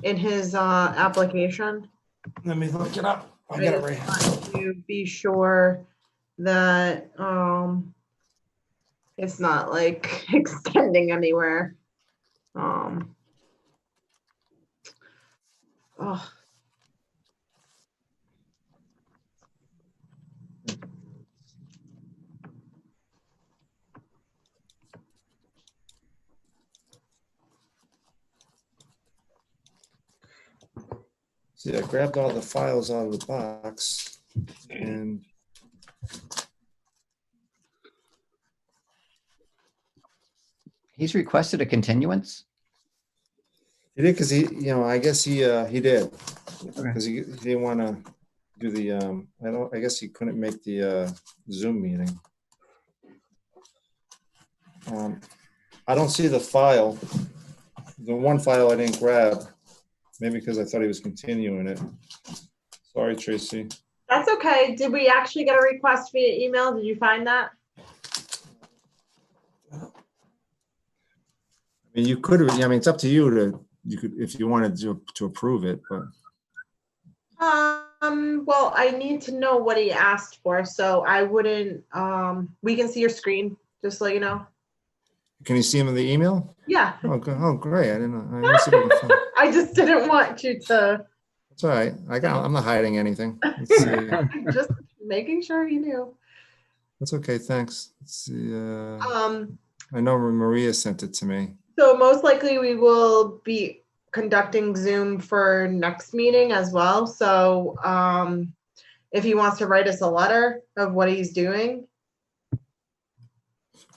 in his application? Let me look it up. I got it right here. To be sure that it's not like extending anywhere. See, I grabbed all the files out of the box and He's requested a continuance? he did because I guess he did because he didn't want to do the I guess he couldn't make the Zoom meeting. I don't see the file. The one file I didn't grab, maybe because I thought he was continuing it. Sorry, Tracy. That's okay. Did we actually get a request via email? Did you find that? I mean, you could. I mean, it's up to you to. You could, if you wanted to approve it, but. Well, I need to know what he asked for, so I wouldn't. We can see your screen, just so you know. Can you see him in the email? Yeah. Oh, great! I didn't know. I didn't see the phone. I just didn't want you to. It's all right. I'm not hiding anything. Let's see. Just making sure you knew. That's okay. Thanks. Let's see. I know Maria sent it to me. So most likely we will be conducting Zoom for next meeting as well. So if he wants to write us a letter of what he's doing.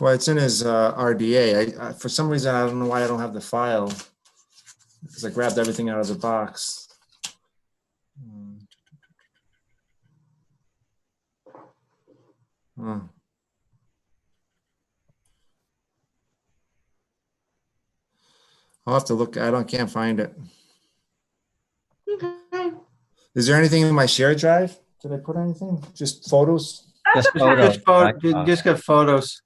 Well, it's in his RDA. I for some reason, I don't know why I don't have the file because I grabbed everything out of the box. I'll have to look. Can't find it. Okay. Is there anything in my shared drive? Did I put anything? Just photos? Just photos. Just got photos.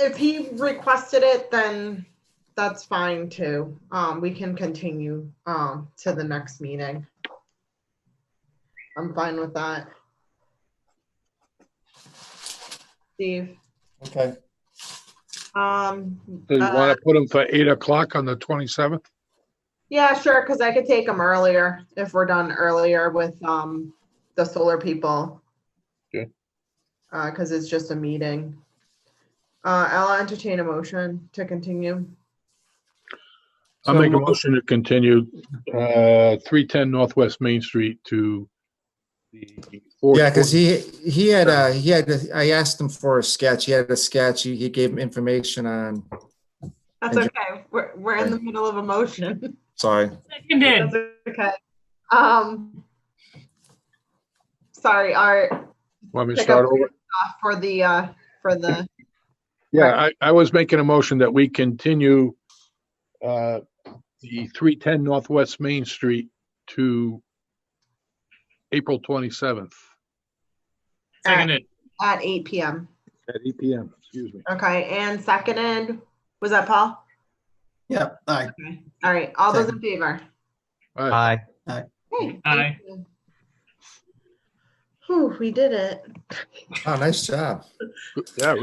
If he requested it, then that's fine too. We can continue to the next meeting. I'm fine with that. Steve. Okay. So you want to put them for 8 o'clock on the 27th? Yeah, sure, because I could take them earlier if we're done earlier with the solar people. Okay. Because it's just a meeting. I'll entertain a motion to continue. I'll make a motion to continue 310 Northwest Main Street to the. Yeah, because he had I asked him for a sketch. He had a sketch. He gave him information on. That's okay. We're in the middle of a motion. Sorry. That's okay. Sorry, Art. Want me to start over? For the. Yeah, I was making a motion that we continue the 310 Northwest Main Street to April 27th. Seconded. At 8 p.m. At 8 p.m., excuse me. Okay, and seconded, was that Paul? Yeah, aye. Okay. All right, all those in favor? Aye. Aye. Hey, Aye. thank you. Whew, we did it. Oh, nice job. Yeah,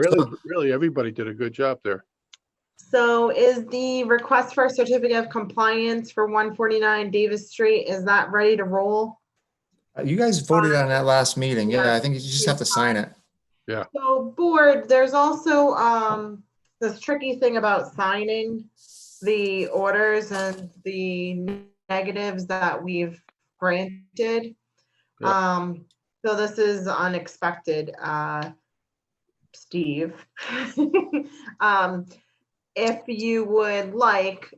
really, everybody did a good job there. So is the request for a certificate of compliance for 149 Davis Street, is that ready to roll? You guys voted on that last meeting. Yeah, I think you just have to sign it. Yeah. So board, there's also this tricky thing about signing the orders and the negatives that we've granted. Yeah. So this is unexpected, Steve. If you would like,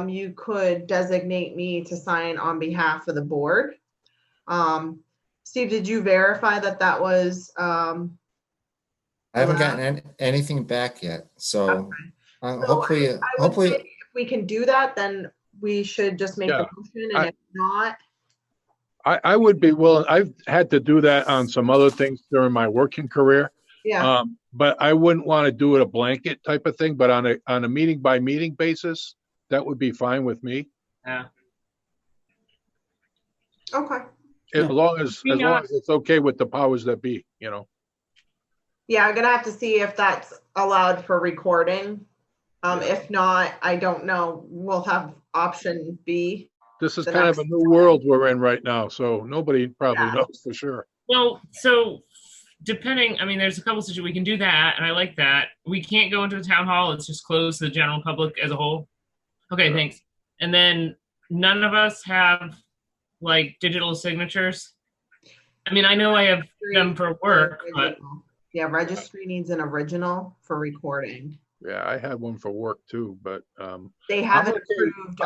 you could designate me to sign on behalf of the board. Steve, did you verify that was? I haven't gotten anything back yet, so hopefully, if we can do that, then we should just make the motion, and if not. I would be willing. I've had to do that on some other things during my working career. Yeah. But I wouldn't want to do it a blanket type of thing, but on a meeting by meeting basis, that would be fine with me. Yeah. Okay. As long as it's okay with the powers that be, you know. Yeah, I'm gonna have to see if that's allowed for recording. If not, I don't know. We'll have option B. This is kind of a new world we're in right now, so nobody probably knows for sure. Well, so depending, I mean, there's a couple situations we can do that, and I like that. We can't go into the town hall. It's just closed to the general public as a whole. Okay, thanks. And then none of us have like digital signatures? I mean, I know I have them for work, but Yeah, registry needs an original for recording. Yeah, I had one for work too, but They haven't approved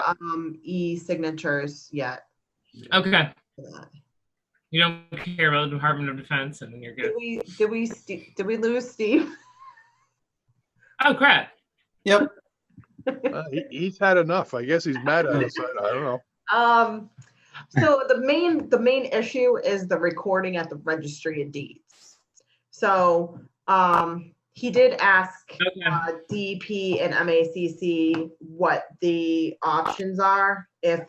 e-signatures yet. okay. You don't care about the Department of Defense, and you're good. Did we lose Steve? Oh crap! Yep. He's had enough. I guess he's mad at us. I don't know. So the main issue is the recording at the registry of deeds. So he did ask DP and MACC what the options are if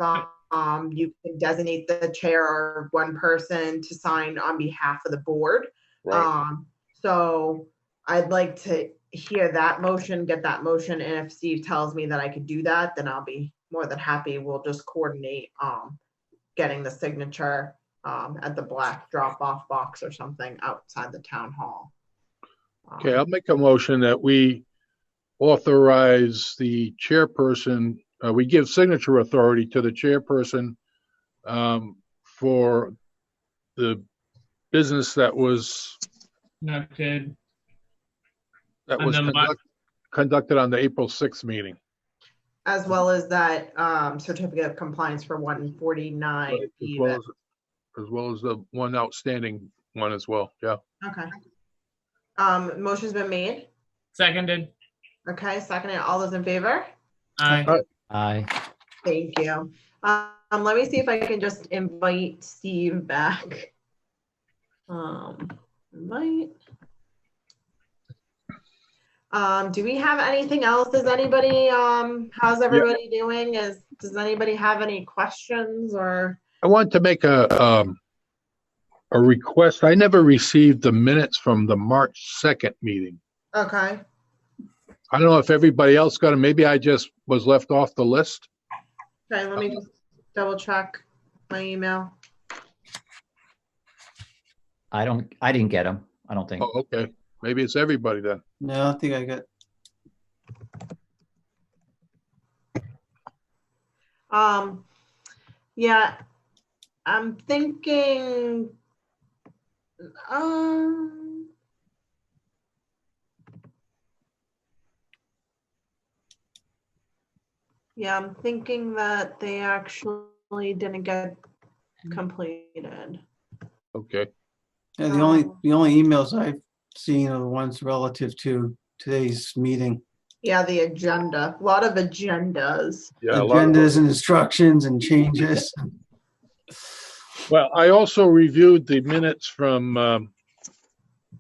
you can designate the chair or one person to sign on behalf of the board. Right. So I'd like to hear that motion, get that motion, and if Steve tells me that I could do that, then I'll be more than happy. We'll just coordinate getting the signature at the black drop-off box or something outside the town hall. Okay, I'll make a motion that we authorize the chairperson, we give signature authority to the chairperson for the business that was Conducted. conducted on the April 6th meeting. As well as that certificate of compliance for 149. Right, as well as the one outstanding one as well. Yeah. Okay. Motion's been made. Seconded. Okay, seconded. All those in favor? Aye. Aye. Thank you. Let me see if I can just invite Steve back. Invite. Do we have anything else? Does anybody, how's everybody doing? Does anybody have any questions or? I want to make a request. I never received the minutes from the March 2nd meeting. Okay. I don't know if everybody else got them. Maybe I just was left off the list. Okay, let me just double check my email. I didn't get them. I don't think. Oh, okay. Maybe it's everybody then. No, I think I got. Yeah, I'm thinking, yeah, I'm thinking that they actually didn't get completed. Okay. Yeah, the only emails I've seen are the ones relative to today's meeting. Yeah, the agenda, a lot of agendas. Yeah, agendas and instructions and changes. Well, I also reviewed the minutes from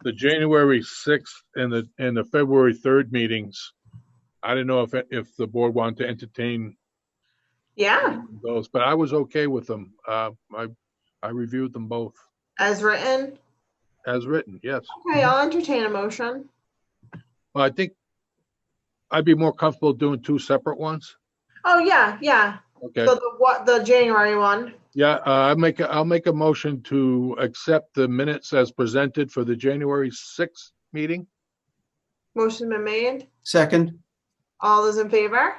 the January 6th and the February 3rd meetings. I didn't know if the board wanted to entertain those, but I was okay with them. I reviewed them both. As written? As written, yes. Okay, I'll entertain a motion. Well, I think I'd be more comfortable doing two separate ones. Oh, yeah. Okay. So the January one. Yeah, I'll make a motion to accept the minutes as presented for the January 6th meeting. Motion been made. Second. All those in favor?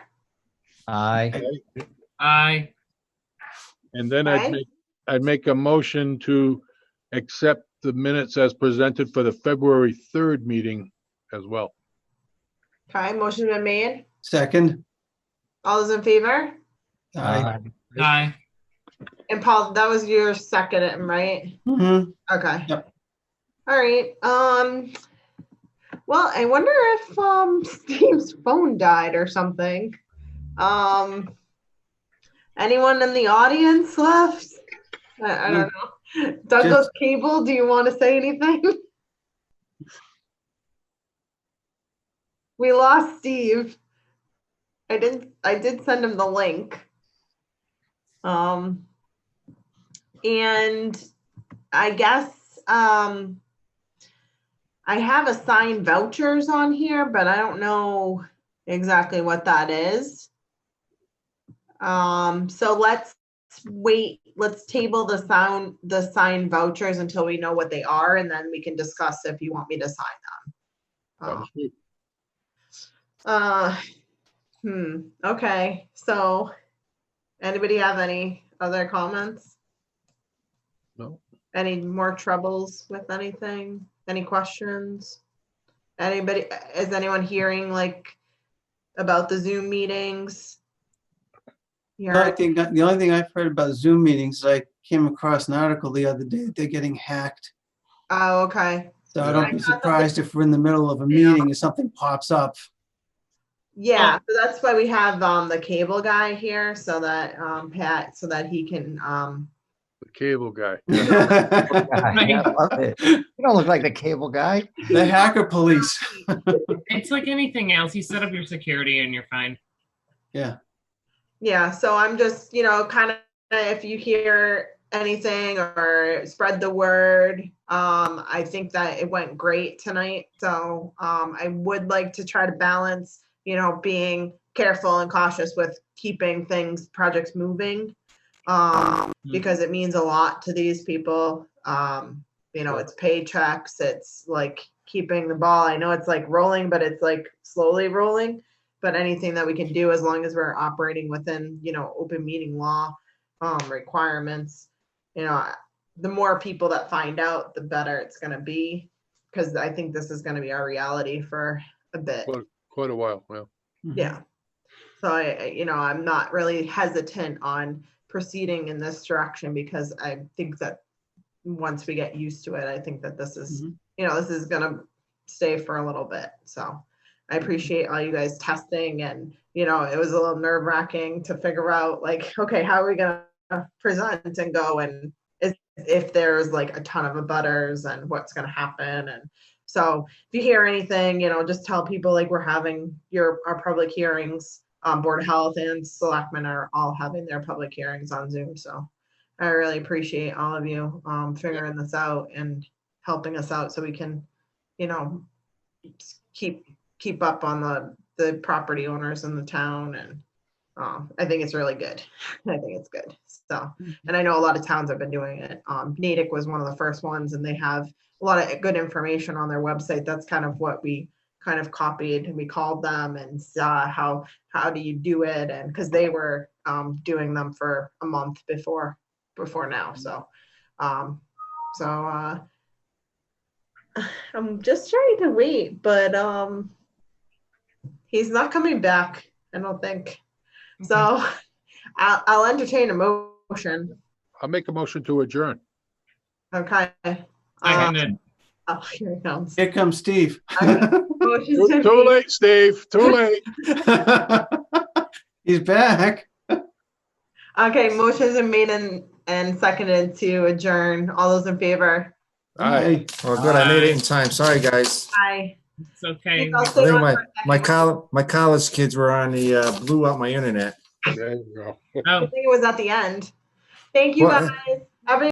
Aye. Aye. And then I'd make a motion to accept the minutes as presented for the February 3rd meeting as well. Okay, motion been made. Second. All those in favor? Aye. Aye. And Paul, that was your second, right? Mm-hmm. Okay. Yep. All right. Well, I wonder if Steve's phone died or something. Anyone in the audience left? I don't know. Douglas Cable, do you want to say anything? We lost Steve. I did send him the link. And I guess I have assigned vouchers on here, but I don't know exactly what that is. So let's wait. Let's table the signed vouchers until we know what they are, and then we can discuss if you want me to sign them. Okay. So anybody have any other comments? No. Any more troubles with anything? Any questions? Anybody, is anyone hearing like about the Zoom meetings? The only thing I've heard about Zoom meetings is I came across an article the other day that they're getting hacked. Oh, okay. So I don't be surprised if we're in the middle of a meeting and something pops up. Yeah, so that's why we have the cable guy here, so that Pat, so that he can The cable guy. I love it. You don't look like the cable guy. The hacker police. It's like anything else. You set up your security and you're fine. Yeah. Yeah, so I'm just, kind of, if you hear anything or spread the word. I think that it went great tonight. So I would like to try to balance, being careful and cautious with keeping projects moving, because it means a lot to these people. It's paychecks. It's like keeping the ball. I know it's like rolling, but it's like slowly rolling. But anything that we can do, as long as we're operating within, open meeting law requirements, the more people that find out, the better it's going to be, because I think this is going to be our reality for a bit. Quite a while. Well. Yeah. So I'm not really hesitant on proceeding in this direction, because I think that once we get used to it, I think that this is, this is going to stay for a little bit. So I appreciate all you guys testing, and, it was a little nerve wracking to figure out like, okay, how are we going to present and go, and if there's like a ton of abutters and what's going to happen. And so if you hear anything, just tell people like we're having our public hearings. Board of Health and Selectmen are all having their public hearings on Zoom. So I really appreciate all of you figuring this out and helping us out so we can, keep up on the property owners in the town. And I think it's really good. I think it's good. So, and I know a lot of towns have been doing it. Natick was one of the first ones, and they have a lot of good information on their website. That's kind of what we kind of copied, and we called them and saw how do you do it, and because they were doing them for a month before now. So I'm just trying to wait, but he's not coming back, I don't think. So I'll entertain a motion. I'll make a motion to adjourn. Okay. Oh, here he comes. Here comes Steve. Too late, Steve. Too late. He's back. Okay, motions are made and seconded to adjourn. All those in favor? Aye. Oh, good. I made it in time. Sorry, guys. Aye. It's okay. I think my college kids were on the blew out my internet. There you go. I think it was at the end. Thank you, Well, guys.